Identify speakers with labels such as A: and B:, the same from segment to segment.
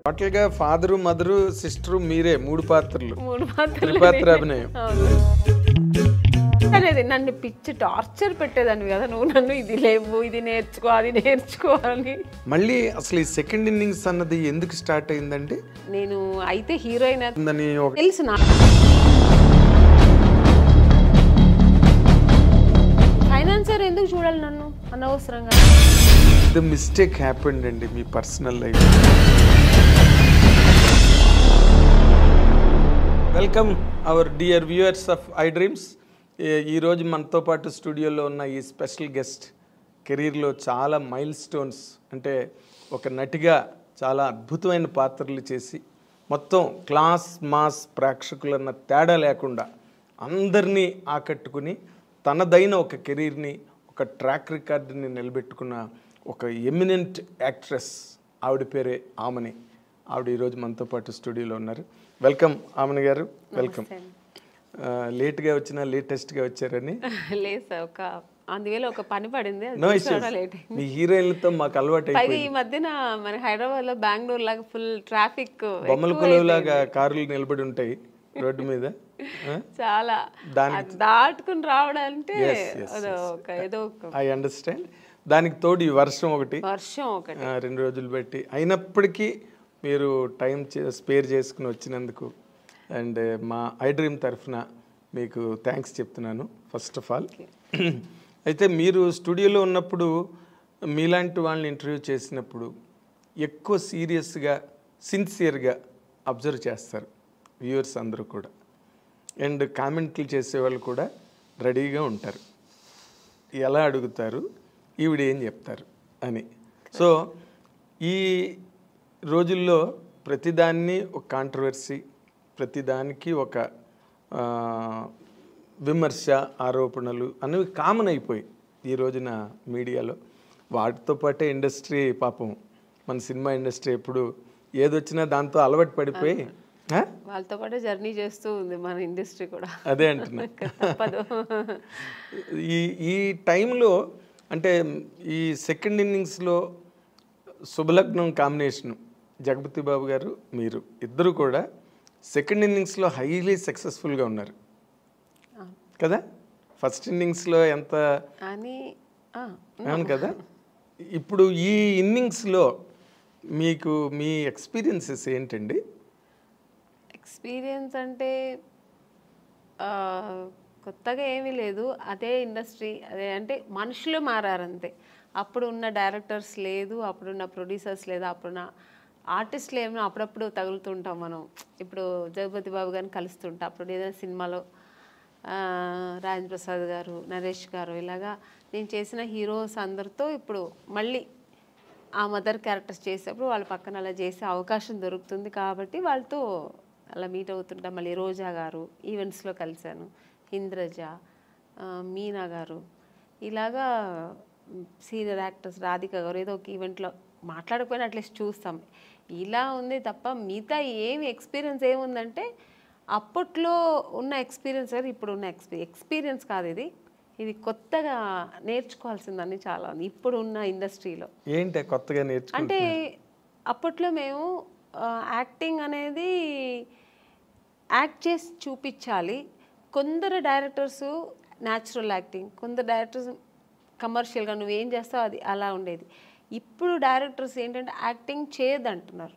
A: Total గా father mother sister మీరే మూడు పాత్రలు త్రిపాత్ర అభినయం.
B: అనేది నన్ను పిచ్చి టార్చర్ పెట్టేదాన్ని కదా, నువ్వు నన్ను ఇది లేవు ఇది నేర్చుకో అది నేర్చుకోవాలని.
A: మళ్ళీ అసలు ఈ సెకండ్ ఇన్నింగ్స్ అన్నది ఎందుకు స్టార్ట్ అయిందండి?
B: నేను అయితే హీరోయిన్
A: ఉందని
B: తెలుసు నా ఫైనాన్సర్ ఎందుకు చూడాలి నన్ను అనవసరంగా.
A: ద మిస్టేక్ హ్యాపెండ్ అండి మీ personal life. Welcome our dear viewers of I dreams. ఈరోజు మనతో పాటు స్టూడియోలో ఉన్న ఈ స్పెషల్ గెస్ట్ కెరీర్లో చాలా మైల్ స్టోన్స్, అంటే ఒక నటిగా చాలా అద్భుతమైన పాత్రలు చేసి మొత్తం క్లాస్ మాస్ ప్రేక్షకులన్న తేడా లేకుండా అందరినీ ఆకట్టుకుని తనదైన ఒక కెరీర్ని, ఒక ట్రాక్ రికార్డుని నిలబెట్టుకున్న ఒక ఎమినెంట్ యాక్ట్రెస్. ఆవిడ పేరే ఆమని. ఆవిడ ఈరోజు మనతో పాటు స్టూడియోలో ఉన్నారు. వెల్కమ్ ఆమని గారు, వెల్కమ్. లేట్గా వచ్చినా లేటెస్ట్గా వచ్చారని
B: లేదు సార్, ఒక అందువేళ ఒక పని పడింది.
A: మీ హీరోయిన్లతో మాకు అలవాటు
B: అయిపోయింది. ఈ మధ్యన మన హైదరాబాద్ లో బెంగళూరు లాగా ఫుల్ ట్రాఫిక్,
A: బొమ్మల కొలువులాగా కార్లు నిలబడి ఉంటాయి రోడ్డు మీద.
B: చాలా దాటుకుని రావడాలంటే ఏదో
A: ఐ అండర్స్టాండ్. దానికి తోడు ఈ వర్షం ఒకటి 2 రోజులు బట్టి అయినప్పటికీ మీరు టైం స్పేర్ చేసుకుని వచ్చినందుకు అండ్ మా ఐ డ్రీమ్ తరఫున మీకు థ్యాంక్స్ చెప్తున్నాను ఫస్ట్ ఆఫ్ ఆల్. అయితే మీరు స్టూడియోలో ఉన్నప్పుడు మీలాంటి వాళ్ళని ఇంటర్వ్యూ చేసినప్పుడు ఎక్కువ సీరియస్గా సిన్సియర్గా అబ్జర్వ్ చేస్తారు వ్యూవర్స్ అందరూ కూడా, అండ్ కామెంట్లు చేసేవాళ్ళు కూడా రెడీగా ఉంటారు. ఎలా అడుగుతారు, ఈవిడ ఏం చెప్తారు అని. సో ఈ రోజుల్లో ప్రతిదాన్ని ఒక కాంట్రవర్సీ, ప్రతిదానికి ఒక విమర్శ, ఆరోపణలు అనేవి కామన్ అయిపోయి ఈ రోజున మీడియాలో. వాటితో పాటే ఇండస్ట్రీ పాపం, మన సినిమా ఇండస్ట్రీ ఎప్పుడు ఏదొచ్చినా దాంతో అలవాటు పడిపోయి
B: వాళ్ళతో పాటు జర్నీ చేస్తూ ఉంది మన ఇండస్ట్రీ కూడా.
A: అదే అంటున్నా. ఈ టైంలో అంటే ఈ సెకండ్ ఇన్నింగ్స్లో శుభలగ్నం కాంబినేషను జగపతి బాబు గారు మీరు ఇద్దరు కూడా సెకండ్ ఇన్నింగ్స్లో హైలీ సక్సెస్ఫుల్గా ఉన్నారు కదా. ఫస్ట్ ఇన్నింగ్స్లో ఎంత అవును కదా. ఇప్పుడు ఈ ఇన్నింగ్స్లో మీకు మీ ఎక్స్పీరియన్సెస్ ఏంటండి?
B: ఎక్స్పీరియన్స్ అంటే కొత్తగా ఏమీ లేదు, అదే ఇండస్ట్రీ, అదే అంటే మనుషులు మారారంతే. అప్పుడు ఉన్న డైరెక్టర్స్ లేదు, అప్పుడున్న ప్రొడ్యూసర్స్ లేదు, అప్పుడున్న ఆర్టిస్టులు ఏమో అప్పుడప్పుడు తగులుతుంటాం మనం. ఇప్పుడు జగపతి బాబు గారిని కలుస్తుంటాం, అప్పుడు ఏదైనా సినిమాలో రాజేంద్ర ప్రసాద్ గారు, నరేష్ గారు, ఇలాగా నేను చేసిన హీరోస్ అందరితో ఇప్పుడు మళ్ళీ ఆ మదర్ క్యారెక్టర్స్ చేసేప్పుడు వాళ్ళ పక్కన అలా చేసే అవకాశం దొరుకుతుంది కాబట్టి వాళ్ళతో అలా మీట్ అవుతుంటాం. మళ్ళీ రోజా గారు ఈవెంట్స్లో కలిశాను, ఇంద్రజ, మీనా గారు, ఇలాగా సీనియర్ యాక్టర్స్ రాధిక గారు ఏదో ఒక ఈవెంట్లో మాట్లాడకపోయినా అట్లీస్ట్ చూస్తాం. ఇలా ఉంది తప్ప మిగతా ఏమి ఎక్స్పీరియన్స్ ఏముందంటే అప్పట్లో ఉన్న ఎక్స్పీరియన్స్ వేరు, ఇప్పుడు ఉన్న ఎక్స్పీరియన్స్ కాదు ఇది. ఇది కొత్తగా నేర్చుకోవాల్సిందని చాలా ఉంది ఇప్పుడు ఉన్న ఇండస్ట్రీలో.
A: ఏంటి కొత్తగా
B: అంటే అప్పట్లో మేము యాక్టింగ్ అనేది యాక్ట్ చేసి చూపించాలి. కొందరు డైరెక్టర్స్ న్యాచురల్ యాక్టింగ్, కొందరు డైరెక్టర్స్ కమర్షియల్గా నువ్వేం చేస్తావు అది అలా ఉండేది. ఇప్పుడు డైరెక్టర్స్ ఏంటంటే యాక్టింగ్ చేయదంటున్నారు,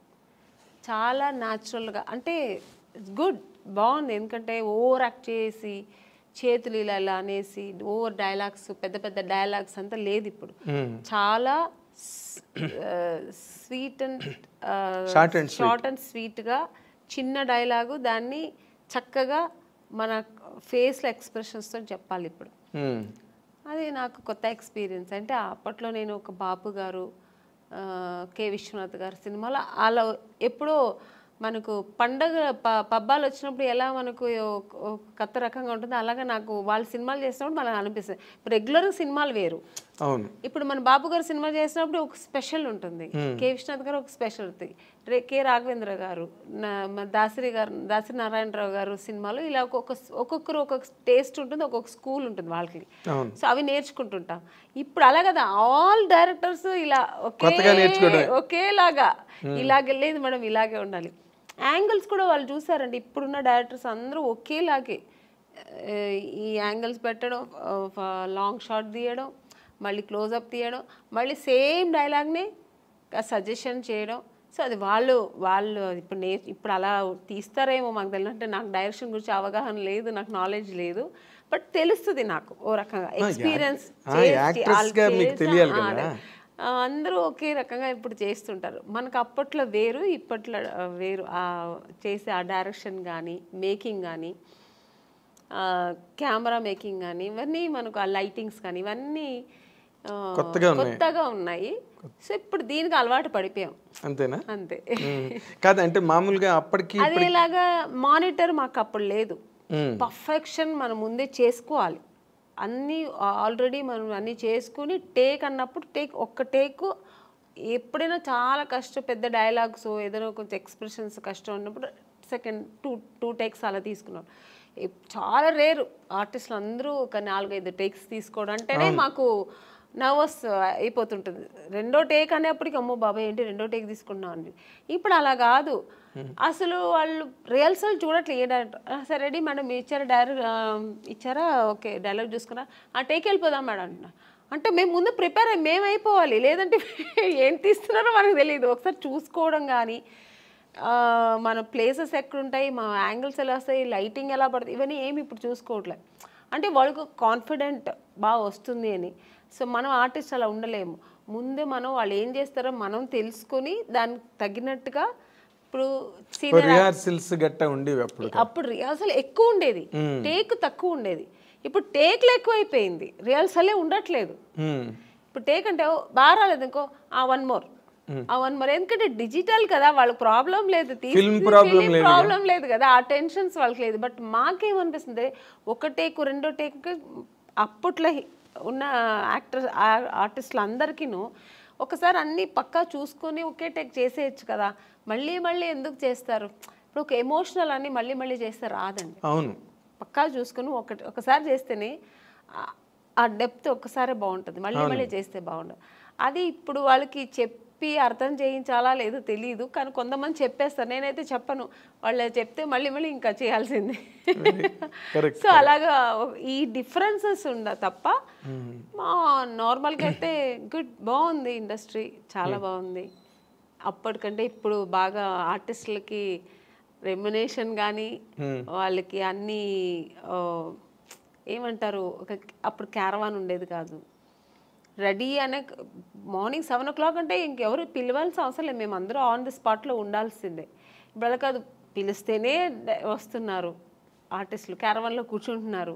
B: చాలా న్యాచురల్గా. అంటే ఇట్స్ గుడ్, బాగుంది. ఎందుకంటే ఓవర్ యాక్ట్ చేసి చేతులు ఇలా ఇలా అనేసి ఓవర్ డైలాగ్స్, పెద్ద పెద్ద డైలాగ్స్ అంతా లేదు ఇప్పుడు. చాలా స్వీట్ అండ్ షార్ట్ అండ్ స్వీట్గా చిన్న డైలాగు దాన్ని చక్కగా మన ఫేస్లో ఎక్స్ప్రెషన్స్తో చెప్పాలి ఇప్పుడు. అది నాకు కొత్త ఎక్స్పీరియన్స్. అంటే అప్పట్లో నేను ఒక బాపు గారు, కె విశ్వనాథ్ గారు సినిమాలో అలా ఎప్పుడో మనకు పండగ పబ్బాలు వచ్చినప్పుడు ఎలా మనకు కొత్త రకంగా ఉంటుందో అలాగే నాకు వాళ్ళ సినిమాలు చేసినప్పుడు మనకు అనిపిస్తుంది. రెగ్యులర్గా సినిమాలు వేరు,
A: అవును.
B: ఇప్పుడు మన బాబు గారు సినిమా చేసినప్పుడు ఒక స్పెషల్ ఉంటుంది, కె విశ్వనాథ్ గారు ఒక స్పెషల్ ఉంటుంది, కె రాఘవేంద్ర గారు, దాసరి నారాయణరావు గారు సినిమాలో ఇలా ఒక్కొక్కరు ఒక్కొక్క టేస్ట్ ఉంటుంది, ఒక్కొక్క స్కూల్ ఉంటుంది వాళ్ళకి. సో అవి నేర్చుకుంటుంటాం. ఇప్పుడు అలా కదా, ఆల్ డైరెక్టర్స్ ఇలా ఒకేలాగా ఇలాగే లేదు మేడం, ఇలాగే ఉండాలి. యాంగిల్స్ కూడా వాళ్ళు చూసారండి, ఇప్పుడున్న డైరెక్టర్స్ అందరూ ఒకేలాగే ఈ యాంగిల్స్ పెట్టడం, లాంగ్ షాట్ తీయడం, మళ్ళీ క్లోజప్ తీయడం, మళ్ళీ సేమ్ డైలాగ్ని సజెషన్ చేయడం. సో అది వాళ్ళు ఇప్పుడు అలా తీస్తారేమో మాకు తెలియదు, అంటే నాకు డైరెక్షన్ గురించి అవగాహన లేదు, నాకు నాలెడ్జ్ లేదు, బట్ తెలుస్తుంది నాకు ఓ రకంగా ఎక్స్పీరియన్స్. అందరూ ఒకే రకంగా ఇప్పుడు చేస్తుంటారు. మనకు అప్పట్లో వేరు, ఇప్పట్లో వేరు. చేసే ఆ డైరెక్షన్ కానీ, మేకింగ్ కానీ, కెమెరా మేకింగ్ కానీ, ఇవన్నీ మనకు ఆ లైటింగ్స్ కానీ ఇవన్నీ కొత్తగా ఉన్నాయి. సో ఇప్పుడు దీనికి అలవాటు పడిపోయాం.
A: అంతేనా?
B: అంతే.
A: కాదు అంటే మామూలుగా అప్పటికి
B: అదేలాగా మానిటర్ మాకు అప్పుడు లేదు. పర్ఫెక్షన్ మనం ముందే చేసుకోవాలి, అన్నీ ఆల్రెడీ మనం అన్నీ చేసుకుని టేక్ అన్నప్పుడు ఒక్క టేక్ ఎప్పుడైనా చాలా కష్టం, పెద్ద డైలాగ్స్ ఏదైనా కొంచెం ఎక్స్ప్రెషన్స్ కష్టం ఉన్నప్పుడు సెకండ్ టూ టేక్స్ అలా తీసుకున్నాం. చాలా రేరు ఆర్టిస్టులు అందరూ ఒక 4-5 టేక్స్ తీసుకోవడం అంటేనే మాకు నర్వస్ అయిపోతుంటుంది. రెండో టేక్ అనేప్పటికి అమ్మో బాబాయ్ ఏంటి రెండో టేక్ తీసుకున్నాం అండి. ఇప్పుడు అలా కాదు, అసలు వాళ్ళు రిహర్సల్ చూడట్లేదు. ఏ డైరెక్టర్ సరే రెడీ మేడం ఇచ్చారా ఓకే డైలాగ్ చూసుకున్నా ఆ టేక్ వెళ్ళిపోదాం మేడం అంటున్నా. అంటే మేము ముందు ప్రిపేర్ మేము అయిపోవాలి, లేదంటే ఏం తీస్తున్నారో మనకు తెలియదు. ఒకసారి చూసుకోవడం కానీ, మన ప్లేసెస్ ఎక్కడుంటాయి, మా యాంగిల్స్ ఎలా వస్తాయి, లైటింగ్ ఎలా పడుతుంది, ఇవన్నీ ఏమి ఇప్పుడు చూసుకోవట్లేదు. అంటే వాళ్ళకు కాన్ఫిడెంట్ బాగా వస్తుంది అని. సో మనం ఆర్టిస్ట్ అలా ఉండలేము. ముందే మనం వాళ్ళు ఏం చేస్తారో మనం తెలుసుకొని దానికి తగినట్టుగా. ఇప్పుడు అప్పుడు రిహార్సల్ ఎక్కువ ఉండేది, టేక్ తక్కువ ఉండేది. ఇప్పుడు టేక్లు ఎక్కువైపోయింది, రిహార్సలే ఉండట్లేదు. ఇప్పుడు టేక్ అంటే బాగా రాలేదు ఇంకో 1 more. ఎందుకంటే డిజిటల్ కదా, వాళ్ళకి ప్రాబ్లం లేదు, ప్రాబ్లం లేదు కదా, ఆ టెన్షన్స్ వాళ్ళకి లేదు. బట్ మాకేమనిపిస్తుంది, ఒక టేక్ రెండో టేక్ అప్పట్లో ఉన్న ఆర్టిస్టులు అందరికీను ఒకసారి అన్నీ పక్కా చూసుకొని ఒకే టేక్ చేసేయచ్చు కదా, మళ్ళీ ఎందుకు చేస్తారు? ఇప్పుడు ఒక ఎమోషనల్ అని మళ్ళీ చేస్తే రాదండి.
A: అవును,
B: పక్కా చూసుకొని ఒకసారి చేస్తేనే ఆ డెప్త్ ఒక్కసారి బాగుంటుంది, మళ్ళీ చేస్తే బాగుంటుంది. అది ఇప్పుడు వాళ్ళకి చెప్పి అర్థం చేయించాలా లేదో తెలియదు, కానీ కొంతమంది చెప్పేస్తారు. నేనైతే చెప్పను, వాళ్ళు చెప్తే మళ్ళీ ఇంకా చేయాల్సిందే. సో అలాగా ఈ డిఫరెన్సెస్ తప్ప నార్మల్గా అయితే బాగుంది ఇండస్ట్రీ, చాలా బాగుంది. అప్పటికంటే ఇప్పుడు బాగా ఆర్టిస్టులకి రెమ్యునేషన్ కానీ, వాళ్ళకి అన్నీ ఏమంటారు, అప్పుడు క్యారవాన్ ఉండేది కాదు, రెడీ అనే మార్నింగ్ 7 o'clock అంటే ఇంకెవరు పిలవాల్సిన అవసరం లేదు, మేము అందరూ ఆన్ ది స్పాట్లో ఉండాల్సిందే. ఇప్పుడు అలా కాదు, పిలిస్తేనే వస్తున్నారు ఆర్టిస్టులు, క్యారవాన్లో కూర్చుంటున్నారు,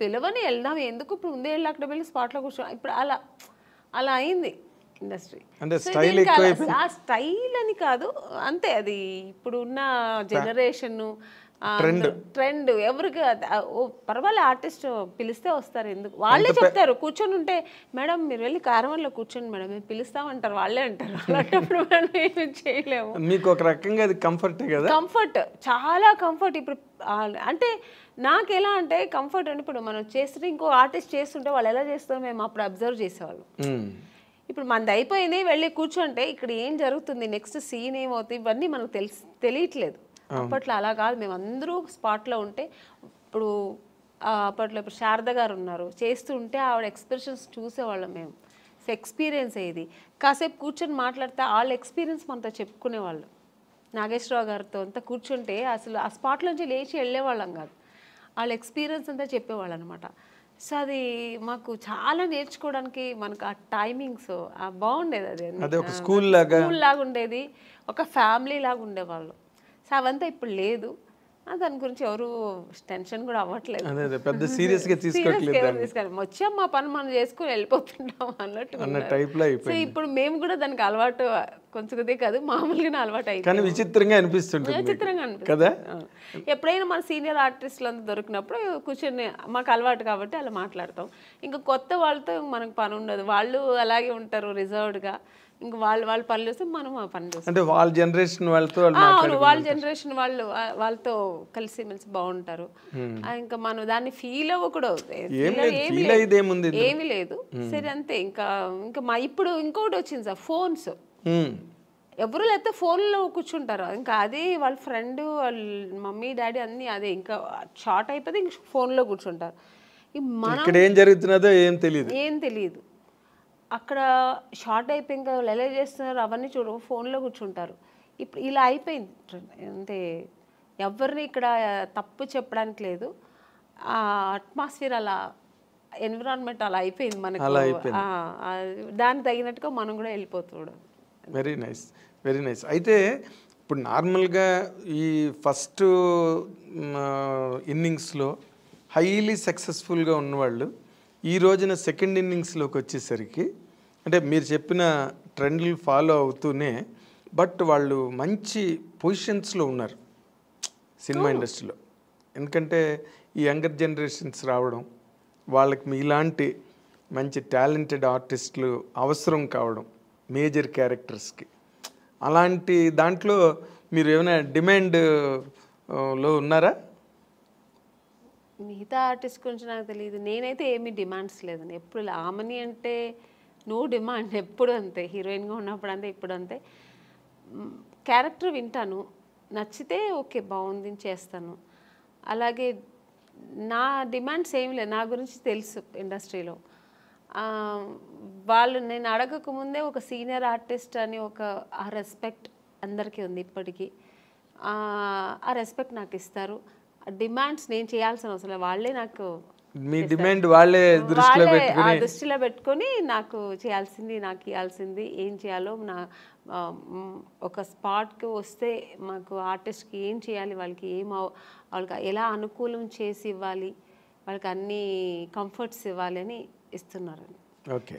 B: పిలవని వెళ్దాం ఎందుకు, ఇప్పుడు ముందే వెళ్ళి అక్కడ వెళ్ళి స్పాట్లో కూర్చో. ఇప్పుడు అలా అయింది ఇండస్ట్రీ. ఆ స్టైల్ అని కాదు, అంతే, అది ఇప్పుడు ఉన్న జనరేషన్ ట్రెండ్. ఎవరికి పర్వాలే, ఆర్టిస్ట్ పిలిస్తే వస్తారు, ఎందుకు వాళ్ళే చెప్తారు. కూర్చొని ఉంటే మేడం మీరు వెళ్ళి క్యారవాన్లో కూర్చోండి మేడం మేము పిలుస్తామంటారు, వాళ్ళే అంటారు. అలాంటప్పుడు మనం ఏమి చేయలేము.
A: మీకు ఒక రకంగా అది కంఫర్ట్ కదా, కంఫర్ట్,
B: చాలా కంఫర్ట్. ఇప్పుడు అంటే నాకు ఎలా అంటే కంఫర్ట్ అంటే, ఇప్పుడు మనం చేస్తుంటే ఇంకో ఆర్టిస్ట్ చేస్తుంటే వాళ్ళు ఎలా చేస్తారో మేము అప్పుడు అబ్జర్వ్ చేసేవాళ్ళం. ఇప్పుడు మనది అయిపోయింది వెళ్ళి కూర్చుంటే ఇక్కడ ఏం జరుగుతుంది, నెక్స్ట్ సీన్ ఏమవుతుంది, ఇవన్నీ మనకు తెలియట్లేదు. అప్పట్లో అలా కాదు, మేము అందరూ స్పాట్లో ఉంటే. అప్పట్లో ఇప్పుడు శారద గారు ఉన్నారు, చేస్తుంటే ఆవిడ ఎక్స్ప్రెషన్స్ చూసేవాళ్ళం మేము. సో ఎక్స్పీరియన్స్ అయ్యేది. కాసేపు కూర్చొని మాట్లాడితే వాళ్ళ ఎక్స్పీరియన్స్ మనతో చెప్పుకునేవాళ్ళు. నాగేశ్వరరావు గారితో అంతా కూర్చుంటే అసలు ఆ స్పాట్లోంచి లేచి వెళ్ళేవాళ్ళం కాదు, వాళ్ళ ఎక్స్పీరియన్స్ అంతా చెప్పేవాళ్ళు అనమాట. సో అది మాకు చాలా నేర్చుకోవడానికి, మనకు ఆ టైమింగ్స్ బాగుండేది. అది
A: ఒక స్కూల్ లాగా
B: ఉండేది, ఒక ఫ్యామిలీ లాగా ఉండేవాళ్ళు. సో అవంతా ఇప్పుడు లేదు. దాని గురించి ఎవరు టెన్షన్ కూడా అవ్వట్లేదు.
A: అదే అదే పెద్ద సీరియస్గా తీసుకోవట్లేదు.
B: వచ్చాం మా పని మనం చేసుకుని వెళ్ళిపోతుంటాం
A: అన్న టైప్లో
B: సో
A: అయిపోయింది.
B: ఇప్పుడు మేము కూడా దానికి అలవాటు కొంచెందే కాదు మామూలుగానే అలవాటు
A: కానీ
B: అయిపోయింది.
A: విచిత్రంగా అనిపిస్తుంటుంది
B: విచిత్రంగా
A: కదా.
B: అనిపిస్తుంది. ఎప్పుడైనా మన సీనియర్ ఆర్టిస్టులు అంతా దొరికినప్పుడు కూర్చొని మాకు అలవాటు కాబట్టి అలా మాట్లాడతాం. ఇంకా కొత్త వాళ్ళతో మనకు పని ఉండదు, వాళ్ళు అలాగే ఉంటారు రిజర్వ్డ్గా. ఇంకా వాళ్ళు పనులు చేస్తే మనం ఆ పని చేస్తాం.
A: అంటే వాళ్ళ జనరేషన్ వాళ్ళతో
B: అవును, వాళ్ళ జనరేషన్ వాళ్ళతో కలిసిమెలిసి బాగుంటారు. ఇంకా మనం దాన్ని ఫీల్ అవ్వకూడదు, ఏమీ లేదు. సరే అంతే. ఇంకా ఇప్పుడు ఇంకొకటి వచ్చింది సార్, ఫోన్స్. ఎవరు లేకపోతే ఫోన్లో కూర్చుంటారు. ఇంకా అదే వాళ్ళ ఫ్రెండ్ వాళ్ళ మమ్మీ డాడీ అన్నీ అదే. ఇంకా షార్ట్ అయిపోతే ఇంక ఫోన్లో కూర్చుంటారు.
A: ఇక్కడ ఏం జరుగుతున్నదో ఏం తెలియదు.
B: అక్కడ షార్ట్ అయిపోయి ఇంకా వాళ్ళు ఎలా చేస్తున్నారు అవన్నీ ఫోన్లో కూర్చుంటారు. ఇప్పుడు ఇలా అయిపోయింది అంతే. ఎవరిని ఇక్కడ తప్పు చెప్పడానికి లేదు. ఆ అట్మాస్ఫియర్ అలా, ఎన్విరాన్మెంట్ అలా అయిపోయింది మనకు. దానికి తగినట్టుగా మనం కూడా వెళ్ళిపోతాం.
A: Very nice, very nice. అయితే ఇప్పుడు నార్మల్గా ఈ ఫస్ట్ ఇన్నింగ్స్లో హైలీ సక్సెస్ఫుల్గా ఉన్నవాళ్ళు ఈ రోజున సెకండ్ ఇన్నింగ్స్లోకి వచ్చేసరికి అంటే మీరు చెప్పిన ట్రెండ్లు ఫాలో అవుతూనే బట్ వాళ్ళు మంచి పొజిషన్స్లో ఉన్నారు సినిమా ఇండస్ట్రీలో. ఎందుకంటే ఈ యంగర్ జనరేషన్స్ రావడం, వాళ్ళకి మీలాంటి మంచి టాలెంటెడ్ ఆర్టిస్టులు అవసరం కావడం మేజర్ క్యారెక్టర్స్కి, అలాంటి దాంట్లో మీరు ఏమైనా డిమాండ్లో ఉన్నారా?
B: మిగతా ఆర్టిస్ట్ గురించి నాకు తెలియదు. నేనైతే ఏమీ డిమాండ్స్ లేదని ఎప్పుడు. ఆమెని అంటే నో డిమాండ్, ఎప్పుడు అంతే. హీరోయిన్గా ఉన్నప్పుడు అంతే, ఇప్పుడు అంతే. క్యారెక్టర్ వింటాను, నచ్చితే ఓకే బాగుంది చేస్తాను. అలాగే నా డిమాండ్స్ ఏమి లేదు. నా గురించి తెలుసు ఇండస్ట్రీలో. వాళ్ళు నేను అడగకముందే ఒక సీనియర్ ఆర్టిస్ట్ అని ఆ రెస్పెక్ట్ అందరికీ ఉంది ఇప్పటికీ. ఆ రెస్పెక్ట్ నాకు ఇస్తారు. డిమాండ్స్ నేను చేయాల్సిన అవసరం, వాళ్ళే నాకు
A: మీ డిమాండ్ వాళ్ళే
B: దృష్టిలో పెట్టుకొని నాకు చేయాల్సింది, నాకు ఇవ్వాల్సింది ఏం చేయాలో, నా ఒక స్పాట్కి వస్తే మాకు ఆర్టిస్ట్కి ఏం చేయాలి, వాళ్ళకి వాళ్ళకి ఎలా అనుకూలం చేసి ఇవ్వాలి, వాళ్ళకి అన్ని కంఫర్ట్స్ ఇవ్వాలి అని ఇస్తున్నారు.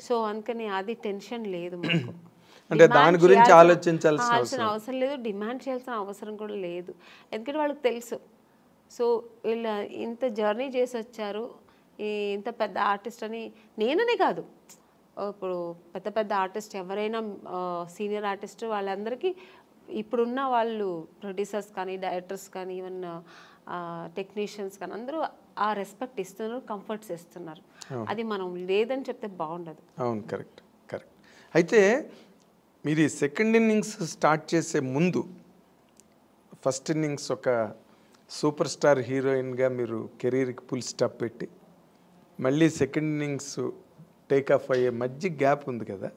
B: సో అందుకని అది టెన్షన్ లేదు మాకు.
A: అంటే దాని గురించి ఆలోచించాల్సిన
B: అవసరం లేదు, డిమాండ్ చేయాల్సిన అవసరం కూడా లేదు. ఎందుకంటే వాళ్ళకి తెలుసు. సో వీళ్ళు ఇంత జర్నీ చేసి వచ్చారు, ఇంత పెద్ద ఆర్టిస్ట్ అని. నేననే కాదు, ఇప్పుడు పెద్ద పెద్ద ఆర్టిస్ట్ ఎవరైనా సీనియర్ ఆర్టిస్ట్ వాళ్ళందరికీ ఇప్పుడున్న వాళ్ళు ప్రొడ్యూసర్స్ కానీ డైరెక్టర్స్ కానీ ఈవెన్ టెక్నీషియన్స్ కానీ అందరూ ఆ రెస్పెక్ట్ ఇస్తున్నారు, కంఫర్ట్స్ ఇస్తున్నారు. అది మనం లేదని చెప్తే బాగుండదు.
A: అవును, కరెక్ట్ కరెక్ట్. అయితే మీరు ఈ సెకండ్ ఇన్నింగ్స్ స్టార్ట్ చేసే ముందు ఫస్ట్ ఇన్నింగ్స్ ఒక సూపర్ స్టార్ హీరోయిన్గా మీరు కెరీర్కి ఫుల్ స్టాప్ పెట్టి మళ్ళీ సెకండ్ ఇన్నింగ్స్ టేక్ ఆఫ్ అయ్యే మధ్య గ్యాప్ ఉంది కదా,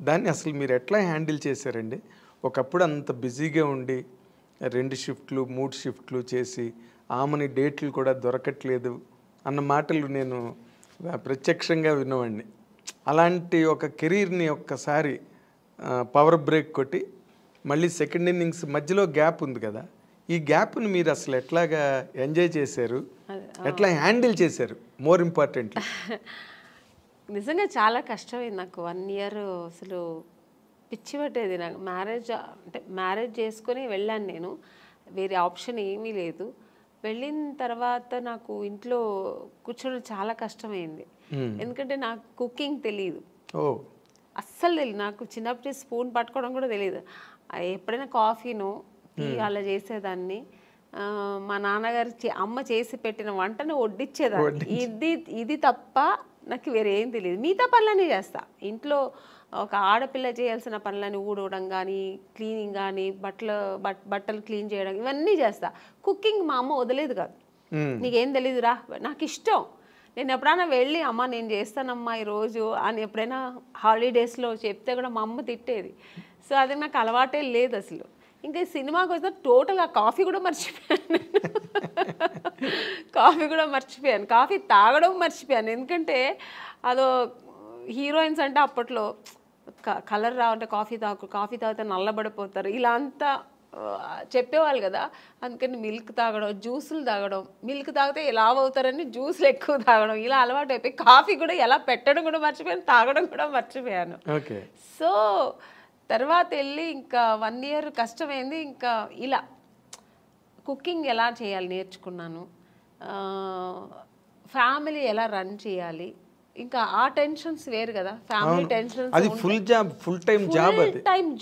A: దాన్ని అసలు మీరు ఎట్లా హ్యాండిల్ చేశారండి? ఒకప్పుడు అంత బిజీగా ఉండి 2 షిఫ్ట్లు 3 షిఫ్ట్లు చేసి ఆమెని డేట్లు కూడా దొరకట్లేదు అన్న మాటలు నేను ప్రత్యక్షంగా విన్నవాడిని. అలాంటి ఒక కెరీర్ని ఒక్కసారి పవర్ బ్రేక్ కొట్టి మళ్ళీ సెకండ్ ఇన్నింగ్స్ మధ్యలో గ్యాప్ ఉంది కదా, ఈ గ్యాప్ని మీరు అసలు ఎట్లాగా ఎంజాయ్ చేశారు, ఎట్లా హ్యాండిల్ చేశారు? మోర్ ఇంపార్టెంట్లీ
B: నిజంగా చాలా కష్టమైంది నాకు. 1 ఇయర్ అసలు పిచ్చి పట్టేది నాకు. మ్యారేజ్ చేసుకొని వెళ్ళాను నేను, వేరే ఆప్షన్ ఏమీ లేదు. వెళ్ళిన తర్వాత నాకు ఇంట్లో కూర్చోడం చాలా కష్టమైంది. ఎందుకంటే నాకు కుకింగ్ తెలియదు, అస్సలు తెలియదు. నాకు చిన్నప్పటి స్పూన్ పట్టుకోవడం కూడా తెలియదు. ఎప్పుడైనా కాఫీను టీ అలా చేసేదాన్ని. మా నాన్నగారు అమ్మ చేసి పెట్టిన వంటను వడ్డిచ్చేదాన్ని. ఇది తప్ప నాకు వేరే ఏం తెలియదు. మిగతా పనులన్నీ చేస్తా ఇంట్లో. ఒక ఆడపిల్ల చేయాల్సిన పనులని ఊడవడం కానీ, క్లీనింగ్ కానీ, బట్టలు క్లీన్ చేయడం, ఇవన్నీ చేస్తా. కుకింగ్ మా అమ్మ వదిలేదు కాదు. నీకేం తెలీదురా, నాకు ఇష్టం. నేను ఎప్పుడైనా వెళ్ళి అమ్మ నేను చేస్తానమ్మా ఈరోజు అని ఎప్పుడైనా హాలిడేస్లో చెప్తే కూడా మా అమ్మ తిట్టేది. సో అది నాకు అలవాటే లేదు అసలు. ఇంకా సినిమాకి వస్తే టోటల్గా కాఫీ కూడా మర్చిపోయాను. కాఫీ తాగడం మర్చిపోయాను. ఎందుకంటే అదో హీరోయిన్స్ అంటే అప్పట్లో కలర్ రావంటే కాఫీ తాగితే నల్లబడిపోతారు, ఇలా అంతా చెప్పేవాళ్ళు కదా, అందుకని మిల్క్ తాగడం, జ్యూసులు తాగడం, మిల్క్ తాగితే లావ్ అవుతారని జ్యూసులు ఎక్కువ తాగడం, ఇలా అలవాటు అయిపోయి కాఫీ కూడా ఎలా పెట్టడం కూడా మర్చిపోయాను, తాగడం కూడా మర్చిపోయాను. సో తర్వాత వెళ్ళి ఇంకా 1 year కష్టమైంది. ఇంకా ఇలా కుకింగ్ ఎలా చేయాలి నేర్చుకున్నాను, ఫ్యామిలీ ఎలా రన్ చేయాలి. ఇంకా ఆ టెన్షన్స్ వేరు కదా, ఫ్యామిలీ టెన్షన్స్.
A: అది ఫుల్ టైం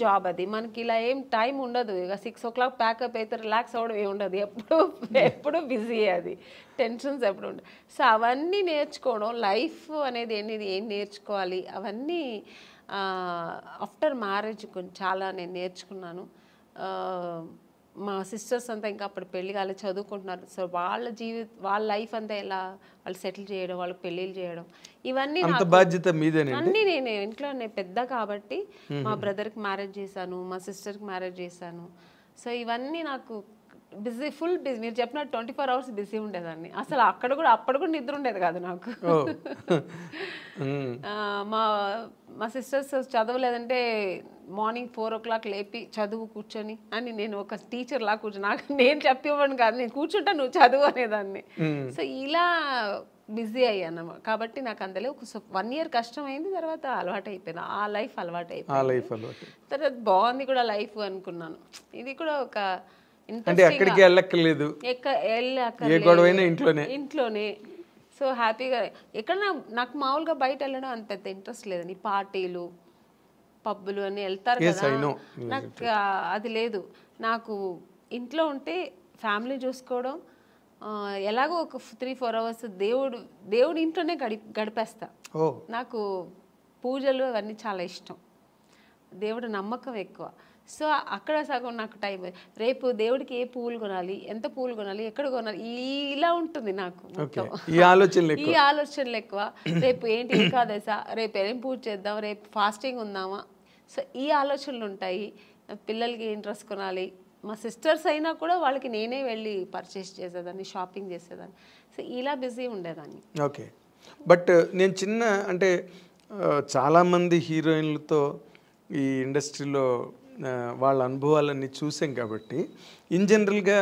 B: జాబ్ అది. మనకి ఇలా ఏం టైం ఉండదు. ఇక 6 o'clock ప్యాకప్ అయితే రిలాక్స్ అవ్వడం ఏమి ఉండదు, ఎప్పుడు బిజీ, అది టెన్షన్స్ ఎప్పుడు ఉండదు. సో అవన్నీ నేర్చుకోవడం, లైఫ్ అనేది ఏం నేర్చుకోవాలి అవన్నీ ఆఫ్టర్ మ్యారేజ్ చాలా నేను నేర్చుకున్నాను. మా సిస్టర్స్ అంతా ఇంకా అప్పుడు పెళ్లి కాలేదు, చదువుకుంటున్నారు. సో వాళ్ళ లైఫ్ అంతా ఎలా వాళ్ళు సెటిల్ చేయడం, వాళ్ళకి పెళ్ళిళ్ళు చేయడం, ఇవన్నీ
A: బాధ్యత మీదేనండి.
B: అన్నీ నేను ఇంట్లో పెద్ద కాబట్టి మా బ్రదర్కి మ్యారేజ్ చేశాను, మా సిస్టర్కి మ్యారేజ్ చేశాను. సో ఇవన్నీ నాకు ఫుల్ బిజీ. మీరు చెప్పినట్టు 24 hours బిజీ ఉండేదాన్ని. అసలు అప్పుడు కూడా నిద్ర ఉండేది కాదు నాకు. మా సిస్టర్స్ చదవలేదంటే మార్నింగ్ 4 o'clock లేపి చదువు కూర్చొని అని, నేను ఒక టీచర్ లా కూర్చొని, నేను చెప్పేవాడిని కాదు, నేను కూర్చుంటా నువ్వు చదువు అనేదాన్ని. సో ఇలా బిజీ అయ్యాను కాబట్టి నాకు అందులో ఒక 1 year కష్టమైంది. తర్వాత అలవాటు అయిపోయింది, ఆ లైఫ్ అలవాటు అయిపోయింది. తర్వాత బాగుంది కూడా లైఫ్ అనుకున్నాను. ఇది కూడా ఒక ఇంట్లోనే. సో హ్యాపీగా ఎక్కడన్నా నాకు మామూలుగా బయట వెళ్ళడం అంత పెద్ద ఇంట్రెస్ట్ లేదండి. పార్టీలు, పబ్బులు అని వెళ్తారు కదా, నాకు అది లేదు. నాకు ఇంట్లో ఉంటే ఫ్యామిలీ చూసుకోవడం, ఎలాగో ఒక 3-4 hours దేవుడు ఇంట్లోనే గడిపేస్తా. నాకు పూజలు అవన్నీ చాలా ఇష్టం, దేవుడు నమ్మకం ఎక్కువ. సో అక్కడ సగం నాకు టైం. రేపు దేవుడికి ఏ పువ్వులు కొనాలి, ఎంత పువ్వులు కొనాలి, ఎక్కడ కొనాలి, ఇలా ఉంటుంది నాకు. ఈ ఆలోచనలు ఎక్కువ. రేపు ఏంటి ఏకాదశ, రేపు ఏం పూజ చేద్దాం, రేపు ఫాస్టింగ్ ఉందామా, సో ఈ ఆలోచనలు ఉంటాయి. పిల్లలకి ఏం డ్రెస్ కొనాలి, మా సిస్టర్స్ అయినా కూడా వాళ్ళకి నేనే వెళ్ళి పర్చేస్ చేసేదాన్ని, షాపింగ్ చేసేదాన్ని. సో ఇలా బిజీ ఉండేదాన్ని.
A: ఓకే. బట్ నేను అంటే చాలామంది హీరోయిన్లతో ఈ ఇండస్ట్రీలో వాళ్ళ అనుభవాలన్నీ చూసాం కాబట్టి, ఇన్ జనరల్గా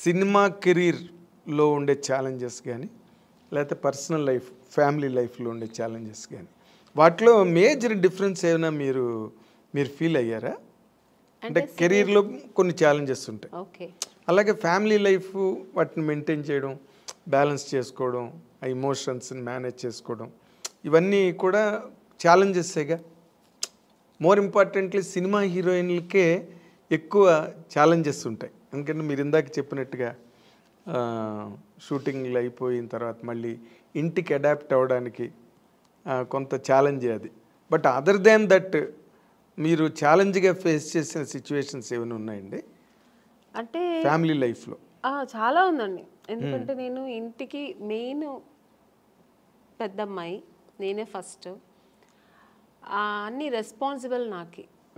A: సినిమా కెరీర్లో ఉండే ఛాలెంజెస్ కానీ, లేకపోతే పర్సనల్ లైఫ్, ఫ్యామిలీ లైఫ్లో ఉండే ఛాలెంజెస్ కానీ, వాటిలో మేజర్ డిఫరెన్స్ ఏమైనా మీరు ఫీల్ అయ్యారా? అంటే కెరీర్లో కొన్ని ఛాలెంజెస్ ఉంటాయి, అలాగే ఫ్యామిలీ లైఫ్ వాటిని మెయింటైన్ చేయడం, బ్యాలెన్స్ చేసుకోవడం, ఆ ఎమోషన్స్ని మేనేజ్ చేసుకోవడం, ఇవన్నీ కూడా ఛాలెంజెస్సేగా. మోర్ ఇంపార్టెంట్లీ సినిమా హీరోయిన్లకే ఎక్కువ ఛాలెంజెస్ ఉంటాయి. ఎందుకంటే మీరు ఇందాక చెప్పినట్టుగా షూటింగ్లు అయిపోయిన తర్వాత మళ్ళీ ఇంటికి అడాప్ట్ అవ్వడానికి కొంత ఛాలెంజే అది. బట్ అదర్ దాన్ దట్ మీరు ఛాలెంజ్గా ఫేస్ చేసిన సిచ్యువేషన్స్ ఏమైనా ఉన్నాయండి
B: అంటే
A: ఫ్యామిలీ లైఫ్లో?
B: చాలా ఉందండి. ఎందుకంటే నేను ఇంటికి మెయిన్ పెద్దమ్మాయి, నేనే ఫస్ట్. అన్ని రెస్పాన్సిబుల్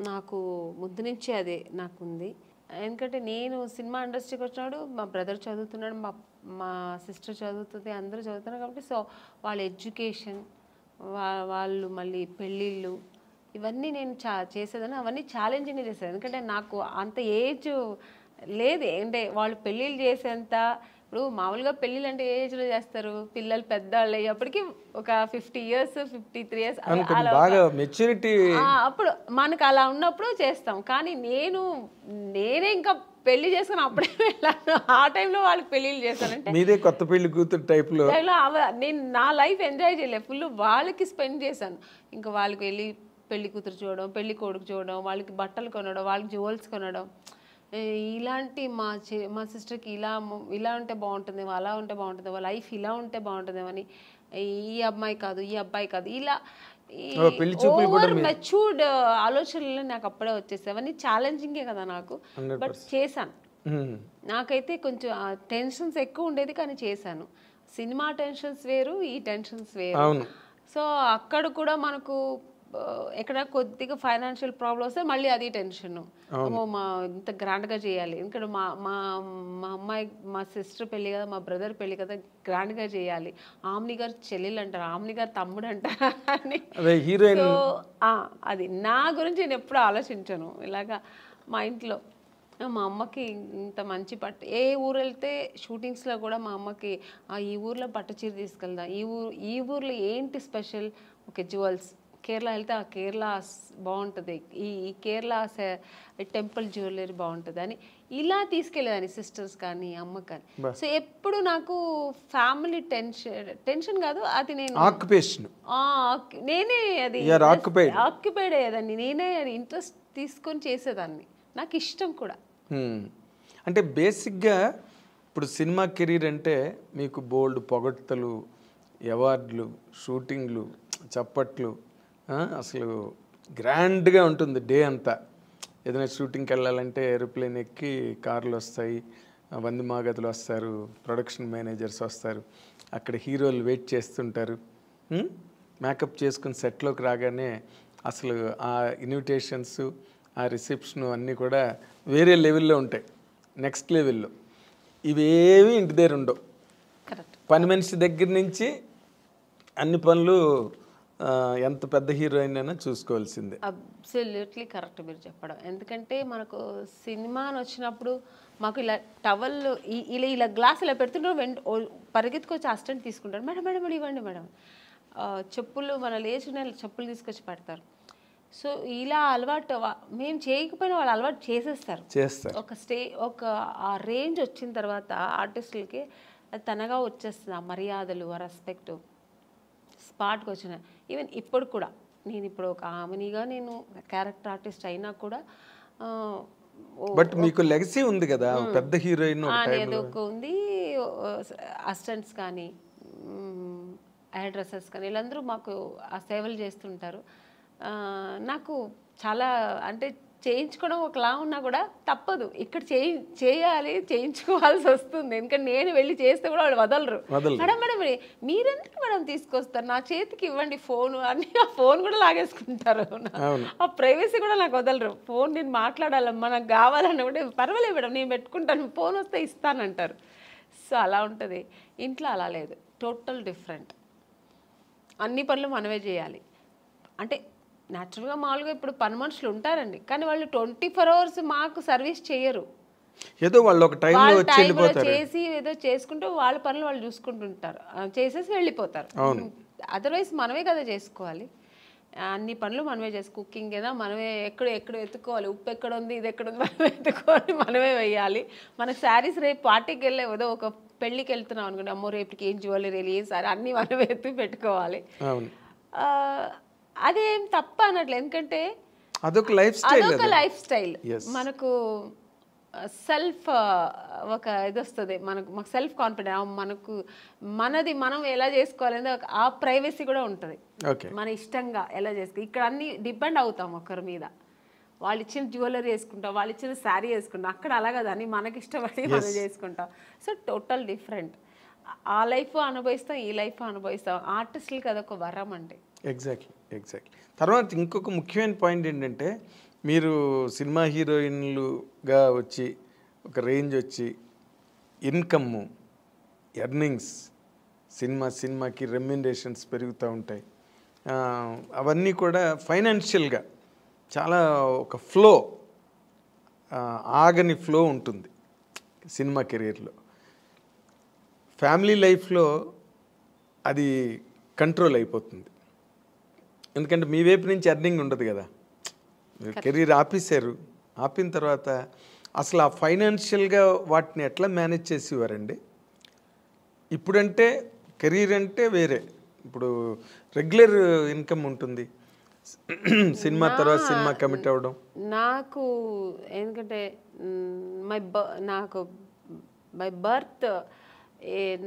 B: నాకు ముందు నుంచి అదే నాకుంది. ఎందుకంటే నేను సినిమా ఇండస్ట్రీకి వచ్చినాడు, మా బ్రదర్ చదువుతున్నాడు, మా సిస్టర్ చదువుతుంది, అందరూ చదువుతున్నారు కాబట్టి, సో వాళ్ళ ఎడ్యుకేషన్, వాళ్ళు మళ్ళీ పెళ్ళిళ్ళు, ఇవన్నీ నేను చేసేదాన్ని. అవన్నీ ఛాలెంజింగ్గా చేసేది. ఎందుకంటే నాకు అంత ఏజ్ లేదు. అంటే వాళ్ళు పెళ్ళిళ్ళు చేసేంత, ఇప్పుడు మామూలుగా పెళ్ళిళ్ళు అంటే ఏ ఏజ్లో చేస్తారు, పిల్లలు పెద్దవాళ్ళు అయ్యేప్పటికి ఒక 50 years 53 years అప్పుడు మనకు అలా ఉన్నప్పుడు చేస్తాం. కానీ నేనే ఇంకా పెళ్లి చేసుకుని అప్పుడే వెళ్ళాను. ఆ టైంలో వాళ్ళకి పెళ్ళిళ్ళు చేస్తానంటే
A: మీదే కొత్త పెళ్లి కూతురు టైప్లో
B: నేను నా లైఫ్ ఎంజాయ్ చేయలేదు, ఫుల్ వాళ్ళకి స్పెండ్ చేశాను. ఇంకా వాళ్ళకి వెళ్ళి పెళ్లి కూతురు చూడడం, పెళ్లి కొడుకు చూడడం, వాళ్ళకి బట్టలు కొనడం, వాళ్ళకి జ్యువెల్స్ కొనడం, ఇలాంటి మా సిస్టర్కి ఇలా ఉంటే బాగుంటుందేమో, అలా ఉంటే బాగుంటుందేమో, లైఫ్ ఇలా ఉంటే బాగుంటుందేమో అని, ఈ అమ్మాయి కాదు, ఈ అబ్బాయి కాదు, ఇలా ఓవర్ మెచ్యూర్డ్ ఆలోచనలు నాకు అప్పుడే వచ్చేసాయి. అవన్నీ ఛాలెంజింగే కదా నాకు, బట్ చేశాను. నాకైతే కొంచెం టెన్షన్స్ ఎక్కువ ఉండేది కానీ చేశాను. సినిమా టెన్షన్స్ వేరు, ఈ టెన్షన్స్ వేరు. సో అక్కడ కూడా మనకు ఎక్కడ కొద్దిగా ఫైనాన్షియల్ ప్రాబ్లమ్ వస్తే మళ్ళీ అది టెన్షన్, ఇంత గ్రాండ్గా చేయాలి. ఎందుకంటే మా అమ్మాయి, మా సిస్టర్ పెళ్ళి కదా, మా బ్రదర్ పెళ్ళి కదా, గ్రాండ్గా చేయాలి. ఆమ్ని గారు చెల్లెలు అంటారు, ఆమ్ని గారు తమ్ముడు అంటారు అని. సో అది నా గురించి నేను ఎప్పుడు ఆలోచించాను. ఇలాగా మా ఇంట్లో మా అమ్మకి ఇంత మంచి పట్టు, ఏ ఊరు వెళ్తే షూటింగ్స్లో కూడా మా అమ్మకి ఈ ఊర్లో పట్టు చీర తీసుకెళ్దాం, ఈ ఊర్లో ఏంటి స్పెషల్, ఓకే జ్యువెల్స్, కేరళ వెళ్తే ఆ కేరళ బాగుంటుంది, ఈ కేరళ టెంపుల్ జ్యువెలరీ బాగుంటుంది అని ఇలా తీసుకెళ్ళేదాన్ని సిస్టర్స్ కానీ అమ్మకి కానీ. సో ఎప్పుడు నాకు ఫ్యామిలీ టెన్షన్ కాదు అది, నేను నేనే అది ఆక్యుపైడ్ అయ్యేదాన్ని, నేనే ఇంట్రెస్ట్ తీసుకొని చేసేదాన్ని, నాకు ఇష్టం కూడా.
A: అంటే బేసిక్గా ఇప్పుడు సినిమా కెరీర్ అంటే మీకు బోల్డ్ పొగడ్తలు, అవార్డులు, షూటింగ్లు, చప్పట్లు, అసలు గ్రాండ్గా ఉంటుంది డే అంతా. ఏదైనా షూటింగ్కి వెళ్ళాలంటే ఏరోప్లేన్ ఎక్కి కార్లు వస్తాయి, వంది మాగదులు వస్తారు, ప్రొడక్షన్ మేనేజర్స్ వస్తారు, అక్కడ హీరోలు వెయిట్ చేస్తుంటారు, మేకప్ చేసుకుని సెట్లోకి రాగానే అసలు ఆ ఇన్విటేషన్స్, ఆ రిసెప్షన్ అన్నీ కూడా వేరే లెవెల్లో ఉంటాయి, నెక్స్ట్ లెవెల్లో. ఇవేవి ఇంటి దగ్గర ఉండవు. పని మనిషి దగ్గర నుంచి అన్ని పనులు ఎంత పెద్ద హీరోయిన్ అయినా చూసుకోవాల్సిందే.
B: అబ్సల్యూట్లీ కరెక్ట్ మీరు చెప్పడం. ఎందుకంటే మనకు సినిమా అని వచ్చినప్పుడు మాకు ఇలా టవల్ ఇలా గ్లాస్ ఇలా పెడుతుంటారు, పరిగెత్తుకొచ్చి అసిస్టెంట్ తీసుకుంటారు, మేడం మేడం మేడం ఇవ్వండి మేడం, చెప్పులు మన లేచిన చెప్పులు తీసుకొచ్చి పెడతారు. సో ఇలా అలవాటు మేము చేయకపోయినా వాళ్ళు అలవాటు చేసేస్తారు. ఒక ఆ రేంజ్ వచ్చిన తర్వాత ఆర్టిస్టులకి అది తనగా వచ్చేస్తుంది, ఆ మర్యాదలు, ఆ రెస్పెక్ట్ స్పాట్కి వచ్చిన. ఈవెన్ ఇప్పుడు కూడా నేను ఇప్పుడు ఒక ఆమెనిగా నేను క్యారెక్టర్ ఆర్టిస్ట్ అయినా కూడా
A: బట్ మీకు లెగసీ ఉంది కదా, పెద్ద హీరోయిన్
B: ఏదో ఒక ఉంది. అసిస్టెంట్స్ కానీ హెయిర్ డ్రెస్సర్స్ కానీ వీళ్ళందరూ మాకు ఆ సేవలు చేస్తుంటారు. నాకు చాలా అంటే చేయించుకోవడం ఒకలా ఉన్నా కూడా తప్పదు, ఇక్కడ చేయాలి, చేయించుకోవాల్సి వస్తుంది. ఎందుకంటే నేను వెళ్ళి చేస్తే కూడా వాళ్ళు వదలరు. మేడం మేడం మీరెందుకు మేడం తీసుకొస్తారు, నా చేతికి ఇవ్వండి ఫోను అని, ఆ ఫోన్ కూడా లాగేసుకుంటారు, ఆ ప్రైవసీ కూడా నాకు వదలరు. ఫోన్ నేను మాట్లాడాలమ్మా, నాకు కావాలన్నా కూడా పర్వాలేదు మేడం నేను పెట్టుకుంటాను, ఫోన్ వస్తే ఇస్తానంటారు. సో అలా ఉంటుంది. ఇంట్లో అలా లేదు, టోటల్ డిఫరెంట్. అన్ని పనులు మనమే చేయాలి. అంటే న్యాచురల్గా మామూలుగా ఇప్పుడు పని మనుషులు ఉంటారండి, కానీ వాళ్ళు 24 hours మాకు సర్వీస్ చేయరు.
A: ఏదో వాళ్ళు ఒక టైంలో
B: చేసి ఏదో చేసుకుంటూ వాళ్ళ పనులు వాళ్ళు చూసుకుంటుంటారు, చేసేసి వెళ్ళిపోతారు. అదర్వైజ్ మనమే కదా చేసుకోవాలి, అన్ని పనులు మనమే చేసి, కుకింగ్ ఏదో మనమే ఎక్కడ ఎత్తుకోవాలి, ఉప్పు ఎక్కడ ఉంది, ఇది ఎక్కడ ఉంది మనమే ఎత్తుకోవాలి, మనమే వేయాలి. మనకు శారీస్ రేపు పార్టీకి వెళ్ళే ఏదో ఒక పెళ్ళికి వెళ్తున్నాం అనుకోండి, అమ్మో రేపుకి ఏం జ్యువెలరీ ఏ సారీ అన్నీ మనమే ఎత్తి పెట్టుకోవాలి. అదేం తప్ప అనట్లు, ఎందుకంటే
A: అదొక లైఫ్ స్టైల్.
B: మనకు సెల్ఫ్ ఒక ఇది వస్తుంది, మాకు సెల్ఫ్ కాన్ఫిడెన్స్, మనది మనం ఎలా చేసుకోవాలని ఆ ప్రైవసీ కూడా ఉంటుంది. మన ఇష్టంగా ఎలా చేసుకో, ఇక్కడ అన్ని డిపెండ్ అవుతాం ఒకరి మీద, వాళ్ళు ఇచ్చిన జ్యువెలరీ వేసుకుంటాం, వాళ్ళు ఇచ్చిన శారీ వేసుకుంటాం, అక్కడ అలా కదా అని మనకి ఇష్టపడి మనం చేసుకుంటాం. So total different. ఆ లైఫ్ అనుభవిస్తాం, ఈ లైఫ్ అనుభవిస్తాం. ఆర్టిస్టులకి అదొక వరం అండి.
A: ఎగ్జాక్ట్లీ. తర్వాత ఇంకొక ముఖ్యమైన పాయింట్ ఏంటంటే, మీరు సినిమా హీరోయిన్లుగా వచ్చి ఒక రేంజ్ వచ్చి ఇన్కమ్, ఎర్నింగ్స్, సినిమాకి రెమ్యునరేషన్స్ పెరుగుతూ ఉంటాయి. అవన్నీ కూడా ఫైనాన్షియల్గా చాలా ఒక ఫ్లో, ఆగని ఫ్లో ఉంటుంది సినిమా కెరీర్లో. ఫ్యామిలీ లైఫ్లో అది కంట్రోల్ అయిపోతుంది, ఎందుకంటే మీ వైపు నుంచి ఎర్నింగ్ ఉండదు కదా. కెరీర్ ఆపిన తర్వాత అసలు ఆ ఫైనాన్షియల్గా వాటిని ఎట్లా మేనేజ్ చేసేవారండి? ఇప్పుడంటే కెరీర్ అంటే వేరే, ఇప్పుడు రెగ్యులర్ ఇన్కమ్ ఉంటుంది, సినిమా తర్వాత సినిమా కమిట్ అవ్వడం.
B: నాకు ఎందుకంటే నాకు బై బర్త్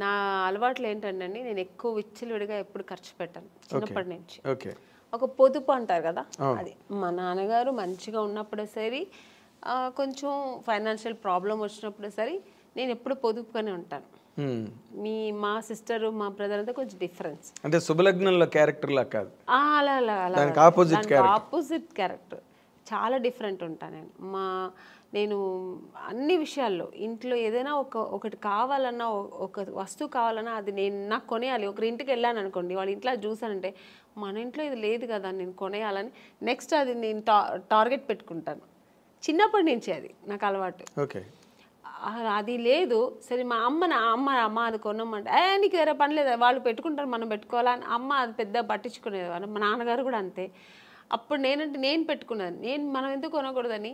B: నా అలవాట్లు ఏంటంటే అండి, నేను ఎక్కువ విచ్చలవిడిగా ఎప్పుడు ఖర్చు పెట్టాను చిన్నప్పటి నుంచి. ఒక పొదుపు అంటారు కదా, అది మా నాన్నగారు మంచిగా ఉన్నప్పుడే సరే, కొంచెం ఫైనాన్షియల్ ప్రాబ్లం వచ్చినప్పుడు సరే నేను ఎప్పుడు పొదుపుగానే ఉంటాను. మా సిస్టర్ మా బ్రదర్ అంతా కొంచెం డిఫరెన్స్,
A: అంటే శుభలగ్నంలో క్యారెక్టర్ లా కాదు,
B: ఆపోజిట్ క్యారెక్టర్, చాలా డిఫరెంట్ ఉంటాను నేను అన్ని విషయాల్లో. ఇంట్లో ఏదైనా ఒకటి కావాలన్నా, ఒక వస్తువు కావాలన్నా అది నాకు కొనేయాలి. ఒకరి ఇంటికి వెళ్ళాను అనుకోండి, వాళ్ళ ఇంట్లో చూసానంటే మన ఇంట్లో ఇది లేదు కదా నేను కొనేయాలని నెక్స్ట్ అది నేను టార్గెట్ పెట్టుకుంటాను. చిన్నప్పటి నుంచి అది నాకు అలవాటు.
A: ఓకే.
B: అది లేదు. సరే మా అమ్మ అది కొనమంటే నీకు వేరే పని లేదు, వాళ్ళు పెట్టుకుంటారు మనం పెట్టుకోవాలా అని అమ్మ అది పెద్ద పట్టించుకునేవారు. మా నాన్నగారు కూడా అంతే. అప్పుడు నేను పెట్టుకున్నాను, మనం ఎందుకు కొనకూడదని.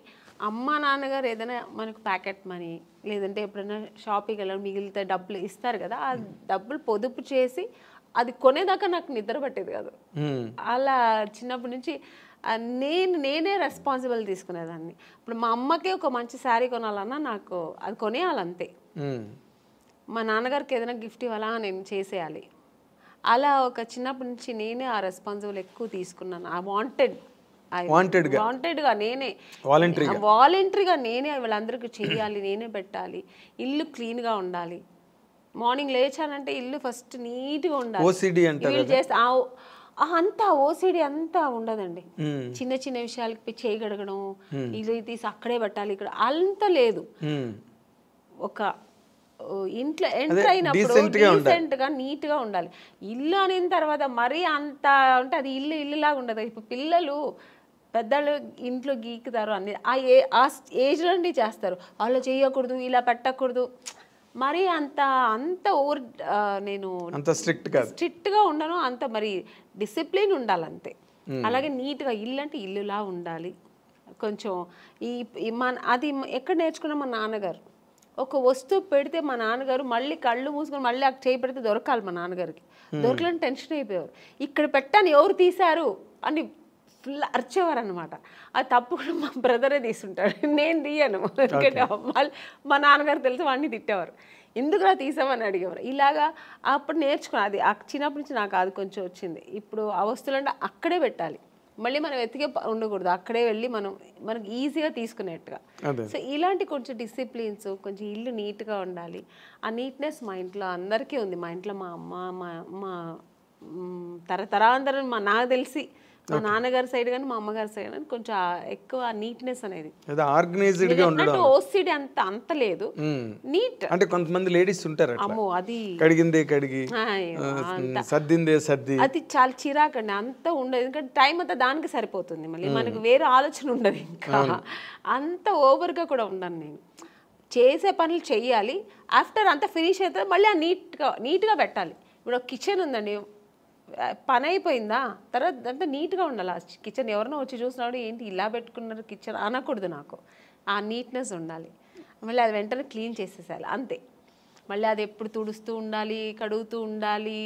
B: అమ్మ నాన్నగారు ఏదైనా మనకు ప్యాకెట్ మనీ లేదంటే ఎప్పుడైనా షాపింగ్కి వెళ్ళడం మిగిలితే డబ్బులు ఇస్తారు కదా, ఆ డబ్బులు పొదుపు చేసి అది కొనేదాకా నాకు నిద్ర పట్టేది కాదు. అలా చిన్నప్పటి నుంచి నేనే రెస్పాన్సిబుల్ తీసుకునేదాన్ని. ఇప్పుడు మా అమ్మకే ఒక మంచి శారీ కొనాలన్నా నాకు అది కొనేయాలంతే. మా నాన్నగారికి ఏదైనా గిఫ్ట్ ఇవ్వాలా నేను చేసేయాలి. అలా ఒక చిన్నప్పటి నుంచి నేనే ఆ రెస్పాన్సిబుల్ ఎక్కువ తీసుకున్నాను. ఆ వాంటెడ్గా నేనే వాలంటరీగా నేనే వీళ్ళందరికీ చెయ్యాలి, నేనే పెట్టాలి. ఇల్లు క్లీన్గా ఉండాలి. మార్నింగ్ లేచానంటే ఇల్లు ఫస్ట్ నీట్గా ఉండాలి. వీళ్ళు చేస్తే అంతా ఓసిడి అంతా ఉండదండి. చిన్న చిన్న విషయాలకి చేయి గడగడం, ఇది తీసి అక్కడే పెట్టాలి, ఇక్కడ అంత లేదు. ఒక ఇంట్లో ఎంటర్ అయినప్పుడు డీసెంట్గా నీట్గా ఉండాలి. ఇల్లు అనిన తర్వాత మరీ అంత అంటే అది ఇల్లులాగా ఉండదు. ఇప్పుడు పిల్లలు పెద్దలు ఇంట్లో గీకుతారు అన్ని ఆ ఏజ్లో నుండి చేస్తారు. వాళ్ళు చేయకూడదు, ఇలా పెట్టకూడదు, మరి అంత ఓవర్ నేను అంత స్ట్రిక్ట్గా ఉండను. అంత మరి డిసిప్లిన్ ఉండాలంతే. అలాగే నీట్గా ఇల్లు అంటే ఇల్లులా ఉండాలి. కొంచెం అది ఎక్కడ నేర్చుకున్నా మా నాన్నగారు. ఒక వస్తువు పెడితే మా నాన్నగారు మళ్ళీ కళ్ళు మూసుకొని మళ్ళీ అక్కడ చేయి పెడితే దొరకాలి. మా నాన్నగారికి దొరకలని టెన్షన్ అయిపోయారు. ఇక్కడ పెట్టాను ఎవరు తీశారు అని ఫుల్ అరిచేవారు అనమాట. అది తప్పు కూడా మా బ్రదరే తీసుంటాడు, నేను తీయను. ఎందుకంటే మా నాన్నగారు తెలిసి వాడిని తిట్టేవారు, ఎందుకులా తీసామని అడిగేవారు. ఇలాగా అప్పుడు నేర్చుకున్నాను. అది చిన్నప్పటి నుంచి నాకు అది కొంచెం వచ్చింది. ఇప్పుడు ఆ వస్తువులు అంటే అక్కడే పెట్టాలి, మళ్ళీ మనం ఎత్తికే ఉండకూడదు, అక్కడే వెళ్ళి మనకు ఈజీగా తీసుకునేట్టుగా. సో ఇలాంటి కొంచెం డిసిప్లిన్స్, కొంచెం ఇల్లు నీట్గా ఉండాలి. ఆ నీట్నెస్ మా ఇంట్లో అందరికీ ఉంది. మా ఇంట్లో మా అమ్మ మా తరతరాంతరం నాకు తెలిసి మా నాన్నగారి సైడ్ కానీ మా అమ్మగారి సైడ్ కానీ కొంచెం ఎక్కువ నీట్నెస్ అనేది, ఓసిడి అంత లేదు, నీట్.
A: అంటే కొంతమంది లేడీస్ ఉంటారు,
B: అమ్మో అది
A: కడిగిందే కడిగి సర్దిందే సర్ది,
B: అది చాలా చిరాకండి. అంత ఉండదు, ఎందుకంటే టైం అంతా దానికి సరిపోతుంది. మళ్ళీ మనకు వేరే ఆలోచన ఉండదు. ఇంకా అంత ఓవర్గా కూడా ఉండను నేను. చేసే పనులు చెయ్యాలి, ఆఫ్టర్ అంతా ఫినిష్ అవుతుంది మళ్ళీ నీట్గా పెట్టాలి. ఇప్పుడు కిచెన్ ఉందండి, పని అయిపోయిందా తర్వాత అంతా నీట్గా ఉండాలి. ఆ కిచెన్ ఎవరైనా వచ్చి చూసినాడు ఏంటి ఇలా పెట్టుకున్నారు కిచెన్ అనకూడదు. నాకు ఆ నీట్నెస్ ఉండాలి. మళ్ళీ అది వెంటనే క్లీన్ చేసేసాలి అంతే. మళ్ళీ అది ఎప్పుడు తుడుస్తూ ఉండాలి, కడుగుతూ ఉండాలి,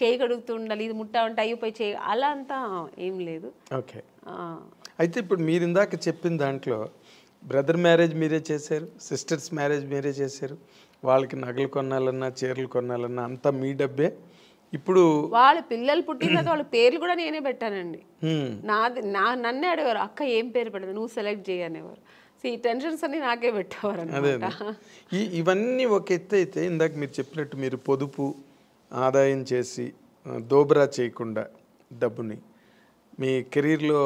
B: చేయి కడుగుతూ ఉండాలి, ఇది ముట్ట ఉంటే అయిపోయి చేయి, అలా అంతా ఏం లేదు.
A: ఓకే. అయితే ఇప్పుడు మీరు ఇందాక చెప్పిన దాంట్లో బ్రదర్ మ్యారేజ్ మీరే చేశారు, సిస్టర్స్ మ్యారేజ్ మీరే చేశారు, వాళ్ళకి నగలు కొనాలన్నా చీరలు కొనాలన్నా అంతా మీ డబ్బే. ఇప్పుడు
B: వాళ్ళ పిల్లలు పుట్టిన తర్వాత వాళ్ళ పేర్లు కూడా నేనే పెట్టానండి. నన్నే అడిగారు, అక్క ఏం పేరు పెడతావు నువ్వు సెలెక్ట్ చేయనేవారు. ఈ టెన్షన్స్ అన్ని నాకే పెట్టేవారు అన్నమాట.
A: ఇవన్నీ ఒక ఎత్తు అయితే, ఇందాక మీరు చెప్పినట్టు మీరు పొదుపు ఆదాయం చేసి దోబరా చేయకుండా డబ్బుని మీ కెరీర్లో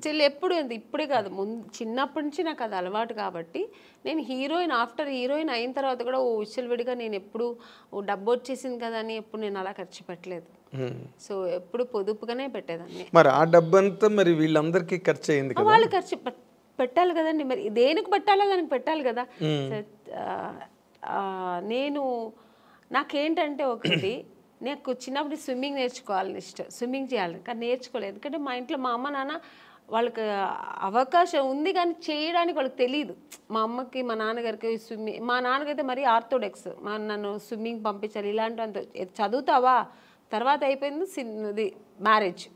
B: స్టిల్ ఎప్పుడు ఇప్పుడే కాదు, ముందు చిన్నప్పటి నుంచి నాకు అది అలవాటు. కాబట్టి నేను ఆఫ్టర్ హీరోయిన్ అయిన తర్వాత కూడా విచ్చలవిడిగా నేను ఎప్పుడు డబ్బు వచ్చేసింది కదా అని ఎప్పుడు నేను అలా ఖర్చు పెట్టలేదు. సో ఎప్పుడు పొదుపుగానే పెట్టేదాన్ని.
A: మరి ఆ డబ్బంతా మరి వీళ్ళందరికీ ఖర్చు అయింది కదా,
B: వాళ్ళు ఖర్చు పెట్టాలి కదండి. మరి దేనికి పెట్టాలో దానికి పెట్టాలి కదా. నాకేంటంటే ఒకటి, నాకు చిన్నప్పుడు స్విమ్మింగ్ నేర్చుకోవాలని ఇష్టం, స్విమ్మింగ్ చేయాలని, కానీ నేర్చుకోలేదు. ఎందుకంటే మా ఇంట్లో మా అమ్మ నాన్న వాళ్ళకి అవకాశం ఉంది కానీ చేయడానికి వాళ్ళకి తెలియదు. మా అమ్మకి మా నాన్నగారికి స్విమ్మింగ్, మా నాన్నగైతే మరీ ఆర్థోడాక్స్, నన్ను స్విమ్మింగ్ పంపించాలి ఇలాంటి చదువుతావా తర్వాత అయిపోయింది మ్యారేజ్,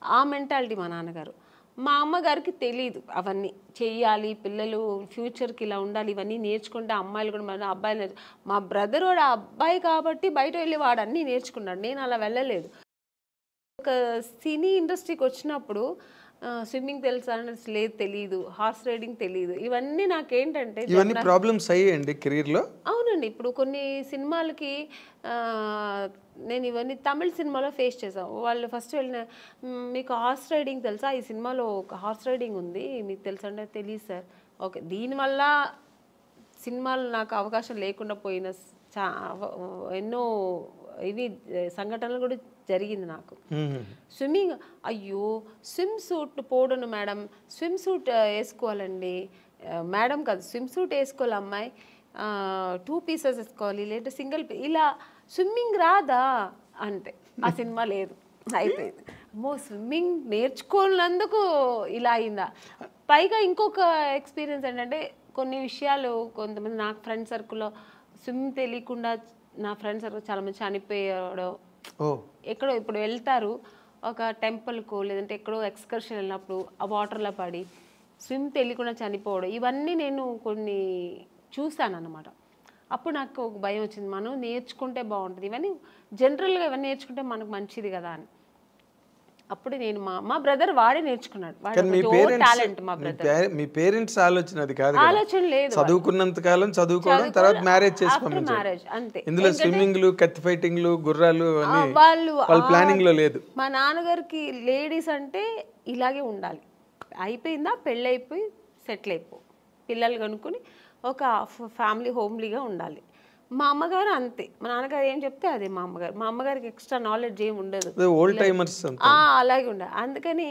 B: ఆ మెంటాలిటీ మా నాన్నగారు. మా అమ్మగారికి తెలియదు అవన్నీ చెయ్యాలి, పిల్లలు ఫ్యూచర్కి ఇలా ఉండాలి, ఇవన్నీ నేర్చుకుంటే అమ్మాయిలు కూడా మన అబ్బాయిలు మా బ్రదర్ వాడు అబ్బాయి కాబట్టి బయట వెళ్ళి వాడు అన్నీ నేర్చుకున్నాడు, నేను అలా వెళ్ళలేదు. ఒక సినీ ఇండస్ట్రీకి వచ్చినప్పుడు స్విమ్మింగ్ తెలుసా లేదు, తెలియదు, హార్స్ రైడింగ్ తెలియదు. ఇవన్నీ నాకేంటంటే
A: ఇవన్నీ ప్రాబ్లమ్స్ అయ్యాయండి కెరీర్లో.
B: అవునండి. ఇప్పుడు కొన్ని సినిమాలకి నేను ఇవన్నీ తమిళ సినిమాలో ఫేస్ చేసాను. వాళ్ళు ఫస్ట్ వెళ్ళిన మీకు హార్స్ రైడింగ్ తెలుసా, ఈ సినిమాలో ఒక హార్స్ రైడింగ్ ఉంది మీకు తెలుసా అంటే తెలియదు సార్. ఓకే, దీనివల్ల సినిమాలు నాకు అవకాశం లేకుండా పోయిన ఎన్నో ఇవి సంఘటనలు కూడా జరిగింది నాకు. స్విమ్మింగ్ అయ్యో స్విమ్ సూట్ పోడను మేడం, స్విమ్ సూట్ వేసుకోవాలండి మేడం, కాదు స్విమ్ సూట్ వేసుకోవాలి అమ్మాయి, 2 pieces వేసుకోవాలి లేదా సింగిల్ ఇలా స్విమ్మింగ్ రాదా అంటే ఆ సినిమా లేదు, అయిపోయింది. అమ్మో స్విమ్మింగ్ నేర్చుకున్నందుకు ఇలా అయిందా. పైగా ఇంకొక ఎక్స్పీరియన్స్ ఏంటంటే కొన్ని విషయాలు కొంతమంది నా ఫ్రెండ్ సర్కిల్లో స్విమ్ తెలియకుండా నా ఫ్రెండ్ సర్కిల్ చాలామంది చనిపోయాడు. ఎక్కడో ఇప్పుడు వెళ్తారు ఒక టెంపుల్కు లేదంటే ఎక్కడో ఎక్స్కర్షన్ వెళ్ళినప్పుడు ఆ వాటర్లో పడి స్విమ్ తెలియకుండా చనిపోవడం, ఇవన్నీ నేను కొన్ని చూశాను అన్నమాట. అప్పుడు నాకు ఒక భయం వచ్చింది, మనం నేర్చుకుంటే బాగుంటుంది, ఇవన్నీ జనరల్గా ఇవన్నీ నేర్చుకుంటే మనకు మంచిది కదా అని. అప్పుడు నేను మా బ్రదర్ వాడే నేర్చుకున్నాడు, టాలెంట్ మా బ్రదర్.
A: మీ పేరెంట్స్ ఆలోచన అది కాదు,
B: ఆలోచన లేదు,
A: చదువుకున్నంత కాలం చదువుకోవడం, తర్వాత మ్యారేజ్ చేసుకోవడం,
B: అంతే.
A: ఇందులో స్విమ్మింగ్లు కత్తి ఫైటింగ్లు గుర్రాలు వాళ్ళ ప్లానింగ్ లో లేదు.
B: మా నాన్నగారికి లేడీస్ అంటే ఇలాగే ఉండాలి, అయిపోయిందా పెళ్ళి అయిపోయి సెటిల్ అయిపో, పిల్లలు కనుక్కొని ఒక ఫ్యామిలీ హోమ్లీగా ఉండాలి. మా అమ్మగారు అంతే, మా నాన్నగారు ఏం చెప్తే అదే మా అమ్మగారికి ఎక్స్ట్రా నాలెడ్జ్ ఏమి ఉండదు,
A: ఓల్డ్ టైమర్స్
B: అలాగే ఉండాలి. అందుకని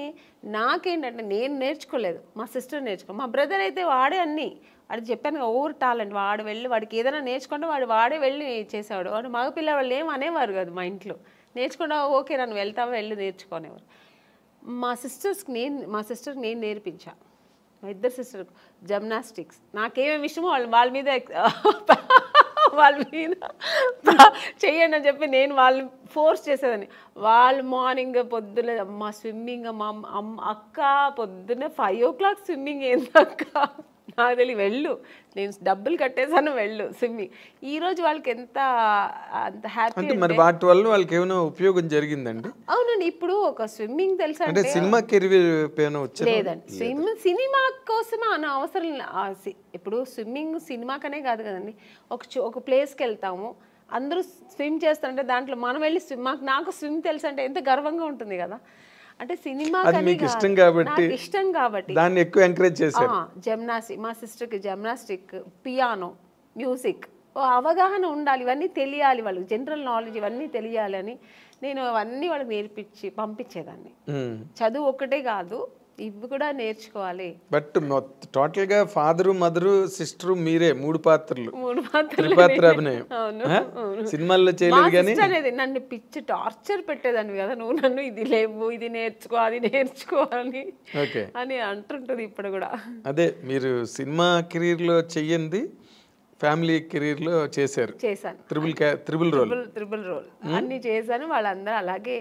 B: నాకేంటంటే నేను నేర్చుకోలేదు, మా సిస్టర్ నేర్చుకో, మా బ్రదర్ అయితే వాడే అన్నీ, వాడికి చెప్పాను ఓవర్ టాలెంట్, వాడు వెళ్ళి వాడికి ఏదైనా నేర్చుకుంటే వాడే వెళ్ళి చేసేవాడు. వాడు మగపిల్ల వాళ్ళు ఏం అనేవారు కాదు మా ఇంట్లో, నేర్చుకుంటా ఓకే నన్ను వెళ్తావా వెళ్ళి నేర్చుకునేవారు. మా సిస్టర్కి నేను నేర్పించా, మా ఇద్దరు సిస్టర్కి జిమ్నాస్టిక్స్, నాకేమేమి ఇష్టమో వాళ్ళ మీద చెయ్యండి అని చెప్పి నేను వాళ్ళని ఫోర్స్ చేసేదాన్ని. వాళ్ళు మార్నింగ్ పొద్దున మా స్విమ్మింగ్, మా అక్క పొద్దున్న 5 o'clock స్విమ్మింగ్ ఏందక్క నాకు తెలియదు, వెళ్ళు నేను డబ్బులు కట్టేసాను వెళ్ళు స్విమ్మింగ్. ఈరోజు వాళ్ళకి ఎంత అంత హ్యాపీ.
A: మరి వాటి వల్ల వాళ్ళకి ఏమైనా ఉపయోగం జరిగిందండి?
B: అవునండి, ఇప్పుడు ఒక స్విమ్మింగ్ తెలుసా అంటే
A: సినిమా కెరీర్
B: లేదండి, సినిమా కోసం అన్న అవసరం. ఇప్పుడు స్విమ్మింగ్ సినిమాకనే కాదు కదండి, ఒక ప్లేస్కి వెళ్తాము అందరూ స్విమ్ చేస్తారంటే దాంట్లో మనం వెళ్ళి నాకు స్విమ్ తెలుసు అంటే ఎంత గర్వంగా ఉంటుంది కదా. అంటే సినిమా ఇష్టం కాబట్టి
A: దాన్ని ఎక్కువ ఎంకరేజ్ చేశారు.
B: జిమ్నాస్టిక్, మా సిస్టర్కి జిమ్నాస్టిక్, పియానో, మ్యూజిక్ అవగాహన ఉండాలి, ఇవన్నీ తెలియాలి వాళ్ళకి, జనరల్ నాలెడ్జ్ ఇవన్నీ తెలియాలని నేను అవన్నీ వాళ్ళకి నేర్పించి పంపించేదాన్ని. చదువు ఒక్కటే కాదు, ఇవి కూడా నేర్చుకోవాలి.
A: బట్ టోటల్ గా ఫాదరు మదరు సిస్టర్ మీరే 3 పాత్రలు, త్రిపాత్ర అభినయం సినిమాల్లో చేయలేదు. కానీ
B: నన్ను పిచ్చి టార్చర్ పెట్టేదాన్ని కదా, నువ్వు నన్ను ఇది లేవు ఇది నేర్చుకో అది నేర్చుకో అని అంటుంటది ఇప్పుడు కూడా.
A: అదే మీరు సినిమా కెరీర్ లో చెయ్యండి, ఫ్యామిలీ కెరీర్ లో చేశాను, త్రిబుల్
B: రోల్ అన్ని చేశాను. వాళ్ళందరూ అలాగే,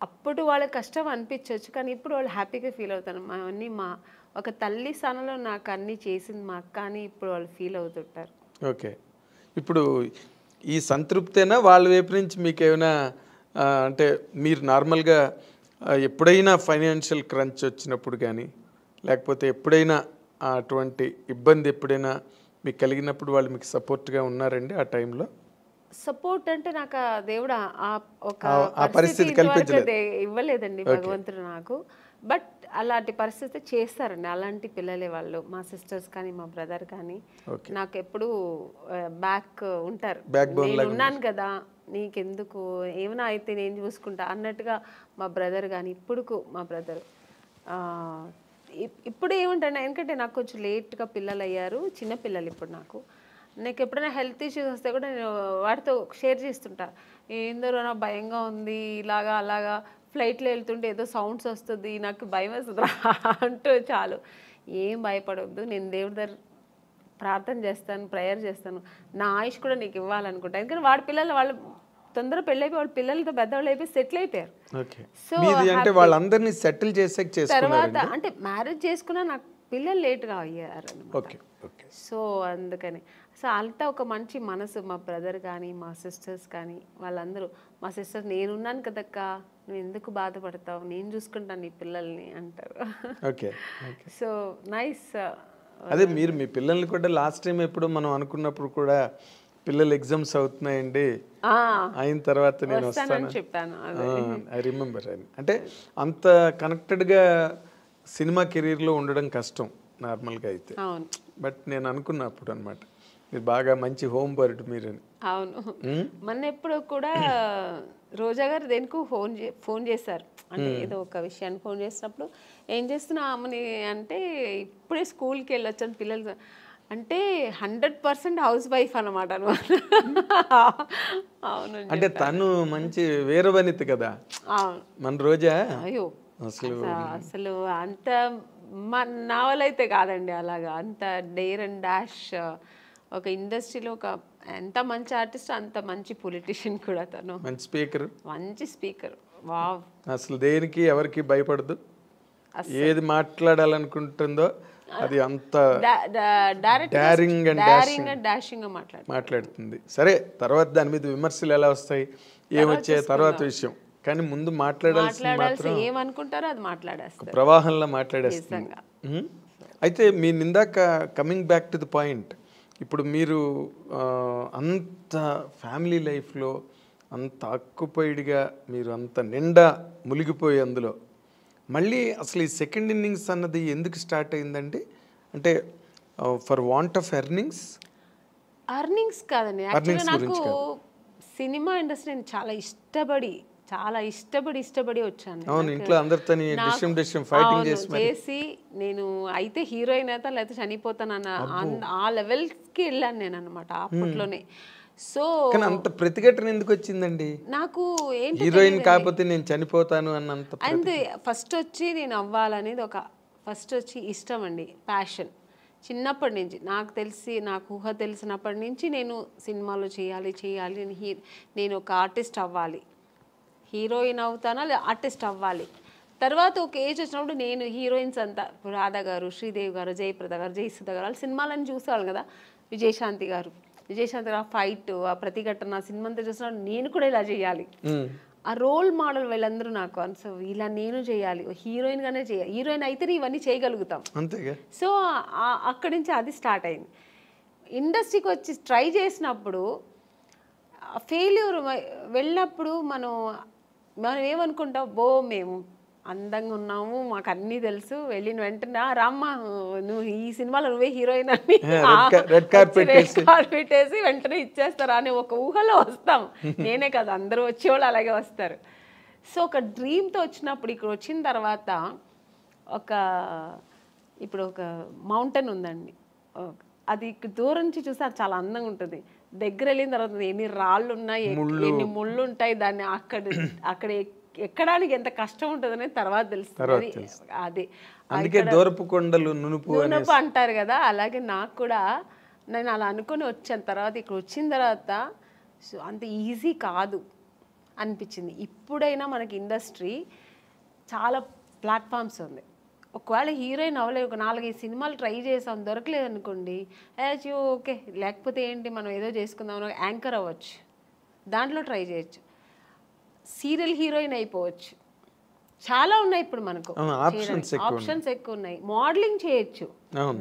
B: అప్పుడు వాళ్ళకి కష్టం అనిపించవచ్చు కానీ ఇప్పుడు వాళ్ళు హ్యాపీగా ఫీల్ అవుతారు. అవన్నీ మా ఒక తల్లి స్థానంలో నాకు అన్నీ చేసింది మా అక్క అని ఇప్పుడు వాళ్ళు ఫీల్ అవుతుంటారు.
A: ఓకే, ఇప్పుడు ఈ సంతృప్తేనా వాళ్ళ వైపు నుంచి మీకు ఏమైనా అంటే మీరు నార్మల్గా ఎప్పుడైనా ఫైనాన్షియల్ క్రంచ్ వచ్చినప్పుడు కానీ లేకపోతే ఎప్పుడైనా అటువంటి ఇబ్బంది ఎప్పుడైనా మీకు కలిగినప్పుడు వాళ్ళు మీకు సపోర్ట్గా ఉన్నారండి ఆ టైంలో?
B: సపోర్ట్ అంటే నాకు దేవుడు ఒక
A: పరిస్థితి
B: ఇవ్వలేదండి భగవంతుడు నాకు. బట్ అలాంటి పరిస్థితి చేస్తారండి, అలాంటి పిల్లలే వాళ్ళు, మా సిస్టర్స్ కానీ మా బ్రదర్ కానీ నాకు ఎప్పుడు బ్యాక్ ఉంటారు. నేను ఉన్నాను కదా నీకెందుకు, ఏమైనా అయితే నేను చూసుకుంటా అన్నట్టుగా మా బ్రదర్ కానీ ఇప్పుడు మా బ్రదర్ ఇప్పుడు ఏముంటాను, ఎందుకంటే నాకు కొంచెం లేట్గా పిల్లలు అయ్యారు, చిన్న పిల్లలు ఇప్పుడు నాకు ఎప్పుడైనా హెల్త్ ఇష్యూస్ వస్తే కూడా నేను వాటితో షేర్ చేస్తుంటా, ఏందరో నాకు భయంగా ఉంది ఇలాగా అలాగా, ఫ్లైట్లో వెళ్తుంటే ఏదో సౌండ్స్ వస్తుంది నాకు భయం వస్తుంది అంటూ చాలు, ఏం భయపడవద్దు, నేను దేవుడి దగ్గర ప్రార్థన చేస్తాను, ప్రేయర్ చేస్తాను, నా ఆయుష్ కూడా నీకు ఇవ్వాలనుకుంటా. ఎందుకంటే వాడి పిల్లలు వాళ్ళు తొందర పెళ్ళైపోయి వాళ్ళ పిల్లలతో పెద్దవాళ్ళు అయిపోయి సెటిల్ అయిపోయారు.
A: సో వాళ్ళందరినీ సెటిల్ చేసే
B: తర్వాత అంటే మ్యారేజ్ చేసుకున్నా నాకు పిల్లలు లేట్గా అయ్యారు అన్నమాట. సో అందుకని సో అంతా ఒక మంచి మనసు, మా బ్రదర్ కానీ మా సిస్టర్స్ కానీ వాళ్ళందరూ, మా సిస్టర్ నేనున్నాను కదక్క నువ్వు ఎందుకు బాధపడతావు, నేను చూసుకుంటాను నీ పిల్లల్ని అంటారు. So nice.
A: అదే మీరు మీ పిల్లల్ని కూడా లాస్ట్ టైం ఎప్పుడు మనం అనుకున్నప్పుడు కూడా పిల్లలు ఎగ్జామ్స్ అవుతున్నాయండి అయిన తర్వాత నేను వస్తాను
B: చెప్పాను,
A: ఐ రిమెంబర్. అంటే అంత కనెక్టెడ్గా సినిమా కెరీర్లో ఉండడం కష్టం. నార్మల్గా అయితే.
B: అవును
A: బట్ నేను అనుకున్నప్పుడు అనమాట మీరు బాగా మంచి హోమ్ బర్డ్ మీరని.
B: అవును. మొన్న ఎప్పుడు కూడా రోజా గారు దేనికి ఫోన్ చేశారు, అంటే ఏదో ఒక విషయాన్ని ఫోన్ చేసినప్పుడు ఏం చేస్తున్నా ఆమెని అంటే ఇప్పుడే స్కూల్కి వెళ్ళొచ్చాను పిల్లలు అంటే 100% హౌస్ వైఫ్ అనమాట అనమాట. అవును
A: అంటే తను మంచి వీరవనిత కదా
B: అవును.
A: మన రోజా.
B: అయ్యో
A: అసలు
B: అసలు అంత నా వల్ల అయితే కాదండి అలాగా, అంత డేర్ అండ్ డాష్. ఒక ఇండస్ట్రీలో ఒక ఎంత మంచి ఆర్టిస్ట్ అంత మంచి పొలిటీషియన్ కూడా తను.
A: మంచి స్పీకర్,
B: మంచి స్పీకర్. వావ్.
A: అసలు దేనికి ఎవరికి భయపడదు, ఏది మాట్లాడాలనుకుంటుందో అది అంత
B: డారింగ్ అండ్ డాషింగ్
A: మాట్లాడుతుంది. సరే తర్వాత దాని మీద విమర్శలు ఎలా వస్తాయి ఏమొచ్చే తర్వాత విషయం, కానీ ముందు మాట్లాడాల్సి
B: ఏమనుకుంటారో అది మాట్లాడేస్తారు,
A: ప్రవాహంలో మాట్లాడేస్తుంది. అయితే మీ ఇందాక coming back to the point, ఇప్పుడు మీరు అంత ఫ్యామిలీ లైఫ్లో అంత ఆక్యుపైడ్గా మీరు అంత నిండా మునిగిపోయి అందులో మళ్ళీ అసలు ఈ సెకండ్ ఇన్నింగ్స్ అన్నది ఎందుకు స్టార్ట్ అయిందండి? అంటే ఫర్ వాంట్ ఆఫ్ ఎర్నింగ్స్
B: కాదండి, యాక్చువల్గా నాకు సినిమా ఇండస్ట్రీ చాలా ఇష్టపడి వచ్చాను.
A: అవును, ఇంట్లో అందరితో ఫైటింగ్
B: చేసి నేను అయితే హీరోయిన్ అయితే లేకపోతే చనిపోతానన్న ఆ లెవెల్స్కి వెళ్ళాను నేను అనమాట అప్పట్లోనే. సో
A: అంత ప్రతిఘటన ఎందుకు వచ్చిందండి?
B: నాకు ఏంటి
A: హీరోయిన్ కాకపోతే నేను చనిపోతాను అన్నంత.
B: అంతే, ఫస్ట్ వచ్చి నేను అవ్వాలనేది ఫస్ట్ వచ్చి ఇష్టం అండి, ప్యాషన్. చిన్నప్పటి నుంచి నాకు ఊహ తెలిసినప్పటి నుంచి నేను సినిమాలో చేయాలి నేను ఒక ఆర్టిస్ట్ అవ్వాలి, హీరోయిన్ అవుతానా లేదా ఆర్టిస్ట్ అవ్వాలి. తర్వాత ఒక ఏజ్ వచ్చినప్పుడు నేను హీరోయిన్స్ అంతా రాధా గారు, శ్రీదేవి గారు, జయప్రద గారు, జయసుధ గారు వాళ్ళ సినిమాలను చూసేవాళ్ళు కదా, విజయశాంతి గారు ఆ ఫైట్, ఆ ప్రతిఘటన సినిమా అంతా చూసినప్పుడు నేను కూడా ఇలా చేయాలి, ఆ రోల్ మోడల్ వీళ్ళందరూ నాకు సో ఇలా నేను చేయాలి, హీరోయిన్గానే చేయాలి, హీరోయిన్ అయితేనే ఇవన్నీ చేయగలుగుతాం. సో అక్కడి నుంచి అది స్టార్ట్ అయింది. ఇండస్ట్రీకి వచ్చి ట్రై చేసినప్పుడు ఫెయిల్యూర్ వెళ్ళినప్పుడు మనం ఏమనుకుంటాం, మేము అందంగా ఉన్నాము, మాకు అన్నీ తెలుసు, వెళ్ళిన వెంటనే రామ్మ నువ్వు ఈ సినిమాలో నువ్వే హీరోయిన్ అని రెడ్ కార్పెట్ వేసి వెంటనే ఇచ్చేస్తారా అనే ఒక ఊహలో వస్తాం. నేనే కదా, అందరూ వచ్చేవాళ్ళు అలాగే వస్తారు. సో ఒక డ్రీమ్తో వచ్చినప్పుడు ఇక్కడ వచ్చిన తర్వాత ఇప్పుడు ఒక మౌంటైన్ ఉందండి, అది దూరం నుంచి చూస్తే అది చాలా అందంగా ఉంటుంది, దగ్గర వెళ్ళిన తర్వాత ఎన్ని రాళ్ళు ఉన్నాయి, ఎన్ని ముళ్ళు ఉంటాయి, దాన్ని అక్కడ ఎక్కడానికి ఎంత కష్టం ఉంటుందనే తర్వాత తెలుస్తుంది. అది
A: దూరపు కొండలు నునుపు
B: అంటారు కదా, అలాగే నాకు కూడా నేను అలా అనుకుని వచ్చాను. తర్వాత ఇక్కడ వచ్చిన తర్వాత అంత ఈజీ కాదు అనిపించింది. ఇప్పుడైనా మనకి ఇండస్ట్రీ చాలా ప్లాట్ఫామ్స్ ఉంది. ఒకవేళ హీరోయిన్ అవ్వలేదు, ఒక 4-5 సినిమాలు ట్రై చేసాం, దొరకలేదు అనుకోండి, ఓకే లేకపోతే ఏంటి మనం ఏదో చేసుకుందాం, యాంకర్ అవ్వచ్చు, దాంట్లో ట్రై చేయొచ్చు, సీరియల్ హీరోయిన్ అయిపోవచ్చు, చాలా ఉన్నాయి ఇప్పుడు మనకు ఆప్షన్స్ ఎక్కువ ఉన్నాయి, మోడలింగ్ చేయొచ్చు,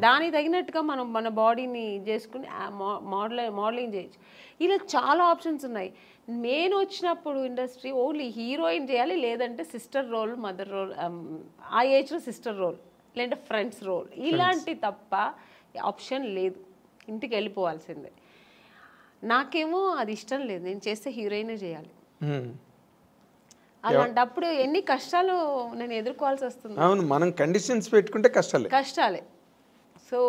B: దానికి తగినట్టుగా మనం మన బాడీని చేసుకుని మోడలింగ్ చేయొచ్చు, ఇలా చాలా ఆప్షన్స్ ఉన్నాయి. నేను వచ్చినప్పుడు ఇండస్ట్రీ ఓన్లీ హీరోయిన్ చేయాలి, లేదంటే సిస్టర్ రోల్, మదర్ రోల్, ఆ ఏజ్లో సిస్టర్ రోల్, లేదంటే ఫ్రెండ్స్ రోల్, ఇలాంటి తప్ప ఆప్షన్ లేదు, ఇంటికి వెళ్ళిపోవాల్సిందే. నాకేమో అది ఇష్టం లేదు, నేను చేస్తే హీరోయినే చేయాలి. అలాంటప్పుడు ఎన్ని కష్టాలు నేను ఎదుర్కోవాల్సి వస్తుంది.
A: అవును, మనం కండిషన్స్ పెట్టుకుంటే కష్టాలే.
B: సో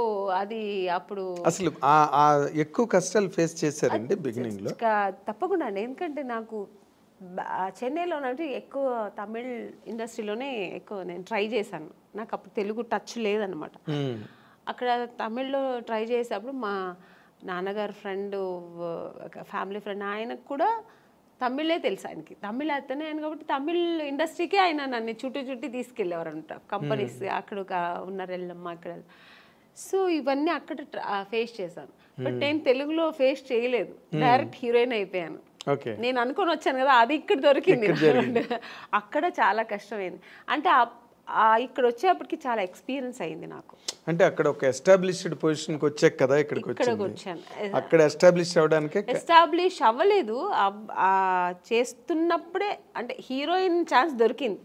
B: అది అప్పుడు
A: అసలు ఎక్కువ కష్టాలు ఫేస్ చేశారండి బిగినింగ్ లో?
B: తప్పకుండా, ఎందుకంటే నాకు చెన్నైలో ఎక్కువ తమిళ్ ఇండస్ట్రీలోనే ఎక్కువ నేను ట్రై చేశాను, నాకు అప్పుడు తెలుగు టచ్ లేదనమాట. అక్కడ తమిళ్లో ట్రై చేసేటప్పుడు మా నాన్నగారు ఫ్రెండ్, ఫ్యామిలీ ఫ్రెండ్, ఆయనకు కూడా తమిళే తెలుసు, ఆయనకి తమిళ అతనే ఆయన కాబట్టి తమిళ్ ఇండస్ట్రీకి ఆయన నన్ను చుట్టి తీసుకెళ్ళేవారంట కంపెనీస్, అక్కడ ఉన్నారెళ్ళమ్మా అక్కడ. సో ఇవన్నీ అక్కడ ఫేస్ చేశాను, బట్ నేను తెలుగులో ఫేస్ చేయలేదు, డైరెక్ట్ హీరోయిన్ అయిపోయాను. నేను అనుకొని వచ్చాను కదా, అది ఇక్కడ దొరికింది. అక్కడ చాలా కష్టమైంది, అంటే ఇక్కడ వచ్చేప్పటికి చాలా ఎక్స్పీరియన్స్ అయింది నాకు.
A: అంటే అక్కడ ఒక ఎస్టాబ్లిష్డ్ పొజిషన్కి వచ్చాక కదా ఇక్కడికి వచ్చాను. అక్కడ ఎస్టాబ్లిష్
B: అవ్వలేదు, చేస్తున్నప్పుడే అంటే హీరోయిన్ ఛాన్స్ దొరికింది,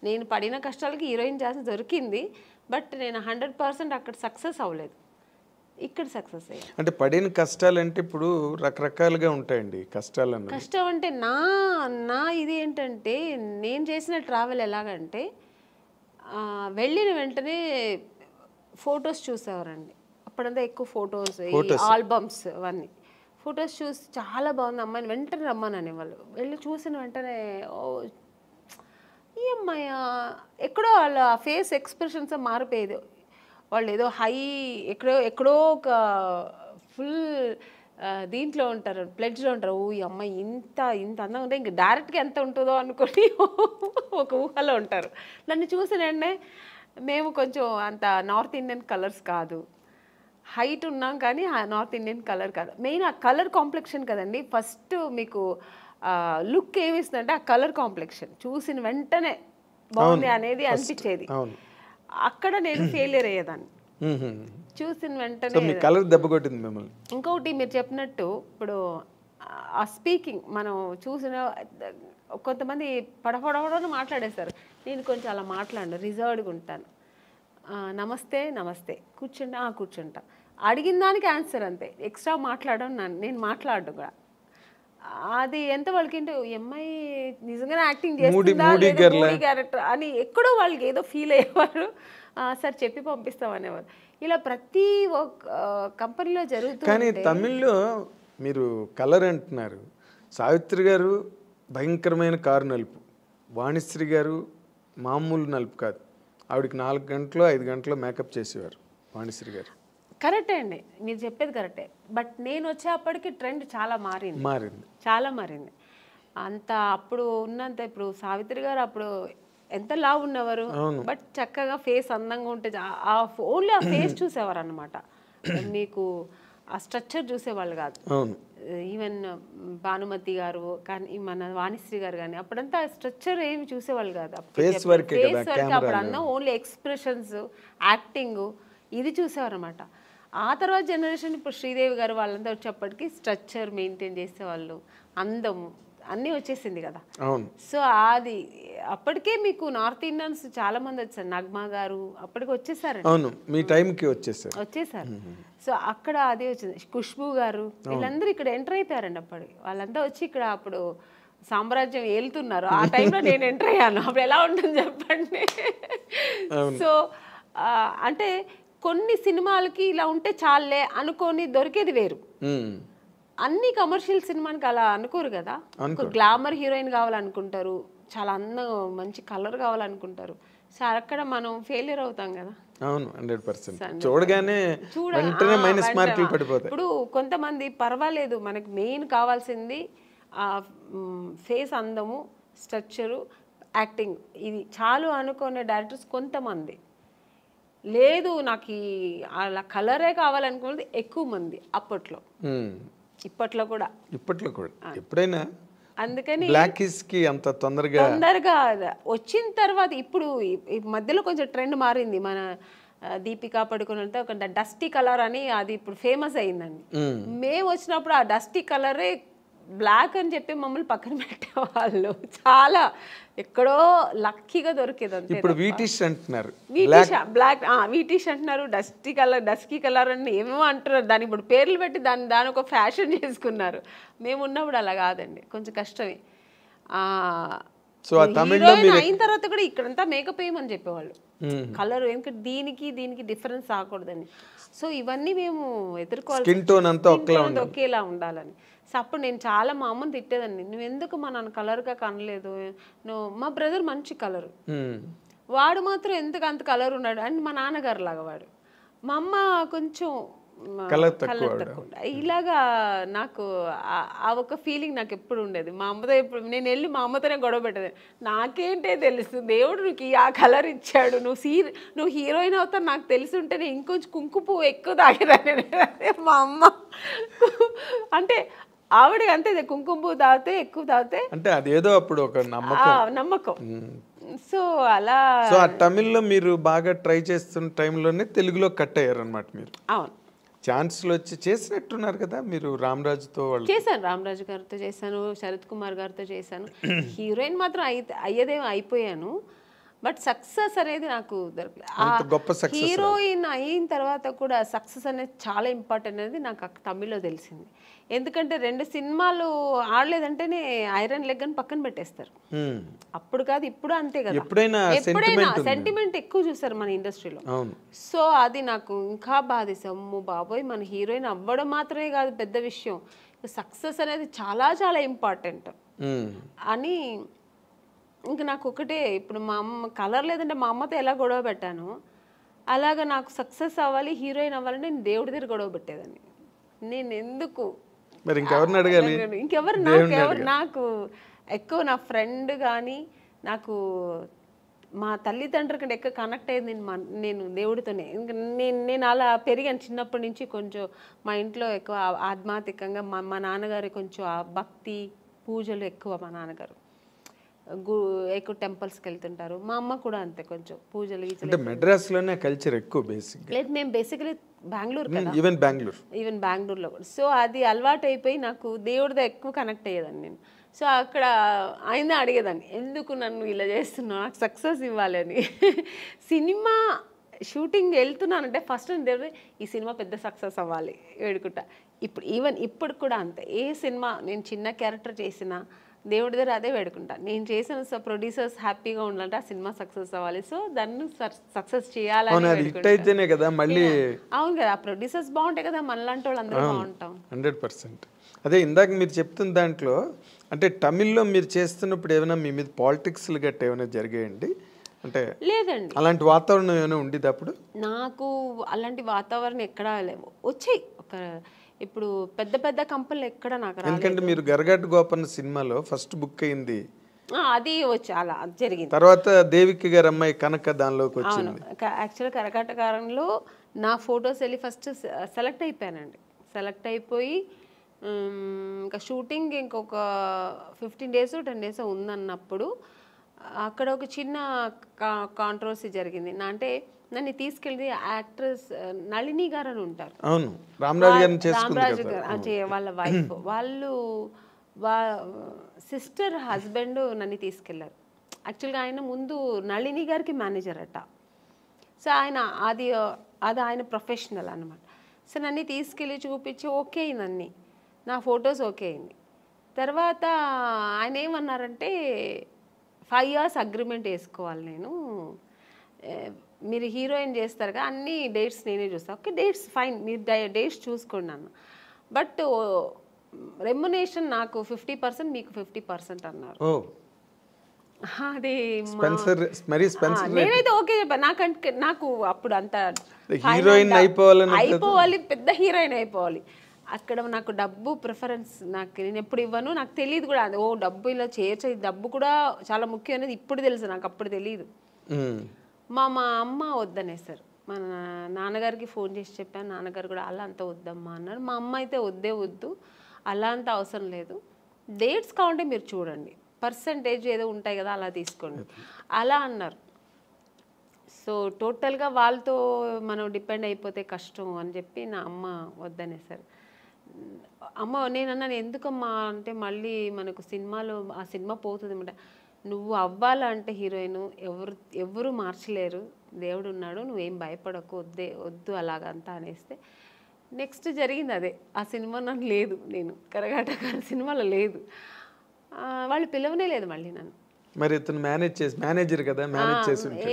B: నేను పడిన కష్టాలకి హీరోయిన్ ఛాన్స్ దొరికింది, బట్ నేను 100% అక్కడ సక్సెస్ అవ్వలేదు, ఇక్కడ సక్సెస్ అయ్యాను.
A: అంటే పడిన కష్టాలు అంటే ఇప్పుడు రకరకాలుగా ఉంటాయండి కష్టాలు అన్నది.
B: కష్టం అంటే నా ఇది ఏంటంటే, నేను చేసిన ట్రావెల్ ఎలాగంటే వెళ్ళిన వెంటనే ఫొటోస్ చూసేవారండి. అప్పుడంతా ఎక్కువ ఫొటోస్, ఆల్బమ్స్ అవన్నీ ఫొటోస్ చూసి చాలా బాగుంది అమ్మాయిని వెంటనే రమ్మని అనేవాళ్ళు. వెళ్ళి చూసిన వెంటనే ఈ అమ్మాయి ఎక్కడో వాళ్ళ ఫేస్ ఎక్స్ప్రెషన్స్ మారిపోయేది. వాళ్ళు ఏదో హై ఎక్కడో ఒక ఫుల్ దీంట్లో ఉంటారు, ప్లెడ్జ్లో ఉంటారు. ఓ ఈ అమ్మాయి ఇంత అందంగా ఉంటే ఇంక డైరెక్ట్గా ఎంత ఉంటుందో అనుకొని ఒక ఊహలో ఉంటారు. నన్ను చూసినండి, మేము కొంచెం అంత నార్త్ ఇండియన్ కలర్స్ కాదు, హైట్ ఉన్నాం కానీ నార్త్ ఇండియన్ కలర్ కాదు. మెయిన్ ఆ కలర్ కాంప్లెక్షన్ కదండి ఫస్ట్ మీకు లుక్ ఏమిస్తుందంటే ఆ కలర్ కాంప్లెక్షన్ చూసిన వెంటనే బాగుంది అనేది అనిపించేది. అక్కడ నేను ఫెయిలియర్ అయ్యేదాన్ని చూసిన వెంటనే.
A: కలర్ దెబ్బ కొట్టింది మిమ్మల్ని.
B: ఇంకొకటి మీరు చెప్పినట్టు ఇప్పుడు ఆ స్పీకింగ్ మనం చూసిన కొంతమంది పడపడని మాట్లాడేస్తారు. నేను కొంచెం అలా మాట్లాడను, రిజర్వ్డ్గా ఉంటాను. నమస్తే కూర్చుంటా, అడిగిన దానికి ఆన్సర్ అంతే, ఎక్స్ట్రా నేను మాట్లాడను కూడా. అది ఎంత వాళ్ళకి ఏంటో అమ్మాయి నిజంగానే యాక్టింగ్ చేస్తుందా క్యారెక్టర్ అని ఎక్కడో వాళ్ళకి ఏదో ఫీల్ అయ్యేవారు. సార్ చెప్పి పంపిస్తాం అనేవారు. ఇలా ప్రతి ఒక్క కంపెనీలో జరుగుతుంది.
A: కానీ తమిళ్లో మీరు కలర్ అంటున్నారు, సావిత్రి గారు భయంకరమైన కారు నలుపు, వాణిశ్రీ గారు మామూలు నలుపు కాదు, ఆవిడకి 4 గంటలు 5 గంటలు మేకప్ చేసేవారు వాణిశ్రీ గారు.
B: కరెక్టే అండి, మీరు చెప్పేది కరెక్టే. బట్ నేను వచ్చేప్పటికి ట్రెండ్ చాలా మారింది. అంత అప్పుడు ఉన్నంత ఇప్పుడు సావిత్రి గారు అప్పుడు ఎంత లావు ఉన్నవారు, బట్ చక్కగా ఫేస్ అందంగా ఉంటే ఓన్లీ ఆ ఫేస్ చూసేవారు అనమాట. మీకు ఆ స్ట్రక్చర్ చూసేవాళ్ళు కాదు. ఈవెన్ భానుమతి గారు కానీ మన వాణిశ్రీ గారు కానీ అప్పుడంతా స్ట్రక్చర్ ఏమి చూసేవాళ్ళు కాదు. ఫేస్ వర్క్ అప్పుడు అన్న ఓన్లీ ఎక్స్ప్రెషన్స్, యాక్టింగ్ ఇది చూసేవారు అనమాట. ఆ తర్వాత జనరేషన్ ఇప్పుడు శ్రీదేవి గారు వాళ్ళంతా వచ్చేప్పటికి స్ట్రక్చర్ మెయింటైన్ చేసేవాళ్ళు, అందము అన్నీ వచ్చేసింది కదా. సో అది అప్పటికే మీకు నార్త్ ఇండియన్స్ చాలా మంది వచ్చారు. నగ్మా గారు అప్పటికి వచ్చేసారు,
A: మీ టైంకి వచ్చేసారు.
B: సో అక్కడ అదే వచ్చింది. ఖుష్బూ గారు వీళ్ళందరూ ఇక్కడ ఎంటర్ అయిపోయారండి. అప్పటికి వాళ్ళంతా వచ్చి ఇక్కడ అప్పుడు సామ్రాజ్యం ఏలుతున్నారు. ఆ టైంలో నేను ఎంటర్ అయ్యాను. అప్పుడు ఎలా ఉంటుంది చెప్పండి. సో అంటే కొన్ని సినిమాలకి ఇలా ఉంటే చాలే అనుకొని దొరికేది వేరు. అన్ని కమర్షియల్ సినిమానికి అలా అనుకోరు కదా. గ్లామర్ హీరోయిన్ కావాలనుకుంటారు, చాలా అందం మంచి కలర్ కావాలనుకుంటారు. సో అక్కడ మనం ఫెయిలియర్ అవుతాం కదా.
A: అవును 100%. చూడగానే వెంటనే మైనస్ మార్కులు పడిపోతాయి.
B: ఇప్పుడు కొంతమంది పర్వాలేదు, మనకి మెయిన్ కావాల్సింది ఫేస్ అందము, స్ట్రక్చరు, యాక్టింగ్, ఇది చాలు అనుకునే డైరెక్టర్స్ కొంతమంది. లేదు నాకు అలా కలరే కావాలనుకున్నది ఎక్కువ మంది అప్పట్లో, ఇప్పట్లో కూడా
A: ఎప్పుడైనా.
B: అందుకని
A: బ్లాకిష్కి అంత తొందరగా
B: వచ్చిన తర్వాత ఇప్పుడు మధ్యలో కొంచెం ట్రెండ్ మారింది. మన దీపికా పడుకున్నంత ఒక డస్టీ కలర్ అని అది ఇప్పుడు ఫేమస్ అయిందండి. మేము వచ్చినప్పుడు ఆ డస్టీ కలరే బ్లాక్ అని చెప్పి మమ్మల్ని పక్కన పెట్టేవాళ్ళు. చాలా ఎక్కడో లక్కీగా దొరికేది అంతే.
A: ఇప్పుడు వీటిష్ అంటున్నారు,
B: బ్లాక్ వీటిష్ అంటున్నారు, డస్కీ కలర్ అని ఏమేమో అంటున్నారు. దాని ఇప్పుడు పేర్లు పెట్టి దాని ఒక ఫ్యాషన్ చేసుకున్నారు. మేము ఉన్నప్పుడు అలా కాదండి, కొంచెం కష్టమే. అయిన తర్వాత కూడా ఇక్కడంతా మేకప్ వేయమని చెప్పేవాళ్ళు, కలర్ ఎందుకంటే దీనికి డిఫరెన్స్ రాకూడదని. సో ఇవన్నీ మేము ఎదుర్కోవాలి, ఒకేలా ఉండాలని. సో అప్పుడు నేను చాలా మా అమ్మని తిట్టేదాన్ని, నువ్వు ఎందుకు మా నాన్న కలర్గా కనలేదు, మా బ్రదర్ మంచి కలరు, వాడు మాత్రం ఎందుకు అంత కలర్ ఉన్నాడు అని మా నాన్నగారు లాగా వాడు, మా అమ్మ కొంచెం కలర్ తక్కువ. ఇలాగా నాకు ఆ ఒక ఫీలింగ్ నాకు ఎప్పుడు ఉండేది. మా అమ్మతో ఎప్పుడు నేను వెళ్ళి మా అమ్మతోనే గొడవ పెట్టేది, నాకేంటే తెలుసు దేవుడు నీకు ఆ కలర్ ఇచ్చాడు, నువ్వు హీరోయిన్ అవుతావు నాకు తెలిసి ఉంటే నేను ఇంకొంచెం కుంకుమ ఎక్కువ తాగేదాన్ని. మా అమ్మ అంటే ఆవిడ అంతే, కుంకుమ పువ్వు తాగితే ఎక్కువ తాగితే
A: అంటే అదేదో అప్పుడు ఒక
B: నమ్మకం. సో అలా
A: తమిళ్లో మీరు బాగా ట్రై చేస్తున్న టైంలోనే తెలుగులో కట్ అయ్యారు అనమాట మీరు.
B: అవును,
A: ఛాన్స్లు వచ్చి చేసినట్టున్నారు కదా మీరు. రామరాజుతో
B: చేశాను, రామరాజు గారితో చేశాను, శరత్ కుమార్ గారితో చేశాను. హీరోయిన్ మాత్రం అయ్యేదేమో అయిపోయాను. బట్ సక్సెస్ అనేది నాకు
A: అంత గొప్ప
B: దొరకలేదు. హీరోయిన్ అయిన తర్వాత కూడా సక్సెస్ అనేది చాలా ఇంపార్టెంట్ అనేది నాకు తమిళ్లో తెలిసింది. ఎందుకంటే 2 సినిమాలు ఆడలేదంటేనే ఐరన్ లెగ్ అని పక్కన పెట్టేస్తారు. అప్పుడు కాదు ఇప్పుడు అంతే కదా,
A: ఎప్పుడైనా
B: సెంటిమెంట్ ఎక్కువ చూస్తారు మన ఇండస్ట్రీలో. సో అది నాకు ఇంకా బాధేసాము బాబోయ్, మన హీరోయిన్ అవ్వడం మాత్రమే కాదు పెద్ద విషయం, సక్సెస్ అనేది చాలా చాలా ఇంపార్టెంట్ అని. ఇంకా నాకు ఒకటే, ఇప్పుడు మా అమ్మ కలర్ లేదంటే మా అమ్మతో ఎలా గొడవ పెట్టాను, అలాగా నాకు సక్సెస్ అవ్వాలి హీరోయిన్ అవ్వాలంటే నేను దేవుడి దగ్గర గొడవ పెట్టేదాన్ని. నేను ఎందుకు
A: మరి ఇంకెవరిని అడగాలి?
B: ఇంకెవరు నాకు ఎక్కువ నా ఫ్రెండ్ కానీ, నాకు మా తల్లిదండ్రుల కంటే ఎక్కువ కనెక్ట్ అయ్యేది నేను దేవుడితోనే. ఇంకా నేను అలా పెరిగాను చిన్నప్పటి నుంచి. కొంచెం మా ఇంట్లో ఎక్కువ ఆధ్యాత్మికంగా మా నాన్నగారు కొంచెం భక్తి పూజలు ఎక్కువ. మా నాన్నగారు ఎక్కువ టెంపుల్స్కి వెళ్తుంటారు, మా అమ్మ కూడా అంతే కొంచెం పూజలు.
A: అంటే మెడ్రాస్లోనే కల్చర్ ఎక్కువ బేసిక్.
B: లేదు, మేము బేసికలీ బెంగళూరు కదా, ఈవెన్ బెంగళూరులో కూడా. సో అది అలవాటు అయిపోయి నాకు దేవుడితో ఎక్కువ కనెక్ట్ అయ్యేదాన్ని నేను. సో అక్కడ ఆయన అడిగేదాన్ని, ఎందుకు నన్ను ఇలా చేస్తున్నావు, నాకు సక్సెస్ ఇవ్వాలి అని. సినిమా షూటింగ్ వెళ్తున్నానంటే ఫస్ట్ దేవుడు ఈ సినిమా పెద్ద సక్సెస్ అవ్వాలి వేడుకుంటా. ఇప్పుడు కూడా అంతే, ఏ సినిమా నేను చిన్న క్యారెక్టర్ చేసినా దేవుడి దగ్గర అదే వేడుకుంటా. నేను చేసిన ప్రొడ్యూసర్స్ హ్యాపీగా ఉండాలంటే ఆ సినిమా సక్సెస్ అవ్వాలి, సో దాన్ని సక్సెస్ చేయాలని. అవును కదా, ఆ ప్రొడ్యూసర్స్ బాగుంటాయి కదా, మనలాంటి వాళ్ళు అందరూ బాగుంటాం.
A: 100%. అదే ఇందాక మీరు చెప్తున్న దాంట్లో, అంటే తమిళ్లో మీరు చేస్తున్నప్పుడు ఏమైనా మీ మీద పాలిటిక్స్లు గట్ట ఏమైనా జరిగాయండి? అంటే
B: లేదండి,
A: అలాంటి వాతావరణం ఏమైనా ఉండేది అప్పుడు?
B: నాకు అలాంటి వాతావరణం ఎక్కడా లేవు. వచ్చాయి ఇప్పుడు పెద్ద పెద్ద కంపెనీలు ఎక్కడ నాకు రాలేదు.
A: ఎందుకంటే మీరు గరగట్టు గోపన్న సినిమాలో ఫస్ట్ బుక్ అయింది,
B: అది వచ్చి అలా జరిగింది.
A: తర్వాత దేవికి గారి అమ్మాయి కనక దానిలోకి వచ్చింది.
B: యాక్చువల్ కరకట్టకారంలో నా ఫొటోస్ వెళ్ళి ఫస్ట్ సెలెక్ట్ అయిపోయానండి. సెలెక్ట్ అయిపోయి ఇంకా షూటింగ్ ఇంకొక 15 days 10 days ఉందన్నప్పుడు అక్కడ ఒక చిన్న కాంట్రవర్సీ జరిగింది. అంటే నన్ను తీసుకెళ్ళి యాక్ట్రెస్ నళిని గారు అని ఉంటారు,
A: అవును, రామరాజు
B: గారు వాళ్ళ వైఫ్, వాళ్ళు సిస్టర్ హస్బెండ్ నన్ను తీసుకెళ్లారు. యాక్చువల్గా ఆయన ముందు నళిని గారికి మేనేజర్ అట. సో అది ఆయన ప్రొఫెషనల్ అనమాట. సో నన్ను తీసుకెళ్ళి చూపించి ఓకే అయింది, నా ఫొటోస్ ఓకే అయింది. తర్వాత ఆయన ఏమన్నారంటే 5 years అగ్రిమెంట్ వేసుకోవాలి, నేను మీరు హీరోయిన్ చేస్తారు కదా, అన్ని డేట్స్ నేనే చూస్తాను. ఓకే, డేట్స్ ఫైన్, మీరు డేట్స్ చూసుకోండి అన్న. బట్ రెమ్యునేషన్ నాకు 50%, మీకు 50% అన్నారు. అది నేనైతే ఓకే చెప్పాను. నాకు అప్పుడు అంత
A: హీరోయిన్
B: అయిపోవాలి, పెద్ద హీరోయిన్ అయిపోవాలి. అక్కడ నాకు డబ్బు ప్రిఫరెన్స్ నేను ఎప్పుడు ఇవ్వను, నాకు తెలియదు కూడా. ఓ డబ్బు ఇలా చేయొచ్చు, డబ్బు కూడా చాలా ముఖ్యం అనేది ఇప్పుడు తెలుసు, నాకు అప్పుడు తెలియదు. మా అమ్మ వద్దనేసారు. మా నాన్నగారికి ఫోన్ చేసి చెప్పాను, నాన్నగారు కూడా అలా అంత వద్దమ్మా అన్నారు. మా అమ్మ అయితే వద్దు, అలా అంత అవసరం లేదు, డేట్స్ కావాలంటే మీరు చూడండి, పర్సంటేజ్ ఏదో ఉంటాయి కదా అలా తీసుకోండి అలా అన్నారు. సో టోటల్గా వాళ్ళతో మనం డిపెండ్ అయిపోతే కష్టం అని చెప్పి నా అమ్మ వద్దనేసారు. అమ్మ నేనన్నాను, ఎందుకమ్మా అంటే మళ్ళీ మనకు సినిమాలో ఆ సినిమా పోతుంది అనమాట. నువ్వు అవ్వాలంటే హీరోయిన్ ఎవరు మార్చలేరు, దేవుడు ఉన్నాడు, నువ్వేం భయపడకు, వద్దు అలాగంతా అనేస్తే నెక్స్ట్ జరిగింది అదే. ఆ సినిమా నాకు లేదు, నేను కరగాటకార సినిమాలో లేదు, వాళ్ళు పిలవనే లేదు మళ్ళీ నన్ను.
A: మరి ఇతను మేనేజర్ కదా,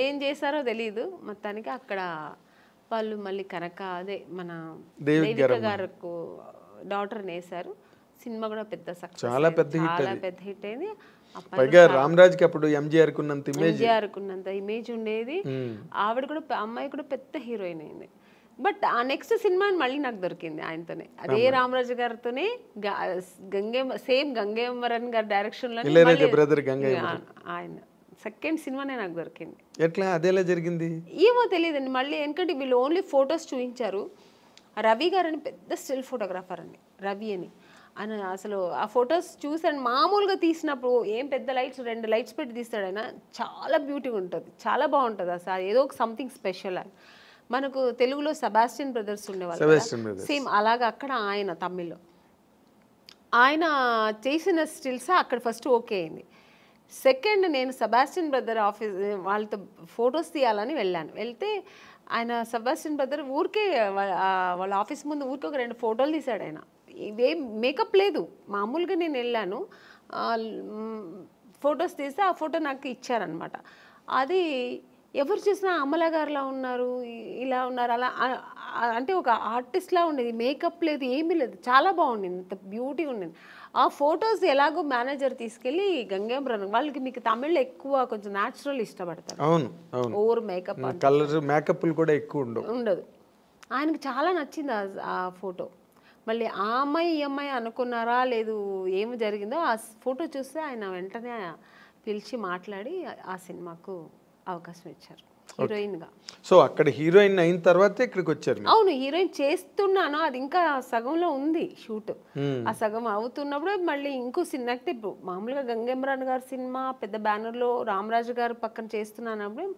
B: ఏం చేశారో తెలీదు. మొత్తానికి అక్కడ వాళ్ళు మళ్ళీ అదే మన దేవిక గారికి డాటర్ని వేశారు. సినిమా కూడా పెద్ద సక్సెస్, చాలా పెద్ద హిట్ అయింది.
A: రామరాజ్కి అప్పుడు ఎంజీఆర్ కున్నంత
B: ఇమేజ్ ఉండేది. ఆవిడ కూడా, అమ్మాయి కూడా పెద్ద హీరోయిన్ అయింది. బట్ ఆ నెక్స్ట్ సినిమా మళ్ళీ నాకు దొరికింది ఆయనతోనే, అదే రామరాజు గారితోనే, గంగేమరన్ గారి డైరెక్షన్ లో ఆయన సెకండ్ సినిమానే నాకు దొరికింది.
A: ఎట్లా అదేలా జరిగింది
B: ఏమో తెలియదండి మళ్ళీ. ఎందుకంటే వీళ్ళు ఓన్లీ ఫొటోస్ చూపించారు. రవి గారు అని పెద్ద స్టిల్ ఫోటోగ్రాఫర్ అండి, రవి అని. అసలు ఆ ఫొటోస్ చూసాను, మామూలుగా తీసినప్పుడు ఏం పెద్ద లైట్స్ 2 lights పెట్టి తీస్తాడు ఆయన, చాలా బ్యూటీగా ఉంటుంది, చాలా బాగుంటుంది. అసలు ఏదో ఒక సంథింగ్ స్పెషల్ అని. మనకు తెలుగులో సెబాస్టియన్ బ్రదర్స్ ఉండేవాళ్ళు, సేమ్ అలాగా అక్కడ ఆయన తమిళ్లో ఆయన చేసిన స్టిల్స్ అక్కడ ఫస్ట్ ఓకే అయింది. సెకండ్ నేను సెబాస్టియన్ బ్రదర్ ఆఫీస్ వాళ్ళతో ఫొటోస్ తీయాలని వెళ్ళాను. వెళ్తే ఆయన సెబాస్టియన్ బ్రదర్ ఊరికే వాళ్ళ ఆఫీస్ ముందు ఊరికే ఒక 2 ఫోటోలు తీశాడు ఆయన. ఇవేం మేకప్ లేదు, మామూలుగా నేను వెళ్ళాను, ఫొటోస్ తీస్తే ఆ ఫోటో నాకు ఇచ్చారనమాట. అది ఎవరు చూసినా అమలా గారులా ఉన్నారు, ఇలా ఉన్నారు, అలా అంటే ఒక ఆర్టిస్ట్లా ఉండేది, మేకప్ లేదు, ఏమీ లేదు, చాలా బాగుండింది, ఇంత బ్యూటీ ఉండింది. ఆ ఫొటోస్ ఎలాగో మేనేజర్ తీసుకెళ్ళి గంగేంబ్రన్ వాళ్ళకి, మీకు తమిళ్లో ఎక్కువ కొంచెం న్యాచురల్ ఇష్టపడతారు,
A: అవును అవును,
B: ఓవర్ మేకప్
A: కలర్ మేకప్లు కూడా ఎక్కువ
B: ఉండదు. ఆయనకి చాలా నచ్చింది ఆ ఫోటో. మళ్ళీ ఆ అమ్మాయి ఈ అమ్మాయి అనుకున్నారా లేదు ఏమి జరిగిందో ఆ ఫోటో చూస్తే ఆయన వెంటనే పిలిచి మాట్లాడి ఆ సినిమాకు అవకాశం ఇచ్చారు హీరోయిన్గా.
A: సో అక్కడ హీరోయిన్ అయిన తర్వాత ఇక్కడికి వచ్చారు?
B: అవును, హీరోయిన్ చేస్తున్నాను, అది ఇంకా సగంలో ఉంది షూట్. ఆ సగం అవుతున్నప్పుడు మళ్ళీ ఇంకో సినిమా, అంటే ఇప్పుడు మామూలుగా గంగేంబ్రాన్ గారి సినిమా పెద్ద బ్యానర్లో రామరాజు గారు పక్కన చేస్తున్నానప్పుడు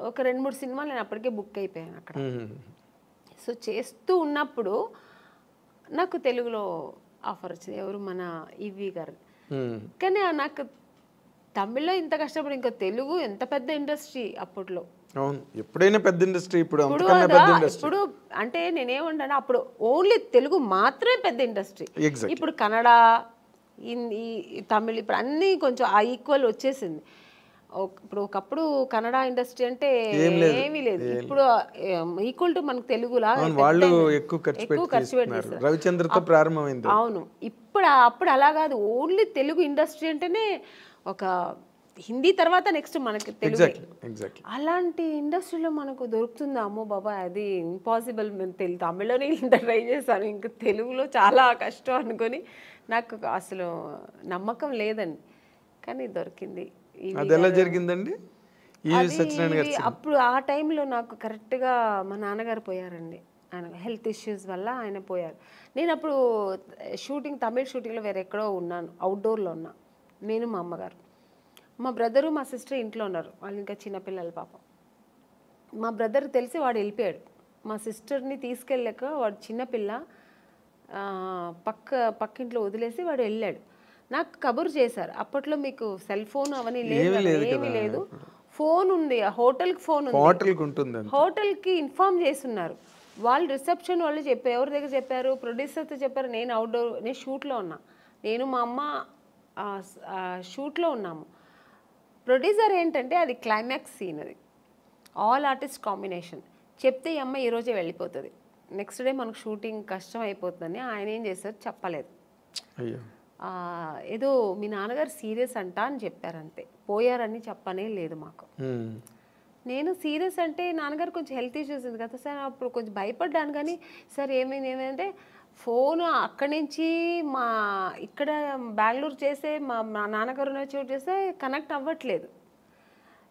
B: ఒక 2-3 సినిమాలు నేను అప్పటికే బుక్ అయిపోయాను అక్కడ. సో చేస్తూ ఉన్నప్పుడు నాకు తెలుగులో ఆఫర్ వచ్చింది, ఎవరు మన ఈవి గారు. కానీ నాకు తమిళ్లో ఇంత కష్టపడి ఇంకా తెలుగు ఎంత పెద్ద ఇండస్ట్రీ అప్పట్లో.
A: అవును, ఎప్పుడైనా పెద్ద ఇండస్ట్రీ, ఇప్పుడు
B: ఇప్పుడు అంటే నేనేమంటాను, అప్పుడు ఓన్లీ తెలుగు మాత్రమే పెద్ద ఇండస్ట్రీ. ఇప్పుడు కన్నడ, హిందీ, తమిళ్ ఇప్పుడు అన్నీ కొంచెం ఆ ఈక్వల్ వచ్చేసింది. ఇప్పుడు ఒకప్పుడు కన్నడ ఇండస్ట్రీ అంటే ఏమీ లేదు, ఇప్పుడు ఈక్వల్ టు మనకు తెలుగులా
A: వాళ్ళు ఎక్కువ ఖర్చు పెట్టేస్తారు. రవిచంద్రతో ప్రారంభమైంది.
B: అవును, అప్పుడు అలా కాదు, ఓన్లీ తెలుగు ఇండస్ట్రీ అంటేనే ఒక హిందీ తర్వాత నెక్స్ట్ మనకి తెలుగు. అలాంటి ఇండస్ట్రీలో మనకు దొరుకుతుందా, అమ్మో బాబా అది ఇంపాసిబుల్. మేము తమిళ్లోనే ఇంత ట్రై చేశాను, ఇంకా తెలుగులో చాలా కష్టం అనుకొని నాకు అసలు నమ్మకం లేదండి, కానీ దొరికింది.
A: అది ఎలా జరిగిందండి?
B: అప్పుడు ఆ టైంలో నాకు కరెక్ట్గా మా నాన్నగారు పోయారండి, ఆయన హెల్త్ ఇష్యూస్ వల్ల ఆయన పోయారు. నేను అప్పుడు తమిళ్ షూటింగ్లో వేరే ఎక్కడో ఉన్నాను, అవుట్డోర్లో ఉన్నా, నేను మా అమ్మగారు, మా బ్రదరు మా సిస్టర్ ఇంట్లో ఉన్నారు, వాళ్ళు ఇంకా చిన్నపిల్లలు పాపం. మా బ్రదర్ తెలిసి వాడు వెళ్ళిపోయాడు, మా సిస్టర్ని తీసుకెళ్ళాక వాడు చిన్నపిల్ల పక్కింట్లో వదిలేసి వాడు వెళ్ళాడు. నాకు కబురు చేశారు, అప్పట్లో మీకు సెల్ ఫోన్ అవన్నీ లేదు, ఏమీ లేదు, ఫోన్ ఉంది, హోటల్కి ఫోన్ ఉంది, హోటల్కి ఇన్ఫార్మ్ చేస్తున్నారు వాళ్ళు. రిసెప్షన్ వాళ్ళు చెప్పారు, ఎవరి దగ్గర చెప్పారు, ప్రొడ్యూసర్తో చెప్పారు. నేను షూట్లో ఉన్నా, నేను మా అమ్మ షూట్లో ఉన్నాము. ప్రొడ్యూసర్ ఏంటంటే అది క్లైమాక్స్ సీన్, అది ఆల్ ఆర్టిస్ట్ కాంబినేషన్. చెప్తే ఈ అమ్మ ఈరోజే వెళ్ళిపోతుంది, నెక్స్ట్ డే మనకు షూటింగ్ కష్టం అయిపోతుందని ఆయన ఏం చేశారు, చెప్పలేదు. ఏదో మీ నాన్నగారు సీరియస్ అంట అని చెప్పారు, అంతే, పోయారని చెప్పనే లేదు మాకు. నేను సీరియస్ అంటే నాన్నగారు కొంచెం హెల్త్ ఇష్యూస్ ఉంది కదా సార్, అప్పుడు కొంచెం భయపడ్డాను. కానీ సార్ ఏమైందంటే ఫోను అక్కడి నుంచి ఇక్కడ బెంగళూరు చేసే మా నాన్నగారు చోటు చేస్తే కనెక్ట్ అవ్వట్లేదు.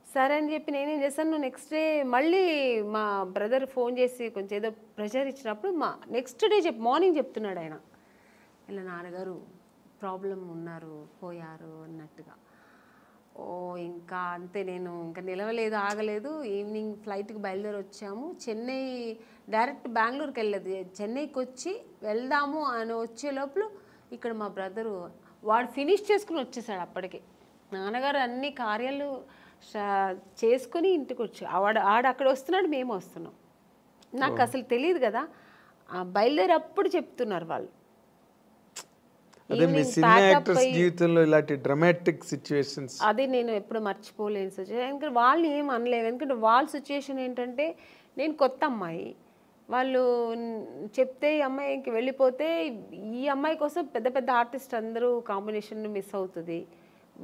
B: సరే అని చెప్పి నేనేం చేశాను, నెక్స్ట్ డే మళ్ళీ మా బ్రదర్ ఫోన్ చేసి కొంచెం ఏదో ప్రెషర్ ఇచ్చినప్పుడు నెక్స్ట్ డే మార్నింగ్ చెప్తున్నాడు ఆయన, ఇలా నాన్నగారు ప్రాబ్లం ఉన్నారు, పోయారు అన్నట్టుగా. ఇంకా అంతే, నేను ఇంకా నిలవలేదు, ఆగలేదు. ఈవినింగ్ ఫ్లైట్కి బయలుదేరి వచ్చాము, చెన్నై డైరెక్ట్ బెంగళూరుకి వెళ్ళలేదు, చెన్నైకి వచ్చి వెళ్దాము అని వచ్చే లోపల ఇక్కడ మా బ్రదరు వాడు ఫినిష్ చేసుకుని వచ్చేసాడు. అప్పటికి నాన్నగారు అన్ని కార్యాలు చేసుకుని ఇంటికి వచ్చి ఆడ అక్కడ వస్తున్నాడు, మేము వస్తున్నాం. నాకు అసలు తెలియదు కదా, బయలుదేరప్పుడు చెప్తున్నారు వాళ్ళు.
A: అదే మీ సినిమా యాక్టర్స్ జీవితంలో ఇలాంటి డ్రామాటిక్ సిచ్యువేషన్స్
B: అది నేను ఎప్పుడు మర్చిపోలేని సిచ్యువేషన్. ఎందుకంటే వాళ్ళని ఏం అనలేము, ఎందుకంటే వాళ్ళ సిచ్యువేషన్ ఏంటంటే నేను కొత్త అమ్మాయి, వాళ్ళు చెప్తే ఈ అమ్మాయికి వెళ్ళిపోతే ఈ అమ్మాయి కోసం పెద్ద పెద్ద ఆర్టిస్ట్ అందరూ కాంబినేషన్ మిస్ అవుతుంది,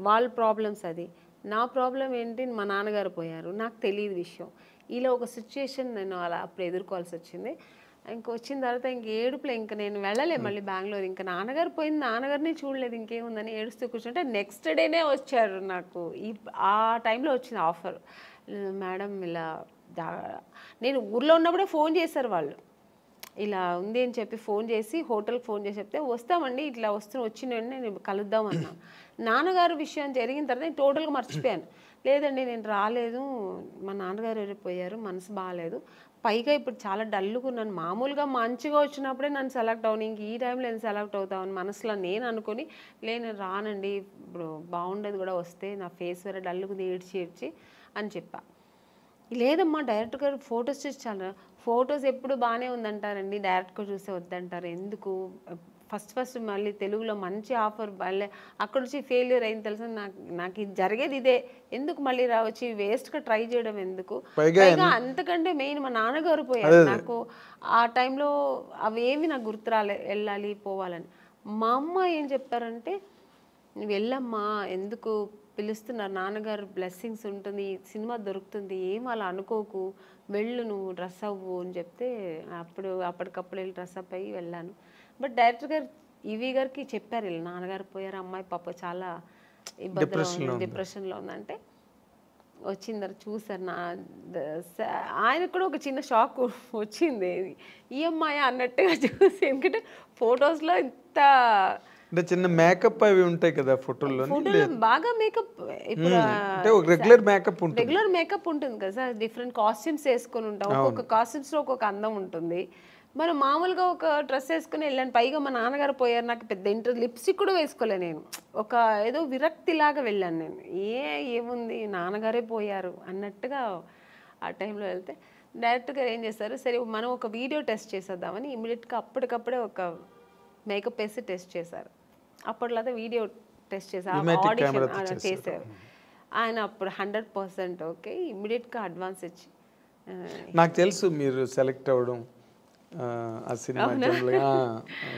B: వాళ్ళ ప్రాబ్లమ్స్. అది నా ప్రాబ్లం ఏంటి, మా నాన్నగారు పోయారు, నాకు తెలియదు విషయం. ఇలా ఒక సిచ్యువేషన్ నేను అలా అప్పుడు ఎదుర్కోవాల్సి వచ్చింది. ఇంక వచ్చిన తర్వాత ఏడుపులే, ఇంక నేను వెళ్ళలే మళ్ళీ బెంగళూరు. ఇంకా నాన్నగారు పోయింది, నాన్నగారిని చూడలేదు, ఇంకేముందని ఏడుస్తూ కూర్చుంటే నెక్స్ట్ డేనే వచ్చారు నాకు. ఆ టైంలో వచ్చింది ఆఫర్, మేడం ఇలా నేను ఊర్లో ఉన్నప్పుడే ఫోన్ చేశారు వాళ్ళు, ఇలా ఉంది అని చెప్పి ఫోన్ చేసి హోటల్కి ఫోన్ చేసి చెప్తే వస్తామండి, ఇట్లా వచ్చినండి నేను కలుద్దామన్నా. నాన్నగారు విషయం జరిగిన తర్వాత నేను టోటల్గా మర్చిపోయాను. లేదండి నేను రాలేదు, మా నాన్నగారు పోయారు, మనసు బాగాలేదు, పైగా ఇప్పుడు చాలా డల్గా ఉన్నాను. మామూలుగా మంచిగా వచ్చినప్పుడే నన్ను సెలెక్ట్ అవును, ఇంక ఈ టైంలో నేను సెలెక్ట్ అవుతామని మనసులో నేను అనుకుని, నేను రానండి ఇప్పుడు బాగుండేది కూడా వస్తే, నా ఫేస్ వేరే డల్గా ఉంది ఏడ్చి అని చెప్పా. లేదమ్మా డైరెక్టర్ గారు ఫొటోస్ చూసి చాలా, ఫొటోస్ ఎప్పుడు బాగానే ఉందంటారండి, డైరెక్ట్గా చూస్తే వద్దంటారు ఎందుకు, ఫస్ట్ మళ్ళీ తెలుగులో మంచి ఆఫర్ మళ్ళీ అక్కడ వచ్చి ఫెయిల్యూర్ అయింది తెలుసా, నాకు ఇది జరిగేది ఇదే, ఎందుకు మళ్ళీ వచ్చి వేస్ట్గా ట్రై చేయడం ఎందుకు, పైగా అంతకంటే మెయిన్ మా నాన్నగారు పోయారు నాకు ఆ టైంలో, అవేమి నాకు గుర్తు వెళ్ళాలి పోవాలని. మా అమ్మ ఏం చెప్పారంటే, నువ్వు వెళ్ళమ్మా, ఎందుకు పిలుస్తున్నారు, నాన్నగారు బ్లెస్సింగ్స్ ఉంటుంది, సినిమా దొరుకుతుంది, ఏం అలా అనుకోకు, వెళ్ళు నువ్వు డ్రెస్ అవ్వు అని చెప్తే అప్పటికప్పుడు వెళ్ళి డ్రెస్ అప్ అయ్యి వెళ్ళాను. బట్ డైరెక్టర్ గారు ఈవీ గారికి చెప్పారు, వీళ్ళు నాన్నగారు పోయారు, అమ్మాయి పాప చాలా ఇబ్బందిలో ఉంది, డిప్రెషన్లో ఉందంటే వచ్చింది చూసారు. ఆయనకు కూడా ఒక చిన్న షాక్ వచ్చింది, ఈ అమ్మాయి అన్నట్టుగా చూసి, ఎందుకంటే ఫొటోస్లో ఇంత
A: అంటే చిన్న మేకప్ అవి ఉంటాయి కదా ఫోటోలో,
B: బాగా మేకప్, ఇప్పుడు
A: రెగ్యులర్ మేకప్
B: ఉంటుంది కదా సార్, డిఫరెంట్ కాస్ట్యూమ్స్ వేసుకొని ఉంటాం, ఒక్కొక్క కాస్ట్యూమ్స్ లో ఒక్కొక్క అందం ఉంటుంది. మరి మామూలుగా ఒక డ్రెస్ వేసుకుని వెళ్ళాను, పైగా మా నాన్నగారు పోయారు, నాకు పెద్ద ఇంట్రెస్ట్, లిప్స్టిక్ కూడా వేసుకోలే నేను, ఒక ఏదో విరక్తిలాగా వెళ్ళాను నేను, ఏముంది నాన్నగారే పోయారు అన్నట్టుగా ఆ టైంలో వెళ్తే డైరెక్టర్ గారు ఏం చేస్తారు, సరే మనం ఒక వీడియో టెస్ట్ చేసేద్దామని ఇమీడియట్గా అప్పటికప్పుడే ఒక మేకప్ వేసి టెస్ట్ చేశారు. అప్పట్లో అయితే వీడియో టెస్ట్ చేశారు, ఆడిషన్ చేశారు ఆయన, అప్పుడు 100% ఓకే, ఇమ్మీడియట్గా అడ్వాన్స్ ఇచ్చి.
A: నాకు తెలుసు మీరు సెలెక్ట్ అవ్వడం, ఆ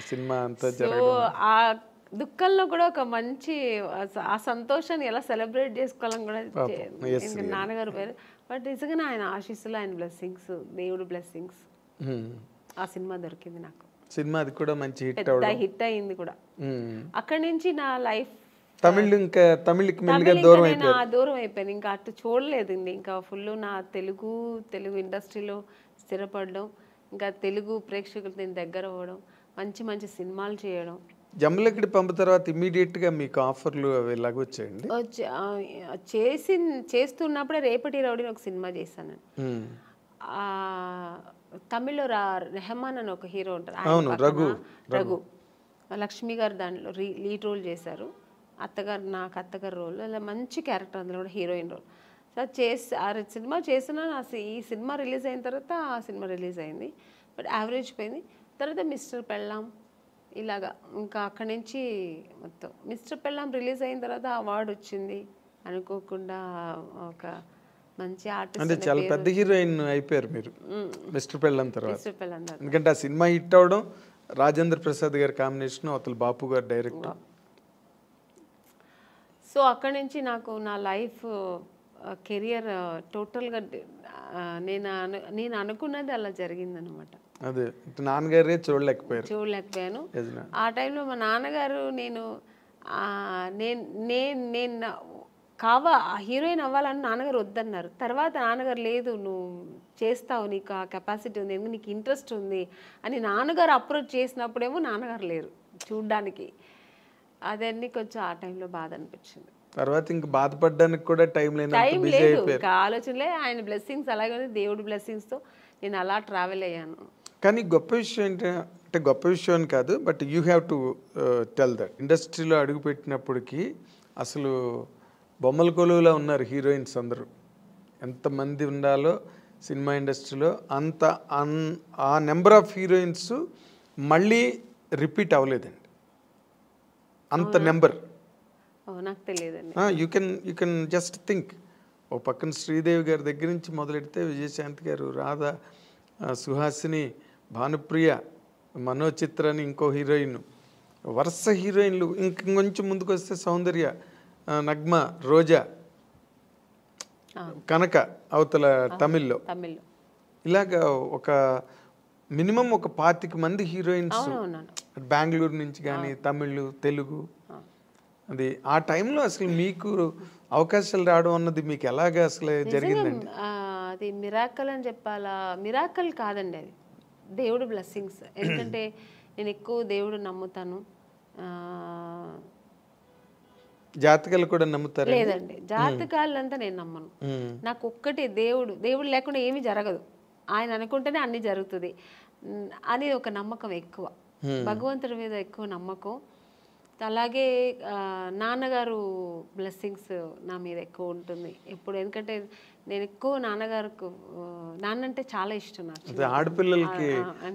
A: సినిమా అంతా జరగడం,
B: ఆ దుఃఖంలో కూడా ఒక మంచి ఆ సంతోషాన్ని ఎలా సెలబ్రేట్ చేసుకోవాలని కూడా నాన్నగారు పేరు, బట్ నిజంగా ఆయన ఆశీస్సులు, ఆయన బ్లెస్సింగ్స్, దేవుడు బ్లెస్సింగ్స్, ఆ సినిమా దొరికింది నాకు.
A: సినిమా అది కూడా మంచి
B: హిట్ అయింది కూడా. అక్కడి నుంచి నా లైఫ్
A: తమిళకి దూరం
B: అయిపోయాను, ఇంకా అటు చూడలేదు, ఇంకా ఫుల్ నా తెలుగు ఇండస్ట్రీలో స్థిరపడడం, ఇంకా తెలుగు ప్రేక్షకులు నేను దగ్గర అవ్వడం, మంచి మంచి సినిమాలు చేయడం.
A: జమ్మలకిడి పంపు తర్వాత ఇమీడియట్ గా మీకు ఆఫర్లు అవి వచ్చాయండి?
B: చేస్తున్నప్పుడే రేపటి రౌడీని ఒక సినిమా చేశాను. తమిళ్లో రెహమాన్ అని ఒక హీరో ఉంటారు, రఘు లక్ష్మి గారు దాంట్లో లీడ్ రోల్ చేశారు, నాకు అత్తగారు రోల్, అలా మంచి క్యారెక్టర్, అందులో కూడా హీరోయిన్ రోల్. సో సినిమా చేసిన, ఈ సినిమా రిలీజ్ అయిన తర్వాత ఆ సినిమా రిలీజ్ అయింది, బట్ యావరేజ్ పోయింది. తర్వాత మిస్టర్ పెళ్ళాం ఇలాగా, ఇంకా అక్కడి నుంచి మొత్తం మిస్టర్ పెళ్ళాం రిలీజ్ అయిన తర్వాత అవార్డు వచ్చింది అనుకోకుండా, ఒక మంచి ఆర్టిస్ట్,
A: అంటే చాలా పెద్ద హీరోయిన్ అయిపోయారు మీరు మిస్టర్ పెళ్ళాం తర్వాత. ఎందుకంటే ఆ సినిమా హిట్ అవడం, రాజేంద్ర ప్రసాద్ గారి కాంబినేషన్, అవతల బాపు గారు డైరెక్టర్.
B: సో అక్కడి నుంచి నాకు నా లైఫ్ కెరియర్ టోటల్గా నేను అనుకున్నది అలా జరిగిందనమాట.
A: అదే నాన్నగారే చూడలేకపోయాను.
B: ఆ టైంలో మా నాన్నగారు నేను హీరోయిన్ అవ్వాలని నాన్నగారు వద్దన్నారు. తర్వాత నాన్నగారు లేదు నువ్వు చేస్తావు, నీకు ఆ కెపాసిటీ ఉంది, నీకు ఇంట్రెస్ట్ ఉంది అని నాన్నగారు అప్రోచ్ చేసినప్పుడేమో నాన్నగారు లేరు చూడ్డానికి. అదన్నీ కొంచెం ఆ టైంలో బాధ అనిపించింది.
A: తర్వాత ఇంక బాధపడడానికి కూడా టైం లేదు,
B: ఇంకా ఆలోచనలే. ఆయన బ్లెస్సింగ్స్ అలాగే ఉంది, దేవుడి బ్లెస్సింగ్స్తో నేను అలా ట్రావెల్ అయ్యాను.
A: కానీ గొప్ప విషయం ఏంటంటే, గొప్ప విషయం అని కాదు, but you have to tell that ఇండస్ట్రీలో అడుగుపెట్టినప్పటికీ అసలు బొమ్మల కొలువులో ఉన్నారు హీరోయిన్స్ అందరూ. ఎంతమంది ఉండాలో సినిమా ఇండస్ట్రీలో అంత ఆ నెంబర్ ఆఫ్ హీరోయిన్స్ మళ్ళీ రిపీట్ అవ్వలేదండి, అంత నెంబర్.
B: నాకు తెలియదండి.
A: యూ కెన్ జస్ట్ థింక్, ఓ పక్కన శ్రీదేవి గారి దగ్గర నుంచి మొదలెడితే విజయశాంతి గారు, రాధా, సుహాసిని, భానుప్రియ, మనోచిత్ర అని ఇంకో హీరోయిన్, వరుస హీరోయిన్లు. ఇంకొంచెం ముందుకు వస్తే సౌందర్య, నగ్మ, రోజా, కనక అవతల తమిళ్లో. ఇలాగా ఒక మినిమం ఒక 25 మంది హీరోయిన్స్ బెంగళూరు నుంచి కానీ, తమిళ్, తెలుగు. అది ఆ టైంలో అసలు మీకు అవకాశాలు రావడం అన్నది మీకు ఎలాగా అసలు జరిగిందండి?
B: అది మిరాకల్ అని చెప్పాలా? మిరాకల్ కాదండి, అది దేవుడు బ్లెస్సింగ్స్. ఎందుకంటే నేను ఎక్కువ దేవుడు నమ్ముతాను.
A: జాతకాలు కూడా నమ్ముతారు?
B: లేదండి, జాతకాలంతా నేను నమ్మను. నాకు ఒక్కటి దేవుడు లేకుండా ఏమీ జరగదు. ఆయన అనుకుంటేనే అన్నీ జరుగుతుంది అని ఒక నమ్మకం ఎక్కువ, భగవంతుడి మీద ఎక్కువ నమ్మకం. అలాగే నాన్నగారు బ్లెస్సింగ్స్ నా మీద ఎక్కువ ఉంటుంది ఎప్పుడు. ఎందుకంటే నేను ఎక్కువ నాన్నగారికి, నాన్న అంటే చాలా ఇష్టం నాకు.
A: ఆడపిల్లలకి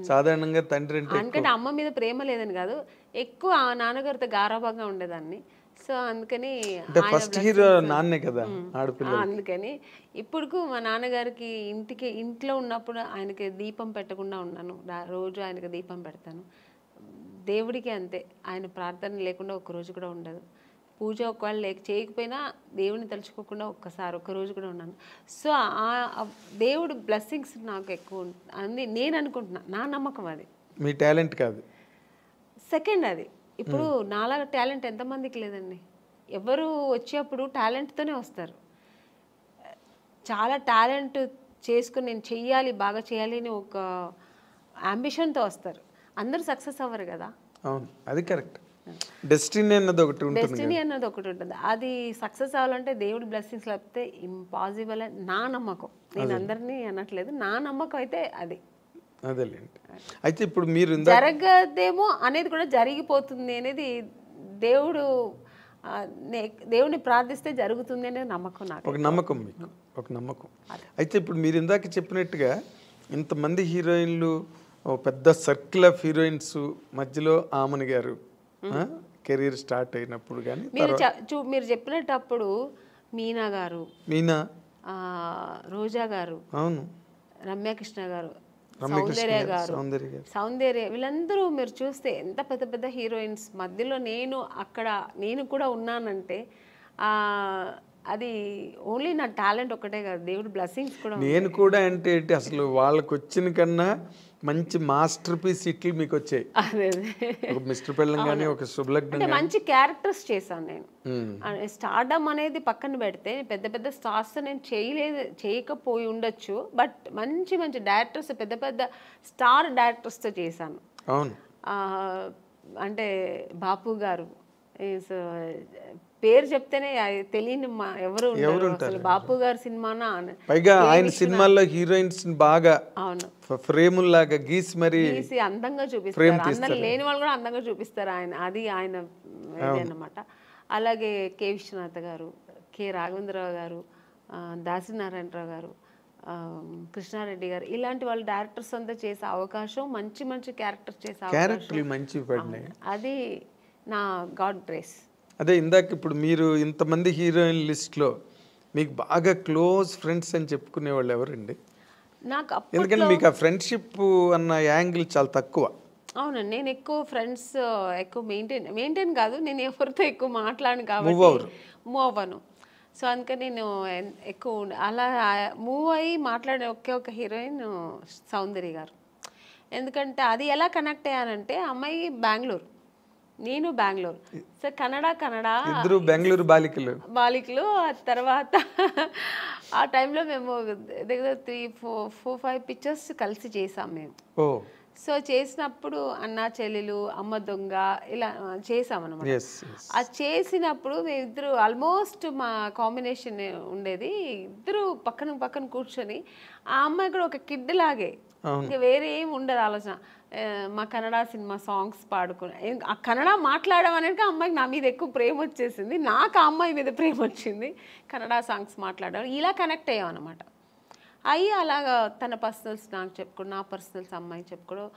A: సాధారణంగా తండ్రి
B: ఎందుకంటే అమ్మ మీద ప్రేమ లేదని కాదు, ఎక్కువ ఆ నాన్నగారితో గారాభంగా ఉండేదాన్ని. సో అందుకని
A: ఫస్ట్ హీరో నాన్నే కదా ఆడపిల్ల.
B: అందుకని ఇప్పుడు మా నాన్నగారికి ఇంట్లో ఉన్నప్పుడు ఆయనకి దీపం పెట్టకుండా ఉన్నాను. రోజు ఆయనకి దీపం పెడతాను. దేవుడికి అంతే, ఆయన ప్రార్థన లేకుండా ఒక్కరోజు కూడా ఉండదు. పూజ ఒకవేళ చేయకపోయినా దేవుని తలుచుకోకుండా ఒక్కరోజు కూడా ఉన్నాను. సో దేవుడు బ్లెస్సింగ్స్ నాకు ఎక్కువ అని నేను అనుకుంటున్నా, నా నమ్మకం అది.
A: మీ టాలెంట్ కాదు,
B: సెకండ్ అది. ఇప్పుడు నాలాగా టాలెంట్ ఎంతమందికి లేదండి. ఎవరు వచ్చేప్పుడు టాలెంట్తోనే వస్తారు. చాలా టాలెంట్ చేసుకుని నేను చెయ్యాలి, బాగా చేయాలి అని ఒక అంబిషన్తో వస్తారు. అందరూ సక్సెస్ అవ్వరు కదా.
A: అవును, అది కరెక్ట్. డెస్టినీ అన్నది ఒకటి
B: ఉంటుంది. అది సక్సెస్ అవ్వాలంటే దేవుడి బ్లెస్సింగ్స్ లేకపోతే ఇంపాసిబుల్ అని నా నమ్మకం. నేను అందరినీ అనట్లేదు, నా నమ్మకం అయితే అది.
A: అదేలేండి. అయితే ఇప్పుడు మీరు
B: జరగదేమో అనేది కూడా జరిగిపోతుంది అనేది దేవుడిని ప్రార్థిస్తే జరుగుతుంది అనేది నమ్మకం నాకు.
A: ఒక నమ్మకం, మీకు ఒక నమ్మకం. అయితే ఇప్పుడు మీరు ఇందాక చెప్పినట్టుగా ఇంతమంది హీరోయిన్లు, పెద్ద సర్కిల్ ఆఫ్ హీరోయిన్స్ మధ్యలో ఆమని గారు కెరీర్ స్టార్ట్ అయినప్పుడు కానీ
B: మీరు చెప్పినప్పుడు మీనా గారు, రోజా గారు, అవును, రమ్యకృష్ణ గారు, సౌందర్య వీళ్ళందరూ మీరు చూస్తే ఎంత పెద్ద పెద్ద హీరోయిన్స్ మధ్యలో నేను కూడా ఉన్నానంటే అది ఓన్లీ నా టాలెంట్ ఒకటే కాదు, దేవుడి బ్లెస్సింగ్స్ కూడా.
A: నేను కూడా అంటే అసలు వాళ్ళకి వచ్చిన కన్నా మంచి మాస్టర్ పీస్ ఇట్లు మీకు వచ్చాయి. ఒక మిస్టర్ పెళ్ళం కానీ, ఒక శుభలగ్నం,
B: మంచి క్యారెక్టర్స్ చేశాను నేను. స్టార్డమ్ అనేది పక్కన పెడితే పెద్ద పెద్ద స్టార్స్ నేను చేయకపోయి ఉండొచ్చు, బట్ మంచి మంచి డైరెక్టర్స్, పెద్ద పెద్ద స్టార్ డైరెక్టర్స్తో చేశాను.
A: అవును,
B: అంటే బాపు గారు పేరు చెప్తేనే తెలియని ఎవరు అసలు. బాపు గారి సినిమానా,
A: పైగా ఆయన సినిమాల్లో హీరోయిన్స్ బాగా అవును ఫ్రేముల్ లాగా గీసి మరి
B: అందంగా చూపిస్తారు. అందరం లేని వాళ్ళు కూడా అందంగా చూపిస్తారు అది ఆయన అన్నమాట. అలాగే కె విశ్వనాథ్ గారు, కె రాఘవేంద్రరావు గారు, దాసనారాయణరావు గారు, కృష్ణారెడ్డి గారు, ఇలాంటి వాళ్ళు డైరెక్టర్స్ అంతా చేసే అవకాశం, మంచి మంచి క్యారెక్టర్స్ చేసే అవకాశం, అది నా గాడ్ గ్రేస్.
A: అదే ఇందాక ఇప్పుడు మీరు ఇంతమంది హీరోయిన్ లిస్ట్లో మీకు బాగా క్లోజ్ ఫ్రెండ్స్ అని చెప్పుకునే వాళ్ళు ఎవరండి?
B: నాకు
A: ఎందుకంటే మీకు ఆ ఫ్రెండ్షిప్ అన్న యాంగిల్ చాలా తక్కువ.
B: అవునండి, నేను ఎక్కువ ఫ్రెండ్స్ ఎక్కువ మెయింటైన్ కాదు, నేను ఎవరితో ఎక్కువ మాట్లాడను కాబట్టి మూవ్ అవ్వను. సో అందుకని నేను ఎక్కువ అలా మూవ్ అయ్యి మాట్లాడే ఒక హీరోయిన్ సౌందర్య గారు. ఎందుకంటే అది ఎలా కనెక్ట్ అయ్యానంటే, అమ్మాయి బెంగళూరు, నేను బెంగళూరు. సో
A: ఇద్దరు బెంగళూరు బాలికలు.
B: తర్వాత ఆ టైంలో మేము దగ్గర 3-4-5 పిక్చర్స్ కలిసి చేసాం మేము. సో చేసినప్పుడు అన్నా చెల్లెలు, అమ్మ దొంగ ఇలా చేసామన్నమాట. అది చేసినప్పుడు మేమిద్దరు ఆల్మోస్ట్ మా కాంబినేషన్ ఉండేది. ఇద్దరు పక్కన పక్కన కూర్చొని, ఆ అమ్మాయి కూడా ఒక కిడ్ లాగే, ఇంకా వేరే ఏం ఉండదు ఆలోచన. మా కన్నడ సినిమా సాంగ్స్ పాడుకుని, ఆ కన్నడ మాట్లాడడం అనేది అమ్మాయికి నా మీద ఎక్కువ ప్రేమ వచ్చేసింది, నాకు ఆ అమ్మాయి మీద ప్రేమ వచ్చింది. కన్నడ సాంగ్స్ మాట్లాడడం ఇలా కనెక్ట్ అయ్యాం అనమాట. అయ్యి అలాగా తన పర్సనల్స్ నాకు చెప్పుకోవడం, నా పర్సనల్స్ అమ్మాయికి చెప్పుకోవడం.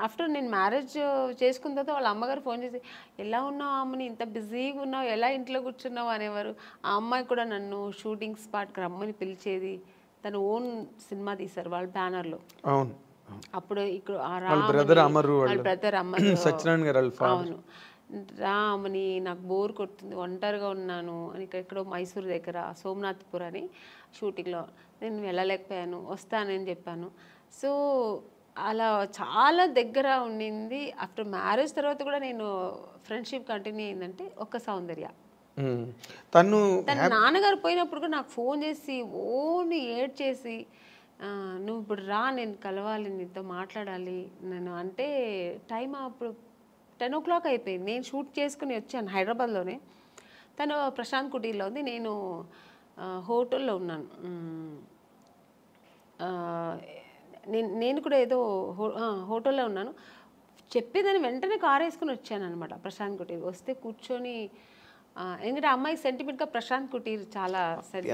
B: ఆఫ్టర్ నేను మ్యారేజ్ చేసుకున్న తర్వాత వాళ్ళ అమ్మగారు ఫోన్ చేసి, ఎలా ఉన్నావు అమ్మని, ఇంత బిజీగా ఉన్నావు, ఎలా ఇంట్లో కూర్చున్నావు అనేవారు. ఆ అమ్మాయి కూడా నన్ను షూటింగ్ స్పాట్కి రమ్మని పిలిచేది. తను ఓన్ సినిమా తీశారు వాళ్ళ బ్యానర్లో.
A: అవును,
B: అప్పుడు ఇక్కడ
A: బ్రదర్ అమరు,
B: అవును, రామని నాకు బోర్ కొడుతుంది, ఒంటరిగా ఉన్నాను అని ఎక్కడో మైసూర్ దగ్గర సోమనాథ్పూర్ అని షూటింగ్లో నేను వెళ్ళలేకపోయాను, వస్తానని చెప్పాను. సో అలా చాలా దగ్గర ఉండింది. ఆఫ్టర్ మ్యారేజ్ తర్వాత కూడా నేను ఫ్రెండ్షిప్ కంటిన్యూ అయిందంటే ఒక సౌందర్య.
A: తన
B: నాన్నగారు పోయినప్పుడు కూడా నాకు ఫోన్ చేసి ఓన్లీ ఏడ్ చేసి, నువ్వు ఇప్పుడు రా, నేను కలవాలి, నీతో మాట్లాడాలి నేను అంటే. టైం అప్పుడు 10 o'clock అయిపోయింది. నేను షూట్ చేసుకుని వచ్చాను హైదరాబాద్లోనే. తను ప్రశాంత్ కుటీర్లో ఉంది, నేను హోటల్లో ఉన్నాను, నేను కూడా ఏదో హోటల్లో ఉన్నాను, చెప్పేదాన్ని వెంటనే కారు వేసుకుని వచ్చాను అనమాట ప్రశాంత్ కుటీర్. వస్తే కూర్చొని ఎందుకంటే అమ్మాయి సెంటిమెంట్గా ప్రశాంత్ కుటీర్ చాలా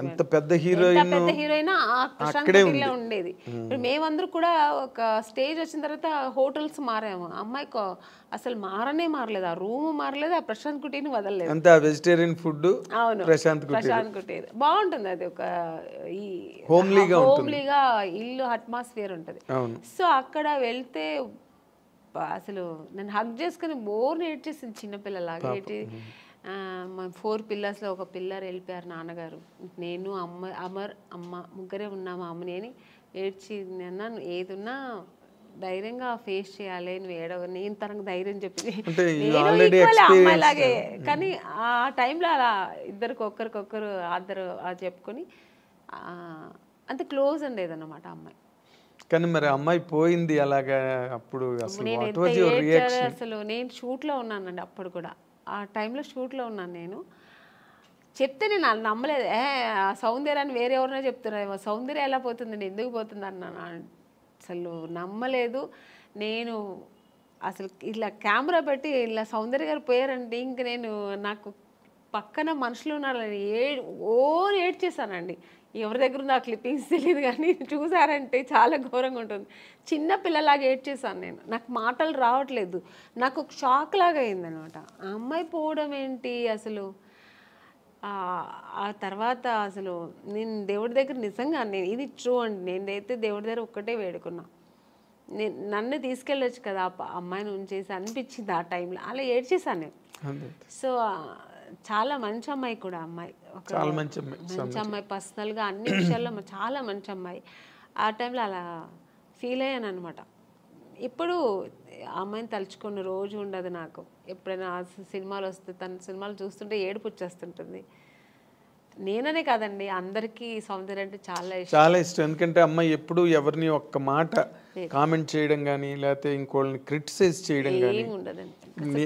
A: ఎంత పెద్ద హీరోయిన్
B: ఆ ప్రశాంత్ కుటీర్లో ఉండేది. ఇప్పుడు మేమందరూ కూడా ఒక స్టేజ్ వచ్చిన తర్వాత హోటల్స్ మారాము, అమ్మాయికి అసలు మారలేదు, ఆ రూమ్ మారలేదు, ఆ ప్రశాంత్ కుటీర్ని వదలలేదు.
A: అంతా వెజిటేరియన్ ఫుడ్.
B: అవును, ప్రశాంత్ కుటీర్ బాగుంటుంది. అది ఒక ఈ
A: హోమ్లీగా
B: ఇల్లు అట్మాస్ఫియర్ ఉంటుంది. సో అక్కడ వెళ్తే అసలు నన్ను హగ్ చేసుకుని బోర్ ఏడ్చేసింది చిన్నపిల్లలాగా. ఏడ్చి 4 పిల్లర్స్లో ఒక పిల్లర్ వెళ్ళిపోయారు నాన్నగారు, నేను అమ్మ ముగ్గురే ఉన్నాము అమ్మని అని ఏడ్చి అన్నాను, ఏదున్నా ధైర్యంగా ఫేస్ చేయాలి, నువ్వు నేను తనకు ధైర్యం చెప్పింది, నేను అమ్మాయిలాగే. కానీ ఆ టైంలో అలా ఒకరికొకరు ఆద్దరు చెప్పుకొని అంత క్లోజ్ ఉండేది అన్నమాట అమ్మాయి.
A: కానీ మరి అమ్మాయి పోయింది అలాగా, అప్పుడు అసలు
B: నేను షూట్లో ఉన్నానండి అప్పుడు కూడా, ఆ టైంలో షూట్లో ఉన్నాను. నేను చెప్తే నేను నమ్మలేదు, సౌందర్యాన్ని వేరే ఎవరైనా చెప్తున్నారు, సౌందర్యం ఎలా పోతుందండి, ఎందుకు పోతుంది అన్నాను. అసలు నమ్మలేదు నేను. అసలు ఇలా కెమెరా పెట్టి ఇలా సౌందర్య గారు పోయారంటే ఇంక నేను, నాకు పక్కన మనుషులు ఉన్నారని ఏడ్చేసానండి. ఎవరి దగ్గర ఉంది ఆ క్లిప్పింగ్స్ తెలియదు, కానీ చూసారంటే చాలా ఘోరంగా ఉంటుంది. చిన్న పిల్లలాగా ఏడ్చేసాను నేను, నాకు మాటలు రావట్లేదు, నాకు ఒక షాక్ లాగా అయిందనమాట. ఆ అమ్మాయి పోవడం ఏంటి అసలు. ఆ తర్వాత అసలు నేను దేవుడి దగ్గర నిజంగా ఇది ట్రూ అండి, నేనైతే దేవుడి దగ్గర ఒక్కటే వేడుకున్నా, నన్ను తీసుకెళ్ళొచ్చు కదా అమ్మాయిని ఉంచేసి అనిపించింది ఆ టైంలో, అలా ఏడ్చేసాను నేను. సో చాలా మంచి అమ్మాయి కూడా, అమ్మాయి
A: చాలా మంచి
B: అమ్మాయి, పర్సనల్గా అన్ని విషయాల్లో చాలా మంచి అమ్మాయి. ఆ టైంలో అలా ఫీల్ అయ్యాను అనమాట. ఇప్పుడు అమ్మాయిని తలుచుకున్న రోజు ఉండదు నాకు. ఎప్పుడైనా సినిమాలు వస్తే తన సినిమాలు చూస్తుంటే ఏడుపు వచ్చేస్తుంటుంది. నేననే కాదండి, అందరికీ సౌందర్య అంటే చాలా
A: ఇష్టం. ఎందుకంటే అమ్మాయి ఎప్పుడు ఎవరిని ఒక్క మాట కామెంట్ చేయడం కానీ లేకపోతే ఇంకోళ్ళని క్రిటిసైజ్ చేయడం కానీ
B: ఉండదండి,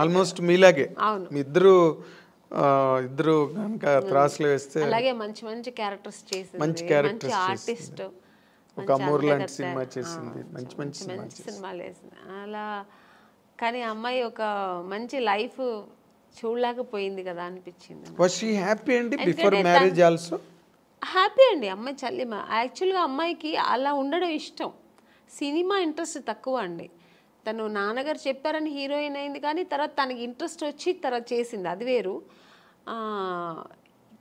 A: ఆల్మోస్ట్ మీలాగే. మీ ఇద్దరు కనుక త్రాసులు వేస్తే
B: అలాగే మంచి మంచి క్యారెక్టర్స్ చేసింది, మంచి ఆర్టిస్ట్,
A: ఒక అమూర్ లాంటి సినిమా చేసింది, మంచి
B: సినిమాలు వేసింది అలా. కానీ అమ్మాయి ఒక మంచి లైఫ్ చూడలేకపోయింది కదా అనిపించింది.
A: వాస్ షీ హ్యాపీ అండి బిఫోర్ మ్యారేజ్ ఆల్సో?
B: హ్యాపీ అండి అమ్మాయి చల్లిమ. యాక్చువల్గా అమ్మాయికి అలా ఉండడం ఇష్టం, సినిమా ఇంట్రెస్ట్ తక్కువ అండి. తను నాన్నగారు చెప్పారని హీరోయిన్ అయింది, కానీ తర్వాత తనకి ఇంట్రెస్ట్ వచ్చి తర్వాత చేసింది, అది వేరు.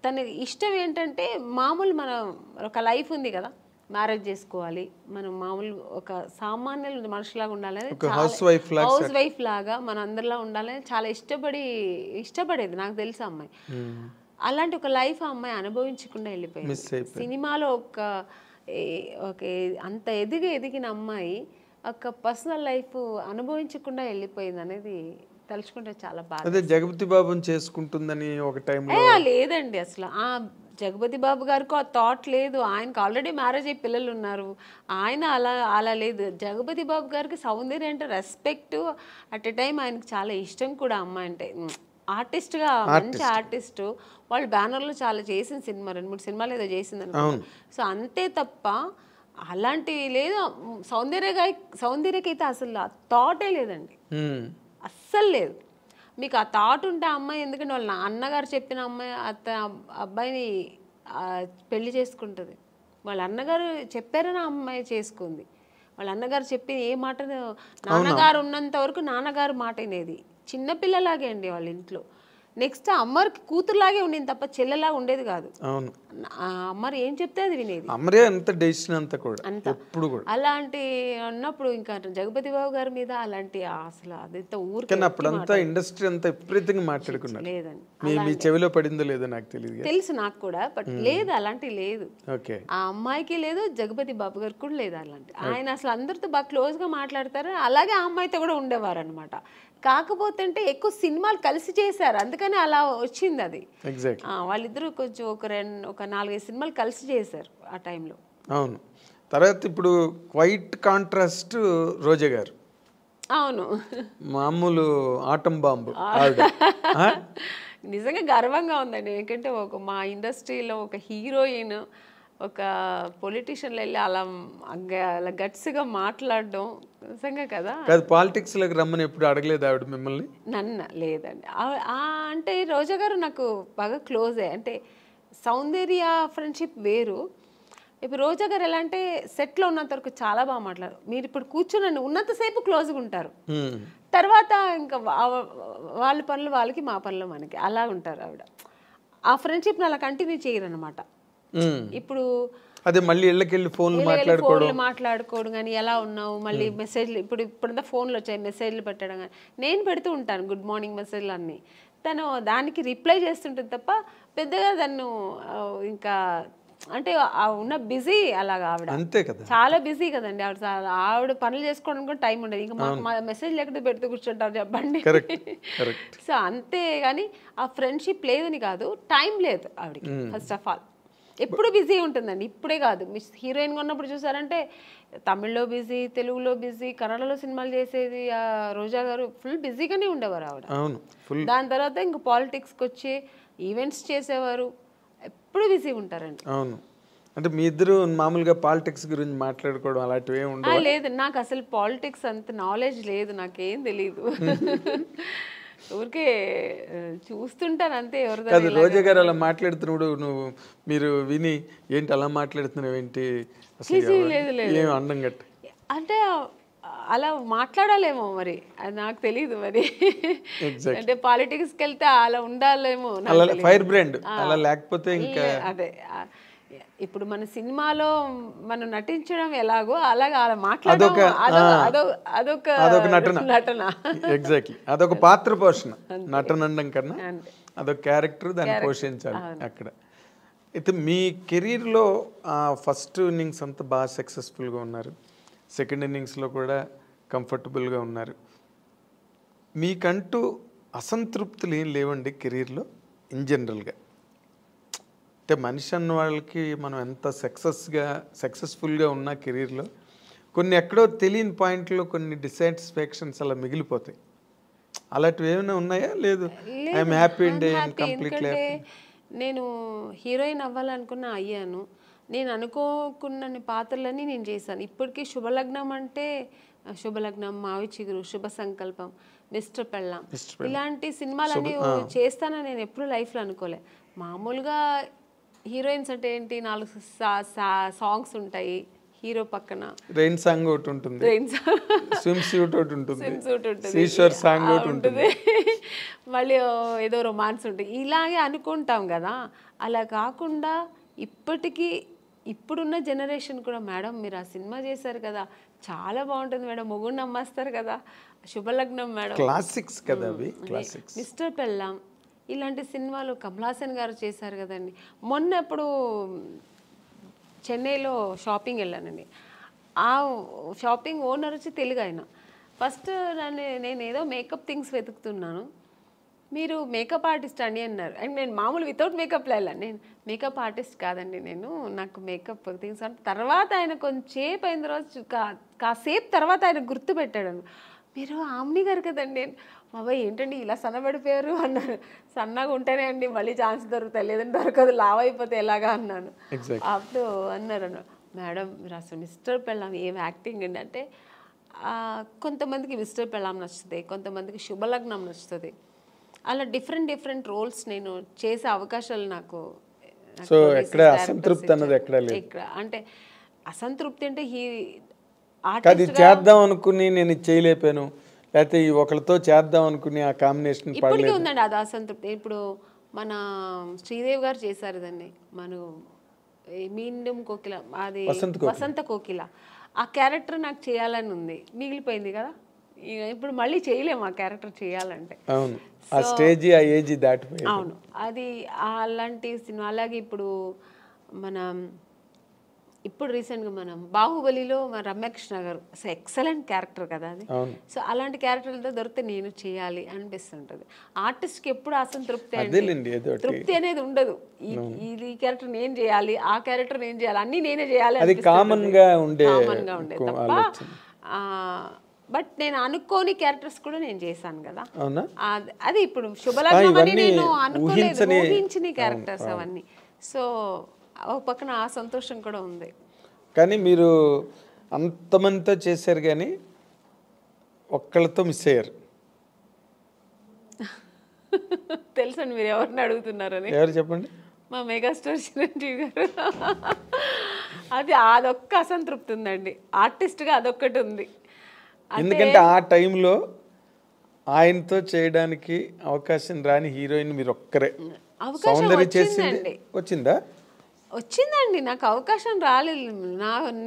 B: తన ఇష్టం ఏంటంటే మామూలు మన ఒక లైఫ్ ఉంది కదా, మ్యారేజ్ చేసుకోవాలి, మనం మామూలు ఒక సామాన్య మనుషులాగా ఉండాలని, హౌస్ వైఫ్ లాగా మన అందరిలా ఉండాలని చాలా ఇష్టపడేది నాకు తెలుసు అమ్మాయి. అలాంటి ఒక లైఫ్ ఆ అమ్మాయి అనుభవించకుండా వెళ్ళిపోయింది. సినిమాలో ఒక అంత ఎదిగిన అమ్మాయి ఒక పర్సనల్ లైఫ్ అనుభవించకుండా వెళ్ళిపోయింది అనేది తలుచుకుంటే చాలా బాధ.
A: జగపతి బాబుని చేసుకుంటుందని ఒక టైంలో
B: లేదండి, అసలు ఆ జగపతి బాబు గారికి ఆ థాట్ లేదు. ఆయనకు ఆల్రెడీ మ్యారేజ్ అయ్యి పిల్లలు ఉన్నారు, ఆయన అలా లేదు. జగపతి బాబు గారికి సౌందర్య అంటే రెస్పెక్ట్, అట్ ఎ టైం ఆయనకు చాలా ఇష్టం కూడా అమ్మాయి అంటే. ఆర్టిస్ట్గా మంచి ఆర్టిస్ట్, వాళ్ళు బ్యానర్లో చాలా చేసిన సినిమా 2-3 సినిమాలు ఏదో చేసింది అనుకుంటా. సో అంతే తప్ప అలాంటివి లేదు. సౌందర్యకైతే అసలు ఆ థాటే లేదండి, అస్సలు లేదు. మీకు ఆ థాట్ ఉంటే అమ్మాయి, ఎందుకంటే వాళ్ళ అన్నగారు చెప్పిన అమ్మాయి అబ్బాయిని పెళ్లి చేసుకుంటుంది. వాళ్ళ అన్నగారు చెప్పారని అమ్మాయి చేసుకుంది. వాళ్ళ అన్నగారు చెప్పి ఏ మాట, నాన్నగారు ఉన్నంత వరకు నాన్నగారు మాట వినేది. చిన్నపిల్లలాగే అండి వాళ్ళ ఇంట్లో. నెక్స్ట్ అమ్మకి కూతురులాగే ఉండేది తప్ప చెల్లెలాగా ఉండేది కాదు. అమ్మరు ఏం చెప్తే అది వినేది. అలాంటి అన్నప్పుడు ఇంకా జగపతి బాబు గారి మీద అలాంటి అసలు అదంతా ఊరికి
A: ఇండస్ట్రీ అంతా విపరీతంగా మాట్లాడుకున్నారు. లేదండి, చెవిలో పడిందో లేదో నాకు తెలియదు,
B: తెలుసు నాకు కూడా, బట్ లేదు అలాంటి లేదు. ఆ అమ్మాయికి లేదు, జగపతి బాబు గారికి కూడా లేదు అలాంటి. ఆయన అసలు అందరితో బాగా క్లోజ్ గా మాట్లాడతారు, అలాగే ఆ అమ్మాయితో కూడా ఉండేవారు అనమాట. కాకపోతే అంటే ఎక్కువ సినిమాలు కలిసి చేశారు, అందుకని అలా వచ్చింది అది. వాళ్ళిద్దరూ కొంచెం ఒక 4-5 సినిమాలు కలిసి చేశారు ఆ టైంలో.
A: అవును. తర్వాత ఇప్పుడు క్వైట్ కాంట్రాస్ట్ రోజా గారు.
B: అవును,
A: మామూలు ఆటం బాంబు.
B: నిజంగా గర్వంగా ఉందండి, ఎందుకంటే మా ఇండస్ట్రీలో ఒక హీరోయిన్ ఒక పొలిటీషియన్లు వెళ్ళి అలా అలా గట్స్గా మాట్లాడడం నిజంగా కదా.
A: కాదు, పాలిటిక్స్లోకి రమ్మని ఎప్పుడు అడగలేదు ఆవిడ మిమ్మల్ని?
B: నన్ను లేదండి. అంటే రోజా గారు నాకు బాగా క్లోజే. అంటే సౌందర్య ఫ్రెండ్షిప్ వేరు. ఇప్పుడు రోజా గారు ఎలా అంటే సెట్లో ఉన్నంత వరకు చాలా బాగా మాట్లాడారు. మీరు ఇప్పుడు కూర్చుని ఉన్నంతసేపు క్లోజ్గా ఉంటారు, తర్వాత ఇంకా వాళ్ళ పనులు వాళ్ళకి, మా పనులు మనకి, అలా ఉంటారు ఆవిడ. ఆ ఫ్రెండ్షిప్ని అలా కంటిన్యూ చేయరు అనమాట. ఇప్పుడు
A: అదే మళ్ళీ ఇళ్ళకెళ్ళి ఫోన్లు
B: మాట్లాడుకోవడం కానీ, ఎలా ఉన్నావు, మళ్ళీ మెసేజ్లు, ఇప్పుడంతా ఫోన్లు వచ్చాయి, మెసేజ్లు పెట్టడం కానీ నేను పెడుతూ ఉంటాను, గుడ్ మార్నింగ్ మెసేజ్లు అన్నీ. తను దానికి రిప్లై చేస్తుంటుంది తప్ప పెద్దగా తను ఇంకా అంటే ఉన్న బిజీ అలాగా ఆవిడ.
A: అంతే కదా,
B: చాలా బిజీ కదండి ఆవిడ పనులు చేసుకోవడానికి కూడా టైం ఉండదు. ఇంకా మా మెసేజ్ లేకపోతే పెడుతూ కూర్చుంటారు చెప్పండి. సో అంతే కానీ ఆ ఫ్రెండ్షిప్ లేదని కాదు, టైం లేదు ఆవిడకి. ఫస్ట్ ఆఫ్ ఆల్ ఎప్పుడు బిజీ ఉంటుందండి. ఇప్పుడే కాదు, హీరోయిన్గా ఉన్నప్పుడు చూసారంటే తమిళ్లో బిజీ, తెలుగులో బిజీ, కన్నడలో సినిమాలు చేసేది రోజా గారు ఫుల్ బిజీగానే ఉండేవారు ఆవిడ. దాని తర్వాత ఇంక పాలిటిక్స్కి వచ్చి ఈవెంట్స్ చేసేవారు, ఎప్పుడు బిజీ ఉంటారండి.
A: అవును. అంటే మీ ఇద్దరు మామూలుగా పాలిటిక్స్ గురించి మాట్లాడుకోవడం అలాంటివి ఏమి ఉండవు?
B: లేదు, నాకు అసలు పాలిటిక్స్ అంత నాలెడ్జ్ లేదు, నాకేం తెలీదు. ఊరికే చూస్తుంటాను అంతే.
A: ఎవరిదో రోజా గారు అలా మాట్లాడుతున్నాడు, మీరు విని ఏంటి అలా మాట్లాడుతున్నావు ఏంటి అసలు అండం గట్ట
B: అంటే అలా మాట్లాడాలేమో మరి, అది నాకు తెలీదు మరి. అంటే పాలిటిక్స్కి వెళ్తే అలా ఉండాలేమో,
A: ఫైర్ బ్రాండ్ అలా లేకపోతే ఇంకా
B: అదే. ఇప్పుడు మన సినిమాలో మనం నటించడం ఎలాగో అలాగా అలా మాట్లాడడం అదొక నటన.
A: ఎగ్జాక్ట్లీ, అదొక పాత్ర పోషణ. నటన అనడం కన్నా అదొక క్యారెక్టర్, దాన్ని పోషించాలి అక్కడ. అయితే మీ కెరీర్లో ఫస్ట్ ఇన్నింగ్స్ అంతా బాగా సక్సెస్ఫుల్గా ఉన్నారు, సెకండ్ ఇన్నింగ్స్లో కూడా కంఫర్టబుల్గా ఉన్నారు. మీకంటూ అసంతృప్తులు ఏం లేవండి కెరీర్లో ఇన్ జనరల్గా? అంటే మనిషి అన్న వాళ్ళకి మనం ఎంత సక్సెస్ఫుల్గా ఉన్న కెరీర్లో కొన్ని ఎక్కడో తెలియని పాయింట్లో కొన్ని డిసాటిస్ఫాక్షన్స్ అలా మిగిలిపోతాయి. అలాంటివి ఏమైనా ఉన్నాయా? లేదు, ఐఎమ్ హ్యాపీ అండి, కంప్లీట్లీ హ్యాపీ.
B: నేను హీరోయిన్ అవ్వాలనుకున్నా, అయ్యాను. నేను అనుకోకున్న పాత్రలన్నీ నేను చేశాను. ఇప్పటికీ శుభలగ్నం అంటే శుభలగ్నం, మావి చిగురు, శుభ సంకల్పం, మిస్టర్ పెళ్ళాం, ఇలాంటి సినిమాలన్నీ చేస్తానని నేను ఎప్పుడు లైఫ్లో అనుకోలే. మామూలుగా హీరోయిన్స్ అంటే ఏంటి, 4 సాంగ్స్ ఉంటాయి, హీరో పక్కన
A: రెయిన్ సాంగ్ ఒకటి ఉంటుంది, స్విమ్ సూట్ ఒకటి ఉంటుంది, సీషోర్ సాంగ్ ఒకటి ఉంటుంది,
B: మళ్ళీ ఏదో రొమాన్స్ ఉంటుంది, ఇలాగే అనుకుంటాం కదా. అలా కాకుండా ఇప్పటికీ ఇప్పుడున్న జనరేషన్ కూడా, మేడం మీరు ఆ సినిమా చేశారు కదా, చాలా బాగుంటుంది మేడం, మొగుడిని నమ్మేస్తారు కదా, శుభలగ్నం మేడం,
A: క్లాసిక్స్ కదా అవి, క్లాసిక్స్,
B: మిస్టర్ పెళ్ళాం, ఇలాంటి సినిమాలు కమల్ హాసన్ గారు చేశారు కదండి. మొన్న ఎప్పుడు చెన్నైలో షాపింగ్ వెళ్ళానండి, ఆ షాపింగ్ ఓనర్ వచ్చి తెలుగు ఆయన. ఫస్ట్ నేను ఏదో మేకప్ థింగ్స్ వెతుకుతున్నాను, మీరు మేకప్ ఆర్టిస్ట్ అండి అన్నారు. అండ్ నేను మామూలు వితౌట్ మేకప్లో వెళ్ళాను. నేను మేకప్ ఆర్టిస్ట్ కాదండి, నాకు మేకప్ థింగ్స్ అంటే. తర్వాత ఆయన కొంచెంసేపు అయిన తర్వాత కాసేపు తర్వాత ఆయన గుర్తుపెట్టాడు, మీరు ఆమ్ని గారు కదండి. బాబాయ్ ఏంటండి ఇలా సన్నబడిపోయారు అన్నారు. సన్నగా ఉంటేనే అండి మళ్ళీ ఛాన్స్ దొరుకుతాయి, లేదంటే దొరకదు, లావ్ అయిపోతే ఎలాగా అన్నాను. అప్పుడు అన్నారు, మేడం మీరు అసలు మిస్టర్ పెళ్ళాం ఏం యాక్టింగ్ అండి అంటే, కొంతమందికి మిస్టర్ పెళ్ళాం నచ్చుతుంది, కొంతమందికి శుభలగ్నం నచ్చుతుంది. అలా డిఫరెంట్ రోల్స్ నేను చేసే అవకాశాలు నాకు.
A: సో ఎక్కడ అసంతృప్తి అన్నది ఎక్కడ లేదు.
B: అంటే అసంతృప్తి అంటే
A: అది చేద్దాం అనుకుని నేను చేయలేపాను, లేకపోతే ఒకరితో చేద్దాం అనుకుని ఆ కాంబినేషన్
B: ఇప్పటికీ ఉందండి అది అసంతృప్తి. ఇప్పుడు మన శ్రీదేవి గారు చేశారు దాన్ని, మీండం కోకిల, అది వసంత కోకిల, ఆ క్యారెక్టర్ నాకు చేయాలని ఉంది, మిగిలిపోయింది కదా. ఇప్పుడు మళ్ళీ చేయలేము ఆ క్యారెక్టర్ చేయాలంటే.
A: అవును, ఆ స్టేజ్ ఆ ఏజ్ దాటిపోయింది.
B: అవును, అది అలాంటి సినిమా. అలాగే ఇప్పుడు రీసెంట్గా మనం బాహుబలిలో మన రమ్యకృష్ణ గారు ఎక్సలెంట్ క్యారెక్టర్ కదా అది. సో అలాంటి క్యారెక్టర్లతో దొరికితే నేను చేయాలి అనిపిస్తుంటుంది. ఆర్టిస్ట్కి ఎప్పుడు అసంతృప్తి తృప్తి అనేది ఉండదు. ఈ క్యారెక్టర్ నేను చేయాలి, ఆ క్యారెక్టర్ నేను చేయాలి, అన్నీ నేనే చేయాలి,
A: అది కామన్ గా ఉండే
B: తప్ప. బట్ నేను అనుకోని క్యారెక్టర్స్ కూడా నేను చేశాను కదా. అది ఇప్పుడు శుభలగ్నం అని నేను అనుకోలేదు, ఊహించిన క్యారెక్టర్స్ అవన్నీ. సో ఒక పక్కన ఆ సంతోషం కూడా ఉంది.
A: కానీ మీరు అంతమందితో చేశారు కానీ ఒక్కళ్ళతో మిస్ అయ్యారు.
B: తెలుసండి మీరు ఎవరిని అడుగుతున్నారని.
A: ఎవరు చెప్పండి?
B: మా మెగాస్టార్ చిరంజీవి గారు. అదొక్క అసంతృప్తి ఉందండి, ఆర్టిస్ట్గా అదొక్కటి ఉంది.
A: ఎందుకంటే ఆ టైంలో ఆయనతో చేయడానికి అవకాశం రాని హీరోయిన్ మీరు ఒక్కరే. సౌందర్య చేసింది వచ్చిందా?
B: వచ్చిందండి, నాకు అవకాశం రాలేదు.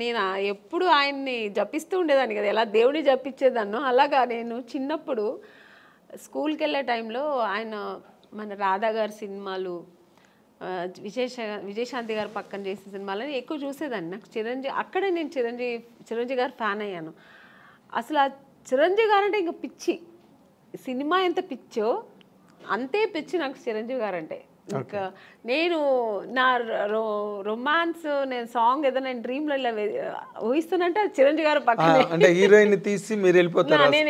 B: నేను ఎప్పుడు ఆయన్ని జపిస్తూ ఉండేదాన్ని కదా, ఎలా దేవుడిని జపించేదాన్నో అలాగా నేను చిన్నప్పుడు స్కూల్కి వెళ్ళే టైంలో ఆయన మన రాధా గారి సినిమాలు, విజయశాంతి గారు పక్కన చేసిన సినిమాలని ఎక్కువ చూసేదాన్ని. నాకు అక్కడే నేను చిరంజీవి గారు ఫ్యాన్ అయ్యాను. అసలు ఆ చిరంజీవి గారు అంటే ఇంకా పిచ్చి. సినిమా ఎంత పిచ్చో అంతే పిచ్చి నాకు చిరంజీవి గారు అంటే. ఇంకా నేను నా రొమాన్స్, నేను సాంగ్ ఏదైనా నేను డ్రీమ్లో ఇలా ఊహిస్తున్నంటే అది చిరంజీవి గారు పక్కనే.
A: అంటే హీరోయిన్ తీసి మీరు వెళ్ళిపోతారు?
B: నేను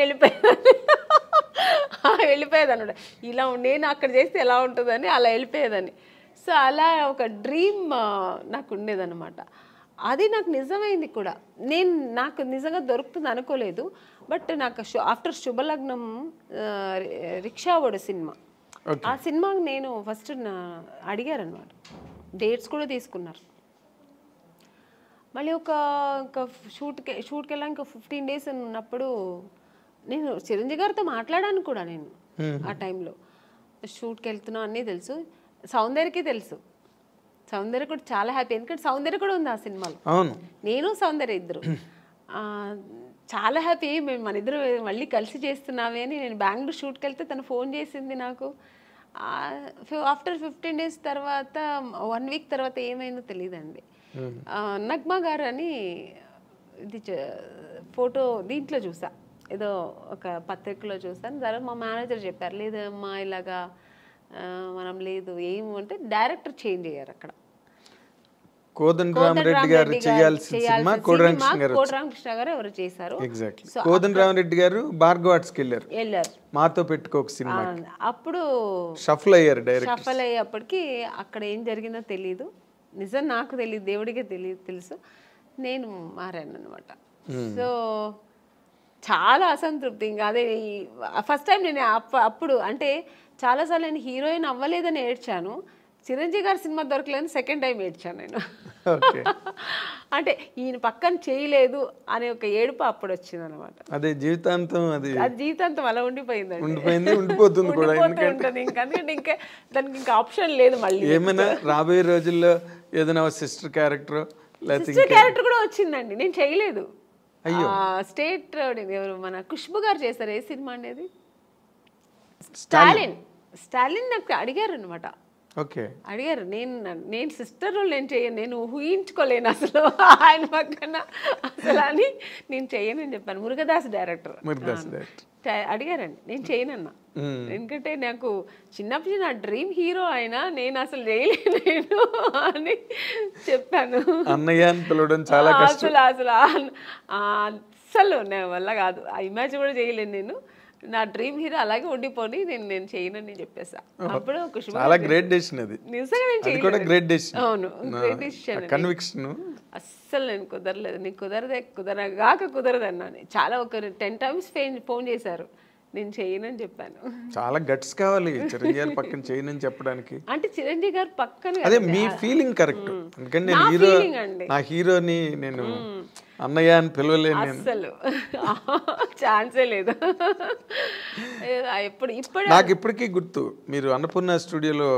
B: వెళ్ళిపోయేదాన్ని. ఇలా నేను అక్కడ చేస్తే ఎలా ఉంటుందని అలా వెళ్ళిపోయేదాన్ని. సో అలా ఒక డ్రీమ్ నాకు ఉండేదన్నమాట. అది నాకు నిజమైంది కూడా. నాకు నిజంగా దొరుకుతుంది అనుకోలేదు. బట్ నాకు ఆఫ్టర్ శుభలగ్నం రిక్షావాడు సినిమా, ఆ సినిమాకి నేను ఫస్ట్ అడిగారు అనమాట, డేట్స్ కూడా తీసుకున్నారు. మళ్ళీ ఒక షూట్కి వెళ్ళాక 15 days ఉన్నప్పుడు నేను చిరంజీవి గారితో మాట్లాడాను కూడా. నేను ఆ టైంలో షూట్కి వెళ్తున్నా అన్నీ తెలుసు, సౌందర్యకి తెలుసు. సౌందర్య కూడా చాలా హ్యాపీ, ఎందుకంటే సౌందర్య కూడా ఉంది ఆ సినిమాలో. నేను సౌందర్య ఇద్దరు చాలా హ్యాపీ. మేము మన ఇద్దరు మళ్ళీ కలిసి చేస్తున్నామే అని. నేను బెంగళూరు షూట్కి వెళ్తే తను ఫోన్ చేసింది నాకు. ఆఫ్టర్ 15 days తర్వాత 1 week తర్వాత ఏమైందో తెలియదండి. నగ్మా గారు అని ఇది ఫోటో దీంట్లో చూసా, ఏదో ఒక పత్రికలో చూసాను. తర్వాత మా మేనేజర్ చెప్పారు, లేదమ్మా ఇలాగా మనం లేదు ఏమంటే డైరెక్టర్ చేంజ్ అయ్యారు అక్కడ.
A: కోదండరామరెడ్డి గారు చేయాల్సిన సినిమా
B: కోదండరామకృష్ణ గారు ఎవరు చేశారు.
A: కోదండరామరెడ్డి గారు భార్గవ ఆర్ట్స్కి వెళ్ళారు, మాతో పెట్టుకో ఒక సినిమా.
B: అప్పుడు
A: షఫల్ అయ్యారు.
B: షఫల్ అయ్యేప్పటికి అక్కడ ఏం జరిగిందో తెలియదు, నిజం నాకు తెలియదు, దేవుడికే తెలుసు. నేను మారాను అనమాట. సో చాలా అసంతృప్తి. ఇంకా అదే ఫస్ట్ టైం నేను అప్పుడు అంటే చాలాసార్లు నేను హీరోయిన్ అవ్వలేదని ఏడ్చాను. చిరంజీవి గారి సినిమా దొరకలేదని సెకండ్ టైం ఏడ్చాను నేను. అంటే ఈయన పక్కన చేయలేదు అనే ఒక ఏడుపు అప్పుడు వచ్చింది అనమాట.
A: అదే జీవితాంతం అది
B: జీవితాంతం అలా ఉండిపోయిందండి,
A: ఉండిపోతుంది కూడా.
B: ఉంటుంది ఎందుకంటే ఇంకా దానికి ఇంకా ఆప్షన్ లేదు. మళ్ళీ
A: ఏమైనా రాబోయే రోజుల్లో ఏదైనా సిస్టర్ క్యారెక్టర్
B: కూడా వచ్చిందండి, నేను చేయలేదు. స్టేట్ ఎవరు మన ఖుష్బు గారు చేశారు. ఏ సినిమా అనేది? స్టాలిన్ నాకు అడిగారు అనమాట. అడిగారు, నేను సిస్టర్ రోల్ నేను చేయను, నేను ఊహించుకోలేను అసలు ఆయన పక్కన అసలు అని నేను చెయ్యనని చెప్పాను. మురుగదాస్ డైరెక్టర్ అడిగారండి, నేను చేయనన్నా. ఎందుకంటే నాకు చిన్నప్పటి నా డ్రీమ్ హీరో ఆయన, నేను అసలు చేయలేను అని చెప్పాను. అసలు నా వల్ల కాదు, ఆ ఇమాజిన్ కూడా చేయలేను నేను. నా డ్రీమ్ హీరో అలాగే ఉండిపోని నేను చేయనని చెప్పేసా. అప్పుడు అస్సలు నేను కుదరలేదు, నీకు కుదరదన్నాను. చాలా ఒక 10 times ఫోన్ చేశారు, నేను చేయనని చెప్పాను.
A: చాలా గట్స్ కావాలి చిరంజీవి గారు పక్కన చేయనని చెప్పడానికి.
B: అంటే చిరంజీవి గారు పక్కన
A: అదే మీ ఫీలింగ్ కరెక్ట్. ఎందుకంటే నేను నా హీరోని నేను అన్నయ్య అని పిలవలేను,
B: అసలు ఛాన్సే లేదు.
A: నాకు ఇప్పటికీ గుర్తు, మీరు అన్నపూర్ణ స్టూడియోలో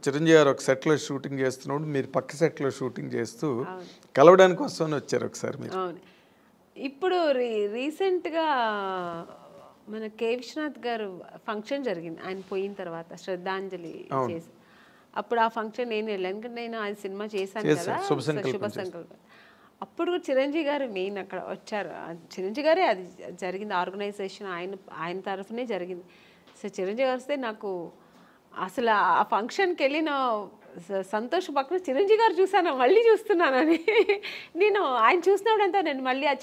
A: చిరంజీవి గారు ఒక సెట్లో షూటింగ్ చేస్తున్నప్పుడు మీరు పక్క సెట్లో షూటింగ్ చేస్తూ కలవడానికి వస్తామని వచ్చారు ఒకసారి మీరు.
B: ఇప్పుడు రీసెంట్గా మన కే విశ్వనాథ్ గారు ఫంక్షన్ జరిగింది, ఆయన పోయిన తర్వాత శ్రద్ధాంజలి చేసి. అప్పుడు ఆ ఫంక్షన్ నేను వెళ్ళాను, ఎందుకంటే నేను ఆయన సినిమా చేశాను కదా, శుభ సంకల్పం. అప్పుడు కూడా చిరంజీవి గారు మెయిన్ అక్కడ వచ్చారు. చిరంజీవి గారే అది జరిగింది, ఆర్గనైజేషన్ ఆయన తరఫునే జరిగింది. సో చిరంజీవి గారు వస్తే నాకు అసలు ఆ ఫంక్షన్కి వెళ్ళిన సంతోష్ పక్కన చిరంజీవి గారు చూసాను, మళ్ళీ చూస్తున్నానని. నేను ఆయన చూసినప్పుడంతా నేను మళ్ళీ ఆ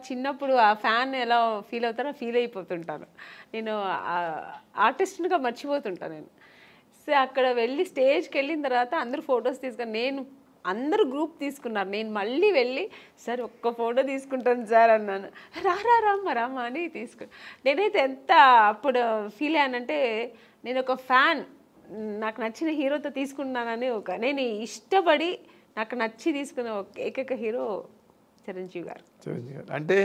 B: చిన్నప్పుడు ఆ ఫ్యాన్ ఎలా ఫీల్ అవుతానో ఫీల్ అయిపోతుంటాను. నేను ఆర్టిస్ట్గా మర్చిపోతుంటాను నేను. సో సో అక్కడ వెళ్ళి స్టేజ్కి వెళ్ళిన తర్వాత అందరూ ఫొటోస్ తీసుకొని అందరూ గ్రూప్ తీసుకున్నారు. నేను మళ్ళీ వెళ్ళి సార్ ఒక్క ఫోటో తీసుకుంటాను సార్ అన్నాను. రామ్మ అని నేనైతే ఎంత అప్పుడు ఫీల్ అయ్యానంటే నేను ఒక ఫ్యాన్, నాకు నచ్చిన హీరోతో తీసుకున్నానని నేను ఇష్టపడి నాకు నచ్చి తీసుకున్న ఏకైక హీరో చిరంజీవి గారు.
A: అంటే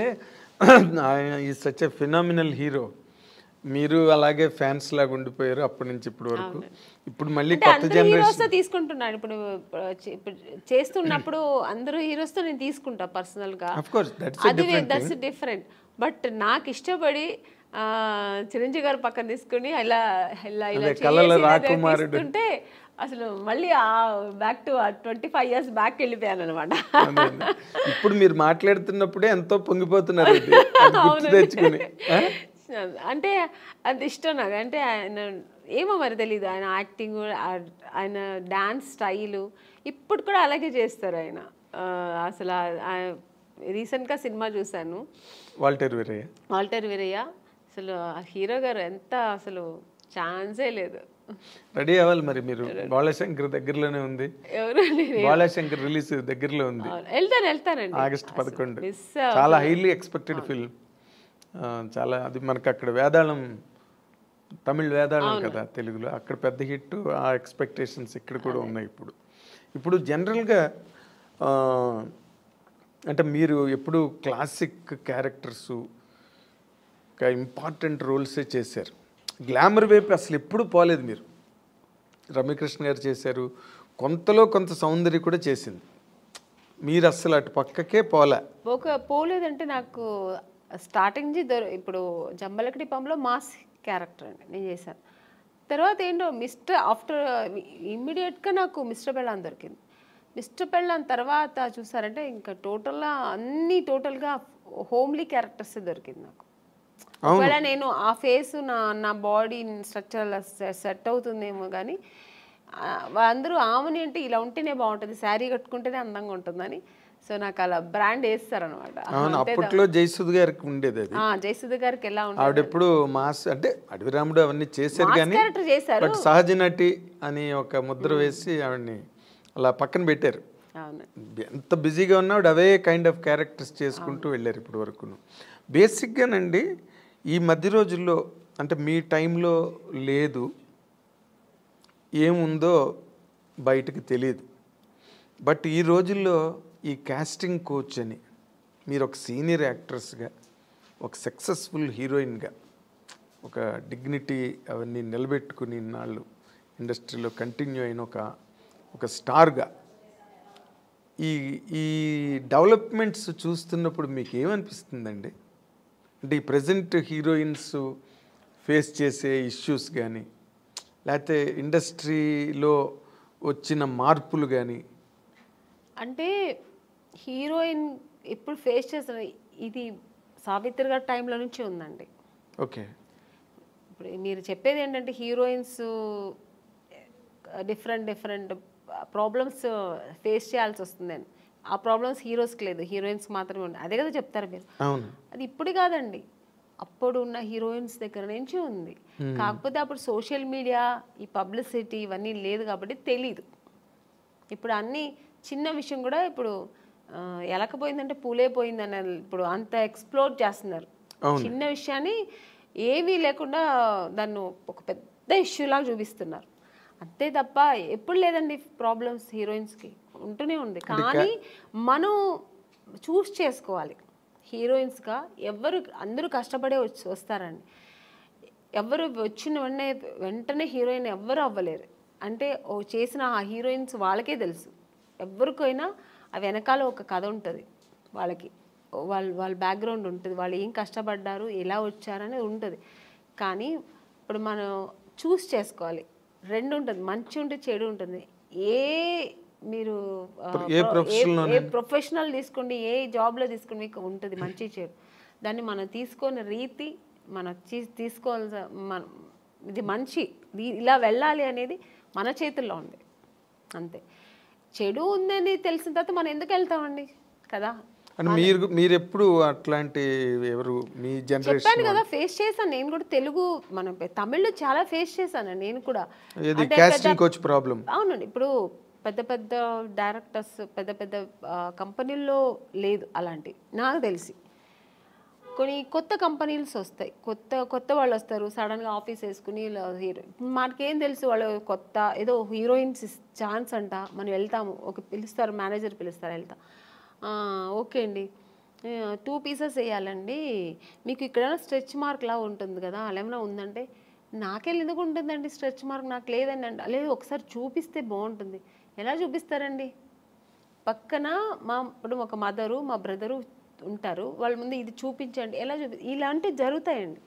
A: ఆయన ఈ సచ్ ఎ ఫినామినల్ హీరో. మీరు అలాగే ఫ్యాన్స్ లాగా ఉండిపోయారు అప్పటి నుంచి ఇప్పటి వరకు. ఇప్పుడు మళ్ళీ కొత్త జనరేషన్
B: తీసుకుంటున్నాను. ఇప్పుడు చేస్తున్నప్పుడు అందరూ హీరోస్తో నేను తీసుకుంటా పర్సనల్గా, దట్స్ డిఫరెంట్. బట్ నాకు ఇష్టపడి చిరంజీవి గారు పక్కన తీసుకుని ఇలా తీసుకుంటే అసలు మళ్ళీ బ్యాక్ టు 25 years బ్యాక్ వెళ్ళిపోయాను అనమాట.
A: ఇప్పుడు మీరు మాట్లాడుతున్నప్పుడే ఎంతో పొంగిపోతున్నారు తెచ్చుకుని.
B: అంటే అది ఇష్టం నాకు. అంటే ఆయన ఏమో మరి తెలీదు, ఆయన యాక్టింగ్, ఆయన డాన్స్ స్టైలు ఇప్పుడు కూడా అలాగే చేస్తారు ఆయన. అసలు రీసెంట్గా సినిమా చూశాను, వాల్టర్ వీరయ్య. అసలు ఆ హీరో గారు ఎంత అసలు ఛాన్సే లేదు.
A: రెడీ అవ్వాలి మరి మీరు. బాలశంకర్ దగ్గరలోనే ఉంది, బాలశంకర్ రిలీజ్ దగ్గరలో ఉంది.
B: వెళ్తానండి
A: ఆగస్ట్ 11. చాలా హైలీ ఎక్స్పెక్టెడ్ ఫిల్మ్. చాలా అది మనకు అక్కడ వేదాళం, తమిళ్ వేదాళం కదా తెలుగులో, అక్కడ పెద్ద హిట్. ఆ ఎక్స్పెక్టేషన్స్ ఇక్కడ కూడా ఉన్నాయి. ఇప్పుడు జనరల్గా అంటే మీరు ఎప్పుడు క్లాసిక్ క్యారెక్టర్స్, ఒక ఇంపార్టెంట్ రోల్సే చేశారు. గ్లామర్ వైపు అసలు ఎప్పుడు పోలేదు మీరు. రమ్యకృష్ణ గారు చేశారు, కొంతలో కొంత సౌందర్య కూడా చేసింది. మీరు అసలు అటు పక్కకే
B: పోలేదంటే నాకు స్టార్టింగ్ నుంచి ఇప్పుడు జంబలకడి పంలో మాస్ క్యారెక్టర్ అండి నేను చేశాను. తర్వాత ఏంటో ఆఫ్టర్ ఇమ్మీడియట్గా నాకు మిస్టర్ పెళ్ళాన్ దొరికింది. మిస్టర్ పెళ్ళాన్ తర్వాత చూసారంటే ఇంకా టోటల్గా హోమ్లీ క్యారెక్టర్స్ దొరికింది నాకు. ఒకవేళ నేను ఆ ఫేస్ నా బాడీ స్ట్రక్చర్ సెట్ అవుతుందేమో కానీ అందరూ ఆమెని అంటే ఇలా ఉంటేనే బాగుంటుంది, శారీ కట్టుకుంటేనే అందంగా ఉంటుందని. సో నాకు అలా బ్రాండ్ వేస్తారనమాట.
A: అప్పట్లో జయసుధ గారికి ఉండేది అది.
B: జయసుధ గారికి ఎలా ఉంటుంది,
A: ఆవిడ ఎప్పుడు మాస్ అంటే అడవిరాముడు అవన్నీ చేశారు కానీ సహజ నటి అని ఒక ముద్ర వేసి ఆవిడని అలా పక్కన పెట్టారు. ఎంత బిజీగా ఉన్నా ఆవిడ అవే కైండ్ ఆఫ్ క్యారెక్టర్స్ చేసుకుంటూ వెళ్ళారు ఇప్పటి వరకు. బేసిక్గానండి ఈ మధ్య రోజుల్లో అంటే మీ టైంలో లేదు, ఏముందో బయటకు తెలియదు. బట్ ఈ రోజుల్లో ఈ కాస్టింగ్ కోచ్ అని మీరు ఒక సీనియర్ యాక్ట్రెస్గా, ఒక సక్సెస్ఫుల్ హీరోయిన్గా, ఒక డిగ్నిటీ అవన్నీ నిలబెట్టుకుని ఇన్నాళ్ళు ఇండస్ట్రీలో కంటిన్యూ అయిన ఒక స్టార్గా ఈ డెవలప్మెంట్స్ చూస్తున్నప్పుడు మీకు ఏమనిపిస్తుందండి? అంటే ఈ ప్రజెంట్ హీరోయిన్స్ ఫేస్ చేసే ఇష్యూస్ కానీ, లేకపోతే ఇండస్ట్రీలో వచ్చిన మార్పులు కానీ.
B: అంటే హీరోయిన్ ఇప్పుడు ఫేస్ చేస్తున్న ఇది సావిత్రి గారి టైంలో నుంచి ఉందండి.
A: ఓకే,
B: ఇప్పుడు మీరు చెప్పేది ఏంటంటే హీరోయిన్స్ డిఫరెంట్ ప్రాబ్లమ్స్ ఫేస్ చేయాల్సి వస్తుందని. ఆ ప్రాబ్లమ్స్ హీరోస్కి లేదు, హీరోయిన్స్కి మాత్రమే ఉంది. అదే కదా చెప్తారు మీరు. అది ఇప్పుడు కాదండి, అప్పుడు ఉన్న హీరోయిన్స్ దగ్గర నుంచి ఉంది. కాకపోతే అప్పుడు సోషల్ మీడియా, ఈ పబ్లిసిటీ ఇవన్నీ లేదు కాబట్టి తెలీదు. ఇప్పుడు అన్ని చిన్న విషయం కూడా ఇప్పుడు ఎలకపోయిందంటే పూలే పోయిందని ఇప్పుడు అంత ఎక్స్ప్లోర్ చేస్తున్నారు. చిన్న విషయాన్ని ఏమీ లేకుండా దాన్ని ఒక పెద్ద ఇష్యూలాగా చూపిస్తున్నారు. అంతే తప్ప ఎప్పుడు లేదండి ప్రాబ్లమ్స్ హీరోయిన్స్కి, ఉంటూనే ఉంది. కానీ మనం చూస్ చేసుకోవాలి. హీరోయిన్స్గా అందరూ కష్టపడే వస్తారండి. ఎవరు వచ్చిన వెంటనే హీరోయిన్ ఎవ్వరు అవ్వలేరు. అంటే చేసిన ఆ హీరోయిన్స్ వాళ్ళకే తెలుసు. ఎవరికైనా ఆ వెనకాల ఒక కథ ఉంటుంది, వాళ్ళ బ్యాక్గ్రౌండ్ ఉంటుంది, వాళ్ళు ఏం కష్టపడ్డారు, ఎలా వచ్చారనేది ఉంటుంది. కానీ ఇప్పుడు మనం చూస్ చేసుకోవాలి. రెండు ఉంటుంది, మంచి ఉంటుంది, చెడు ఉంటుంది. మీరు ఏ ప్రొఫెషనల్ తీసుకోండి, ఏ జాబ్లో తీసుకోండి, మీకు ఉంటుంది మంచి చెడు. దాన్ని మనం తీసుకునే రీతి, మనం తీసుకోవాల్సిన ఇది మంచి ఇలా వెళ్ళాలి అనేది మన చేతుల్లో ఉంది అంతే. చెడు ఉందని తెలిసిన తర్వాత మనం ఎందుకు వెళ్తామండి కదా.
A: అంటే మీరు ఎప్పుడు అట్లాంటి ఎవరు మీ జనరేషన్
B: చెప్పాను కదా, ఫేస్ చేశాను నేను కూడా. తెలుగు మనం తమిళ్లో చాలా ఫేస్ చేశాను నేను కూడా.
A: Casting couch problem.
B: అవునండి, ఇప్పుడు పెద్ద పెద్ద డైరెక్టర్స్ పెద్ద పెద్ద కంపెనీల్లో లేదు అలాంటి నాకు తెలిసి. కొన్ని కొత్త కంపెనీస్ వస్తాయి, కొత్త వాళ్ళు వస్తారు, సడన్గా ఆఫీస్ వేసుకుని హీరో. మనకేం తెలుసు వాళ్ళు కొత్త ఏదో హీరోయిన్స్ ఛాన్స్ అంట, మనం వెళ్తాము, ఒక పిలుస్తారు మేనేజర్ పిలుస్తారు, వెళ్తాం, ఓకే అండి 2 పీసెస్ వేయాలండి, మీకు ఇక్కడ స్ట్రెచ్ మార్క్ లా ఉంటుంది కదా అలా ఏమైనా ఉందంటే, నాకెళ్ళి ఎందుకు ఉంటుందండి స్ట్రెచ్ మార్క్, నాకు లేదండి అంట. లేదు ఒకసారి చూపిస్తే బాగుంటుంది. ఎలా చూపిస్తారండి? పక్కన ఇప్పుడు ఒక మదరు మా బ్రదరు ఉంటారు, వాళ్ళ ముందు ఇది చూపించండి, ఎలా ఇలాంటివి జరుగుతాయండి.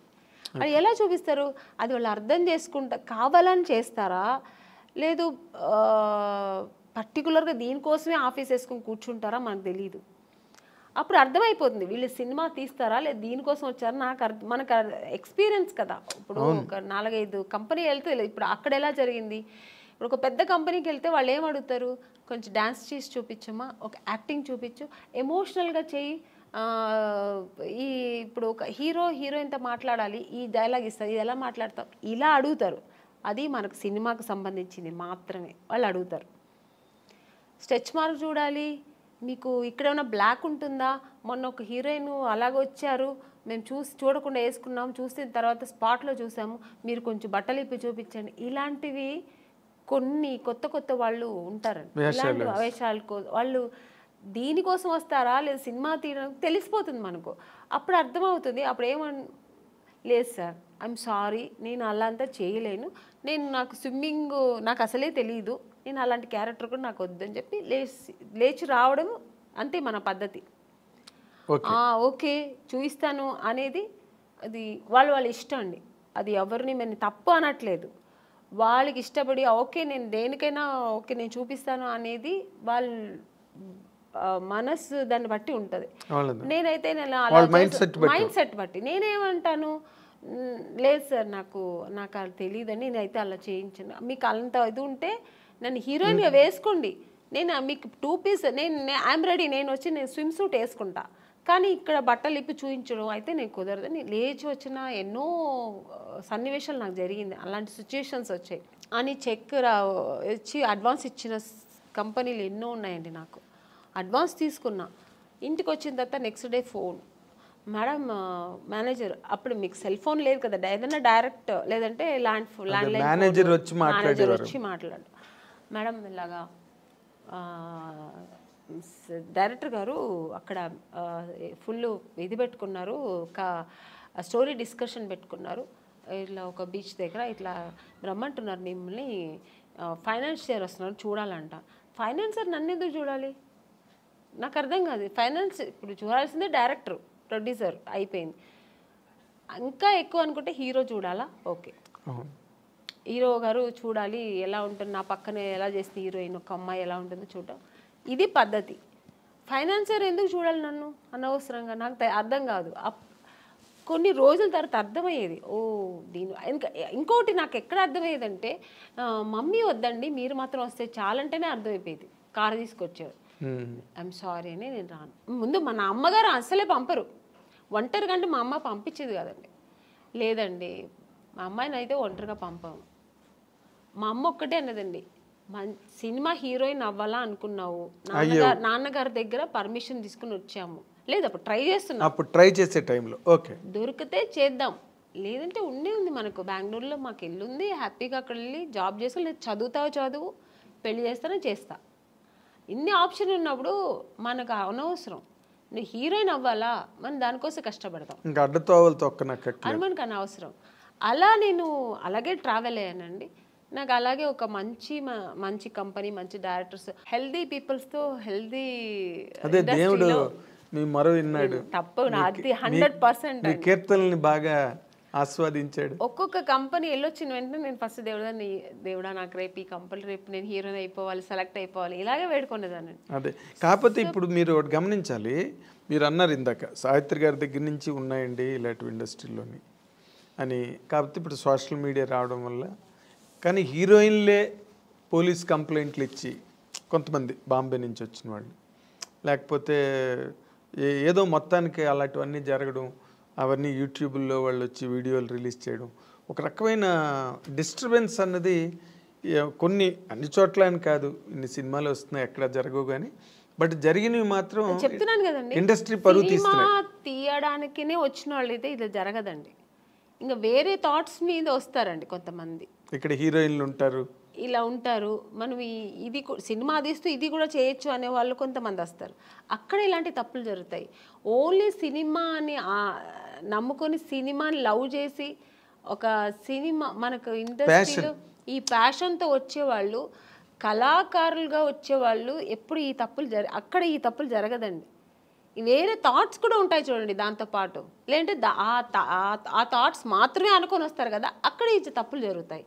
B: అది ఎలా చూపిస్తారు? అది వాళ్ళు అర్థం చేసుకుంటా కావాలని చేస్తారా, లేదు పర్టికులర్గా దీనికోసమే ఆఫీస్ వేసుకుని కూర్చుంటారా మనకు తెలియదు. అప్పుడు అర్థమైపోతుంది వీళ్ళు సినిమా తీస్తారా లేదు దీనికోసం వచ్చారా. మనకు ఎక్స్పీరియన్స్ కదా, ఇప్పుడు ఒక 4-5 కంపెనీ వెళ్తే ఇప్పుడు అక్కడ ఎలా జరిగింది. ఇప్పుడు ఒక పెద్ద కంపెనీకి వెళ్తే వాళ్ళు ఏం అడుగుతారు, కొంచెం డ్యాన్స్ చేసి చూపించమ్మా, ఒక యాక్టింగ్ చూపించు, ఎమోషనల్గా చేయి, ఇప్పుడు ఒక హీరోయిన్తో మాట్లాడాలి, ఈ డైలాగ్ ఇస్తారు, ఇది ఎలా మాట్లాడతాం, ఇలా అడుగుతారు. అది మనకు సినిమాకు సంబంధించింది మాత్రమే వాళ్ళు అడుగుతారు. స్ట్రెచ్ మార్క్ చూడాలి, మీకు ఇక్కడ ఏమైనా బ్లాక్ ఉంటుందా, మొన్న ఒక హీరోయిన్ అలాగ వచ్చారు, మేము చూడకుండా వేసుకున్నాము, చూసిన తర్వాత స్పాట్లో చూసాము, మీరు కొంచెం బట్టలు ఇప్పి చూపించండి. ఇలాంటివి కొన్ని కొత్త వాళ్ళు ఉంటారండి. ఇలాంటి వేషాలు వాళ్ళు దీనికోసం వస్తారా లేదా సినిమా తీయడం తెలిసిపోతుంది మనకు. అప్పుడు అర్థమవుతుంది. అప్పుడు లేదు సార్ ఐఎమ్ సారీ, నేను అలా అంతా చేయలేను, నాకు స్విమ్మింగ్ నాకు అసలే తెలియదు, నేను అలాంటి క్యారెక్టర్ కూడా నాకు వద్దని చెప్పి లేచి రావడం అంతే మన పద్ధతి. ఓకే చూపిస్తాను అనేది అది వాళ్ళ ఇష్టం అండి. అది ఎవరిని మేము తప్పు అనట్లేదు, వాళ్ళకి ఇష్టపడి ఓకే నేను దేనికైనా ఓకే నేను చూపిస్తాను అనేది వాళ్ళ మనసు దాన్ని బట్టి ఉంటుంది. నేనైతే మైండ్ సెట్ బట్టి నేనేమంటాను, లేదు సార్ నాకు అది తెలియదని నేనైతే అలా చేయించాను, మీకు అంత ఇది ఉంటే నన్ను హీరోయిన్గా వేసుకోండి, నేను మీకు 2 పీస్ ఐఎమ్ రెడీ, నేను స్విమ్ సూట్ వేసుకుంటా, కానీ ఇక్కడ బట్టలు ఇప్పి చూపించడం అయితే నేను కుదరదని లేచి వచ్చిన ఎన్నో సన్నివేశాలు నాకు జరిగింది. అలాంటి సిచ్యుయేషన్స్ వచ్చాయి అని ఇచ్చి అడ్వాన్స్ ఇచ్చిన కంపెనీలు ఎన్నో ఉన్నాయండి. నాకు అడ్వాన్స్ తీసుకున్నా, ఇంటికి వచ్చిన తర్వాత next day phone, madam manager, అప్పుడు మీకు సెల్ ఫోన్ లేదు కదా, ఏదైనా డైరెక్ట్ లేదంటే ల్యాండ్లైన్
A: మేనేజర్ వచ్చి
B: మాట్లాడు, మేడం ఇలాగా డైరెక్టర్ గారు అక్కడ ఫుల్ ఇది పెట్టుకున్నారు, ఒక స్టోరీ డిస్కషన్ పెట్టుకున్నారు, ఇట్లా ఒక బీచ్ దగ్గర ఇట్లా రమ్మంటున్నారు మిమ్మల్ని, ఫైనాన్షియర్ వస్తున్నారు చూడాలంట. ఫైనాన్సర్ నన్ను ఎందుకు చూడాలి, నాకు అర్థం కాదు. ఫైనాన్స్ ఇప్పుడు చూడాల్సిందే డైరెక్టర్ ప్రొడ్యూసర్ అయిపోయింది. ఇంకా ఎక్కువ అనుకుంటే హీరో చూడాలా, ఓకే హీరో గారు చూడాలి ఎలా ఉంటుంది, నా పక్కనే ఎలా చేస్తుంది హీరోయిన్, ఒక అమ్మాయి ఎలా ఉంటుందో చూడటం, ఇది పద్ధతి. ఫైనాన్సర్ ఎందుకు చూడాలి నన్ను అనవసరంగా, నాకు అర్థం కాదు. కొన్ని రోజుల తర్వాత అర్థమయ్యేది, ఇంకోటి నాకు ఎక్కడ అర్థమయ్యేదంటే, మమ్మీ వద్దండి మీరు మాత్రం వస్తే చాలంటేనే అర్థమైపోయేది. కారు తీసుకొచ్చారు, ఐఎమ్ సారీ అని నేను రాను. ముందు మన అమ్మగారు అసలే పంపరు, ఒంటరిగా అంటే మా అమ్మ పంపించేది కదండి. లేదండి మా అమ్మాయిని అయితే ఒంటరిగా పంపాము. మా అమ్మ ఒక్కటే అన్నదండి, సినిమా హీరోయిన్ అవ్వాలా అనుకున్నావు, నాన్నగారి దగ్గర పర్మిషన్ తీసుకుని వచ్చాము, లేదు అప్పుడు ట్రై చేస్తున్నాం,
A: అప్పుడు ట్రై చేసే టైంలో ఓకే దొరికితే
B: చేద్దాం, లేదంటే ఉంది మనకు బెంగళూరులో మాకు ఇల్లు ఉంది, హ్యాపీగా అక్కడ వెళ్ళి జాబ్ చేస్తాం, లేదు చదువు పెళ్లి చేస్తానో చేస్తా. ఇన్ని ఆప్షన్ ఉన్నప్పుడు మనకు అనవసరం, నువ్వు హీరోయిన్ అవ్వాలా మనం దానికోసం కష్టపడతాం,
A: ఇంకా అడ్డతోవలు తొక్కనక్కర్లేదు,
B: మనకు అనవసరం. అలా నేను అలాగే ట్రావెల్ అయ్యానండి. నాకు అలాగే ఒక మంచి కంపెనీ, మంచి డైరెక్టర్స్, హెల్దీ పీపుల్స్తో హెల్దీ తప్పు 100%
A: కీర్తనల్ని బాగా ఆస్వాదించాడు.
B: ఒక్కొక్క కంపెనీ వెళ్ళొచ్చిన వెంటనే నేను ఫస్ట్ దేవుడా నాకు రేపు ఈ కంపెనీ రేపు నేను హీరోయిన్ అయిపోవాలి, సెలెక్ట్ అయిపోవాలి, ఇలాగే వేడుకునేదాన్ని.
A: అదే కాకపోతే ఇప్పుడు మీరు ఒకటి గమనించాలి, మీరు అన్నారు ఇందాక సావిత్రి గారి దగ్గర నుంచి ఉన్నాయండి ఇలాంటి ఇండస్ట్రీలోని అని. కాకపోతే ఇప్పుడు సోషల్ మీడియా రావడం వల్ల, కానీ హీరోయిన్లే పోలీస్ కంప్లైంట్లు ఇచ్చి కొంతమంది బాంబే నుంచి వచ్చిన వాళ్ళు, లేకపోతే ఏదో మొత్తానికి అలాంటివన్నీ జరగడం, అవన్నీ యూట్యూబ్లో వాళ్ళు వచ్చి వీడియోలు రిలీజ్ చేయడం, ఒక రకమైన డిస్టర్బెన్స్ అన్నది కొన్ని అన్ని చోట్ల అని కాదు, ఇన్ని సినిమాలు వస్తున్నాయి ఎక్కడ జరగవు కానీ, బట్ జరిగినవి మాత్రం
B: చెప్తున్నాను కదండి,
A: ఇండస్ట్రీ పరువు తీస్తున్నాయి.
B: తీయడానికినే వచ్చిన వాళ్ళు అయితే ఇది జరగదండి. ఇంకా వేరే థాట్స్ మీద వస్తారండి కొంతమంది.
A: ఇక్కడ హీరోయిన్లు ఉంటారు,
B: ఇలా ఉంటారు, మనం ఇది సినిమా తీస్తూ ఇది కూడా చేయొచ్చు అనే వాళ్ళు కొంతమంది వస్తారు. అక్కడ ఇలాంటి తప్పులు జరుగుతాయి. ఓన్లీ సినిమాని నమ్ముకొని సినిమాని లవ్ చేసి ఒక సినిమా మనకు ఇండస్ట్రీలో ఈ ప్యాషన్తో వచ్చేవాళ్ళు, కళాకారులుగా వచ్చేవాళ్ళు ఎప్పుడు ఈ తప్పులు అక్కడ ఈ తప్పులు జరగదండి. వేరే థాట్స్ కూడా ఉంటాయి చూడండి దాంతోపాటు, లేదంటే ఆ థాట్స్ మాత్రమే అనుకొని వస్తారు కదా, అక్కడ ఈ తప్పులు జరుగుతాయి.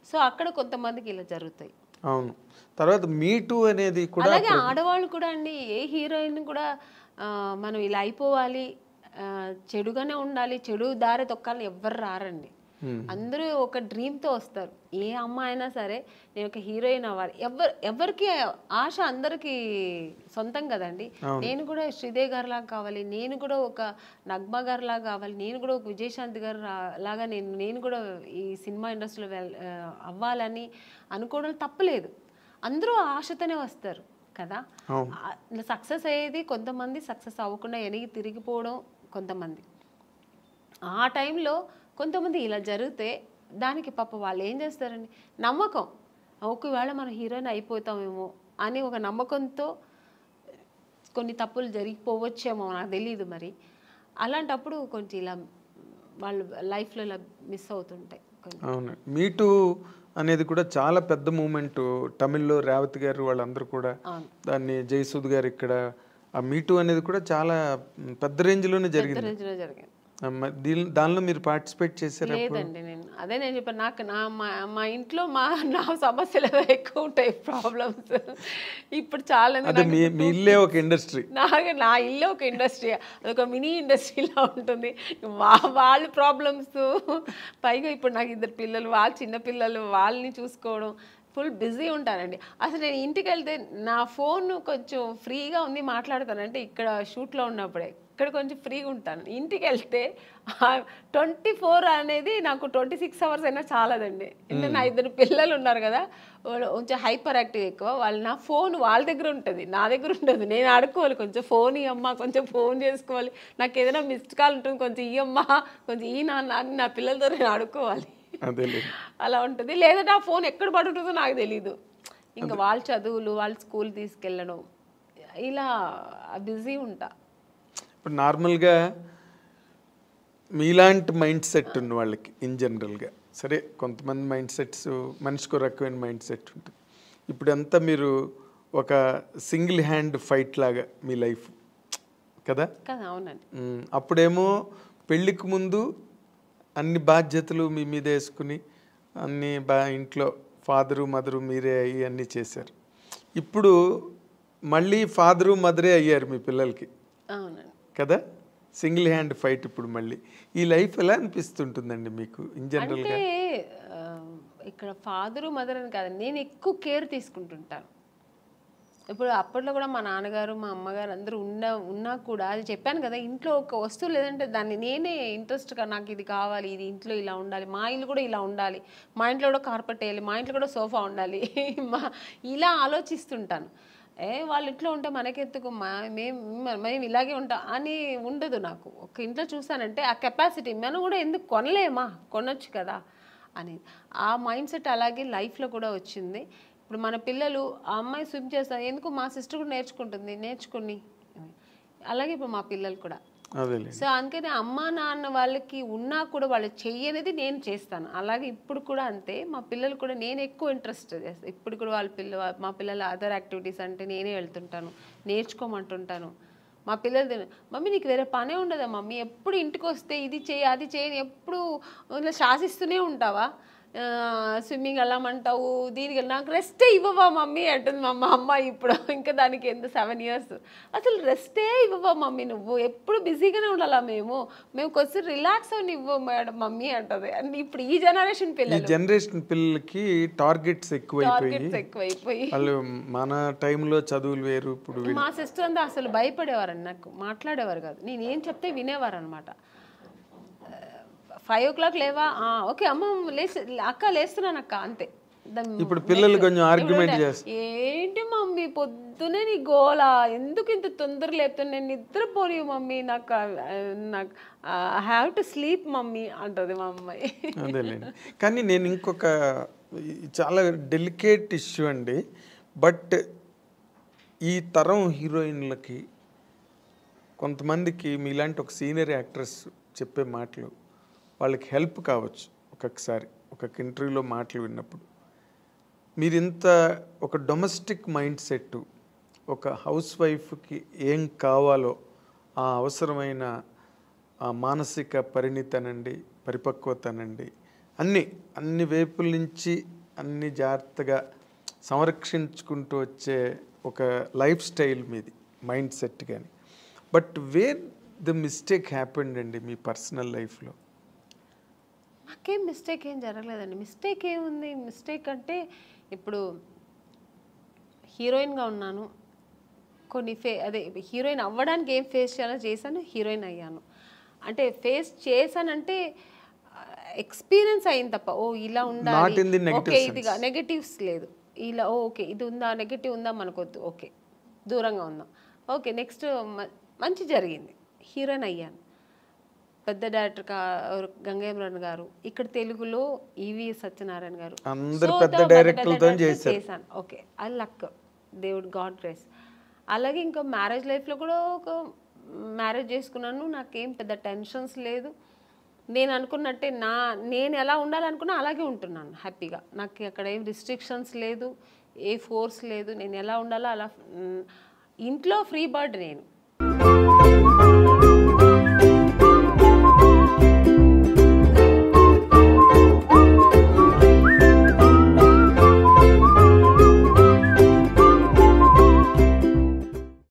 B: సో అక్కడ కొంతమందికి ఇలా జరుగుతాయి.
A: అవును. తర్వాత మీటూ అనేది కూడా,
B: అలాగే ఆడవాళ్ళు కూడా అండి, ఏ హీరోయిన్ కూడా మనం ఇలా అయిపోవాలి, చెడుగానే ఉండాలి, చెడు దారి తొక్కాలని ఎవ్వరు రారండి. అందరూ ఒక డ్రీమ్తో వస్తారు. ఏ అమ్మాయి అయినా సరే నేను ఒక హీరోయిన్ అవ్వాలి, ఎవరికి ఆశ అందరికీ సొంతం కదండి. నేను కూడా శ్రీదేవి గారిలాగా కావాలి, నేను కూడా ఒక నగ్మా గారిలాగా కావాలి, నేను కూడా ఒక విజయశాంతి గారు లాగా నేను కూడా ఈ సినిమా ఇండస్ట్రీలో అవ్వాలని అనుకోవడం తప్పలేదు. అందరూ ఆశతోనే వస్తారు కదా. సక్సెస్ అయ్యేది కొంతమంది, సక్సెస్ అవ్వకుండా వెనక్కి తిరిగిపోవడం కొంతమంది. ఆ టైంలో కొంతమంది ఇలా జరిగితే దానికి పాప వాళ్ళు ఏం చేస్తారండి, నమ్మకం, ఒకవేళ మనం హీరోయిన్ అయిపోతామేమో అని ఒక నమ్మకంతో కొన్ని తప్పులు జరిగిపోవచ్చేమో, నాకు తెలీదు మరి. అలాంటప్పుడు కొంచెం ఇలా వాళ్ళు లైఫ్లో ఇలా మిస్ అవుతుంటాయి.
A: అవును. మీటూ అనేది కూడా చాలా పెద్ద మూమెంట్. తమిళ్లో రేవతి గారు వాళ్ళందరూ కూడా దాన్ని, జయసూద్ గారు ఇక్కడ, ఆ మీటూ అనేది కూడా చాలా పెద్ద రేంజ్లోనే జరిగింది. దానిలో మీరు పార్టిసిపేట్ చేశారా?
B: లేదండి, నేను చెప్పాను, నాకు మా ఇంట్లో నా సమస్యలు ఎక్కువ ఉంటాయి, ప్రాబ్లమ్స్. ఇప్పుడు చాలా
A: మీ ఇల్లే ఒక ఇండస్ట్రీ,
B: నా ఇల్లే ఒక ఇండస్ట్రీ, అదొక మినీ ఇండస్ట్రీలా ఉంటుంది. వాళ్ళ ప్రాబ్లమ్స్, పైగా ఇప్పుడు నాకు 2 పిల్లలు, వాళ్ళు చిన్న పిల్లలు, వాళ్ళని చూసుకోవడం, ఫుల్ బిజీ ఉంటానండి. అసలు నేను ఇంటికి వెళ్తే నా ఫోన్ కొంచెం ఫ్రీగా ఉంది మాట్లాడతానంటే ఇక్కడ షూట్లో ఉన్నప్పుడే, ఇక్కడ కొంచెం ఫ్రీగా ఉంటాను. ఇంటికి వెళ్తే 24 అనేది నాకు 26 అవర్స్ అయినా చాలదండి. ఎందుకంటే నా 2 పిల్లలు ఉన్నారు కదా, కొంచెం హైపర్ యాక్టివ్ ఎక్కువ. నా ఫోన్ వాళ్ళ దగ్గర ఉంటుంది, నా దగ్గర ఉండదు. నేను ఆడుకోవాలి, కొంచెం ఫోన్ ఇవ్వమ్మా, కొంచెం ఫోన్ చేసుకోవాలి, నాకు ఏదైనా మిస్డ్ కాల్ ఉంటుంది, కొంచెం ఇవ్వమ్మా, కొంచెం ఈ నాన్న అని నా పిల్లలతో నేను ఆడుకోవాలి. అలా ఉంటుంది. లేదంటే ఆ ఫోన్ ఎక్కడ పడుతుందో నాకు తెలీదు. ఇంకా వాళ్ళ చదువులు, వాళ్ళ స్కూల్ తీసుకెళ్ళడం, ఇలా బిజీ ఉంటా.
A: ఇప్పుడు నార్మల్గా మీలాంటి మైండ్ సెట్ ఉన్న వాళ్ళకి ఇన్ జనరల్గా, సరే కొంతమంది మైండ్ సెట్స్ మనిషికి రకమైన మైండ్ సెట్ ఉంటుంది. ఇప్పుడంతా మీరు ఒక సింగిల్ హ్యాండ్ ఫైట్ లాగా మీ లైఫ్ కదా.
B: అవునండి.
A: అప్పుడేమో పెళ్ళికి ముందు అన్ని బాధ్యతలు మీ మీద వేసుకుని అన్ని ఇంట్లో ఫాదరు మదరు మీరే అయ్యి అన్నీ చేశారు. ఇప్పుడు మళ్ళీ ఫాదరు మదరే అయ్యారు మీ పిల్లలకి కదా, సింగిల్ హ్యాండ్ ఫైట్. ఇప్పుడు మళ్ళీ ఈ లైఫ్ ఎలా అనిపిస్తుంటుందండి మీకు ఇన్ జనరల్గా?
B: ఇక్కడ ఫాదరు మదర్ అని కాదు, నేను ఎక్కువ కేర్ తీసుకుంటుంటాను. ఇప్పుడు అప్పట్లో కూడా మా నాన్నగారు, మా అమ్మగారు అందరూ ఉన్నా కూడా, అది చెప్పాను కదా, ఇంట్లో ఒక వస్తువు లేదంటే దాన్ని నేనే ఇంట్రెస్ట్గా, నాకు ఇది కావాలి, ఇది ఇంట్లో ఇలా ఉండాలి, మా ఇల్లు కూడా ఇలా ఉండాలి, మా ఇంట్లో కూడా కార్పెట్ వేయాలి, మా ఇంట్లో కూడా సోఫా ఉండాలి, ఇలా ఆలోచిస్తుంటాను. వాళ్ళ ఇంట్లో ఉంటే మనకెందుకు, మేము ఇలాగే ఉంటాం అని ఉండదు నాకు. ఒక ఇంట్లో చూసానంటే ఆ కెపాసిటీ మనం కూడా ఎందుకు కొనలేమా, కొనొచ్చు కదా అని ఆ మైండ్ సెట్ అలాగే లైఫ్లో కూడా వచ్చింది. ఇప్పుడు మన పిల్లలు, ఆ అమ్మాయి స్విమ్ చేస్తారు, ఎందుకు మా సిస్టర్ కూడా నేర్చుకుని అలాగే ఇప్పుడు మా పిల్లలు కూడా. సో అందుకని అమ్మా నాన్న వాళ్ళకి ఉన్నా కూడా వాళ్ళు చెయ్యనేది నేను చేస్తాను. అలాగే ఇప్పుడు కూడా అంతే, మా పిల్లలు కూడా నేను ఎక్కువ ఇంట్రెస్ట్ చేస్తాను. ఇప్పుడు కూడా మా పిల్లల అదర్ యాక్టివిటీస్ అంటే నేనే వెళ్తుంటాను, నేర్చుకోమంటుంటాను. మా పిల్లలు, మమ్మీ నీకు వేరే పనే ఉండదా మమ్మీ, ఎప్పుడు ఇంటికి వస్తే ఇది చేయి అది చేయని ఎప్పుడు ఇలా శాసిస్తూనే ఉంటావా, స్విమ్మింగ్ వెళ్ళమంటావు, దీనికి నాకు రెస్టే ఇవ్వవా మమ్మీ అంటుంది మా అమ్మ ఇప్పుడు. ఇంకా దానికి ఎంత 7 years. అసలు రెస్టే ఇవ్వవా మమ్మీ, నువ్వు ఎప్పుడు బిజీగానే ఉండాలా, మేము కొంచెం రిలాక్స్ అని ఇవ్వ మేడం మమ్మీ అంటది. అండ్ ఇప్పుడు ఈ జనరేషన్
A: పిల్లలకి టార్గెట్స్ ఎక్కువైపోయి వాళ్ళు మన టైంలో చదువులు వేరు. ఇప్పుడు
B: మా సిస్టర్ అంతా అసలు భయపడేవారండి, నాకు మాట్లాడేవారు కాదు, నేను ఏం చెప్తే వినేవారు అనమాట. 5 o'clock లేవా, ఓకే అమ్మ అక్క లేస్తున్నాను అక్క అంతే.
A: ఇప్పుడు పిల్లలు కొంచెం ఆర్గ్యుమెంట్ చేస్తారు,
B: ఏంటి మమ్మీ పొద్దునే నీ గోలా, ఎందుకు ఇంత తొందర లేపుతాను, నేను నిద్రపోని మమ్మీ, నాకు హ్యావ్ టు స్లీప్ మమ్మీ అంటది మా అమ్మాయి.
A: అదేలేండి. కానీ నేను ఇంకొక చాలా డెలికేట్ ఇష్యూ అండి, బట్ ఈ తరం హీరోయిన్లకి కొంతమందికి మీలాంటి ఒక సీనియర్ యాక్ట్రెస్ చెప్పే మాటలు వాళ్ళకి హెల్ప్ కావచ్చు. ఒక్కొక్కసారి ఒక ఇంటర్వ్యూలో మాటలు విన్నప్పుడు మీరు ఇంత ఒక డొమెస్టిక్ మైండ్ సెట్, ఒక హౌస్ వైఫ్కి ఏం కావాలో ఆ అవసరమైన ఆ మానసిక పరిణితనండి, పరిపక్వతనండి, అన్ని వైపుల నుంచి అన్ని జాగ్రత్తగా సంరక్షించుకుంటూ వచ్చే ఒక లైఫ్ స్టైల్ మీది, మైండ్ సెట్. కానీ but where the mistake happened అండి మీ పర్సనల్ లైఫ్లో?
B: నాకేం మిస్టేక్ ఏం జరగలేదండి. మిస్టేక్ ఏముంది, మిస్టేక్ అంటే ఇప్పుడు హీరోయిన్గా ఉన్నాను, కొన్ని అదే హీరోయిన్ అవ్వడానికి ఏం ఫేస్ చేయాలో చేశాను, హీరోయిన్ అయ్యాను. అంటే ఫేస్ చేశానంటే ఎక్స్పీరియన్స్ అయింది తప్ప ఇలా ఉండాలి, ఓకే ఇదిగా నెగటివ్స్ లేదు, ఇలా ఓకే ఇది ఉందా, నెగటివ్ ఉందా మనకొద్దు, ఓకే దూరంగా ఉందాం, ఓకే నెక్స్ట్ మంచి జరిగింది, హీరోయిన్ అయ్యాను. పెద్ద డైరెక్టర్ గంగేమ్రాన్ గారు, ఇక్కడ తెలుగులో ఈవి సత్యనారాయణ గారు, చేశాను. ఓకే ఐ లక్, దేవుడు గాడ్ గ్రేస్. అలాగే ఇంకా మ్యారేజ్ లైఫ్లో కూడా ఒక మ్యారేజ్ చేసుకున్నాను, నాకేం పెద్ద టెన్షన్స్ లేదు. నేను అనుకున్నట్టే నేను ఎలా ఉండాలనుకున్నా అలాగే ఉంటున్నాను హ్యాపీగా. నాకు అక్కడ ఏం రిస్ట్రిక్షన్స్ లేదు, ఏ ఫోర్స్ లేదు, నేను ఎలా ఉండాలో అలా. ఇంట్లో ఫ్రీ బర్డ్ నేను,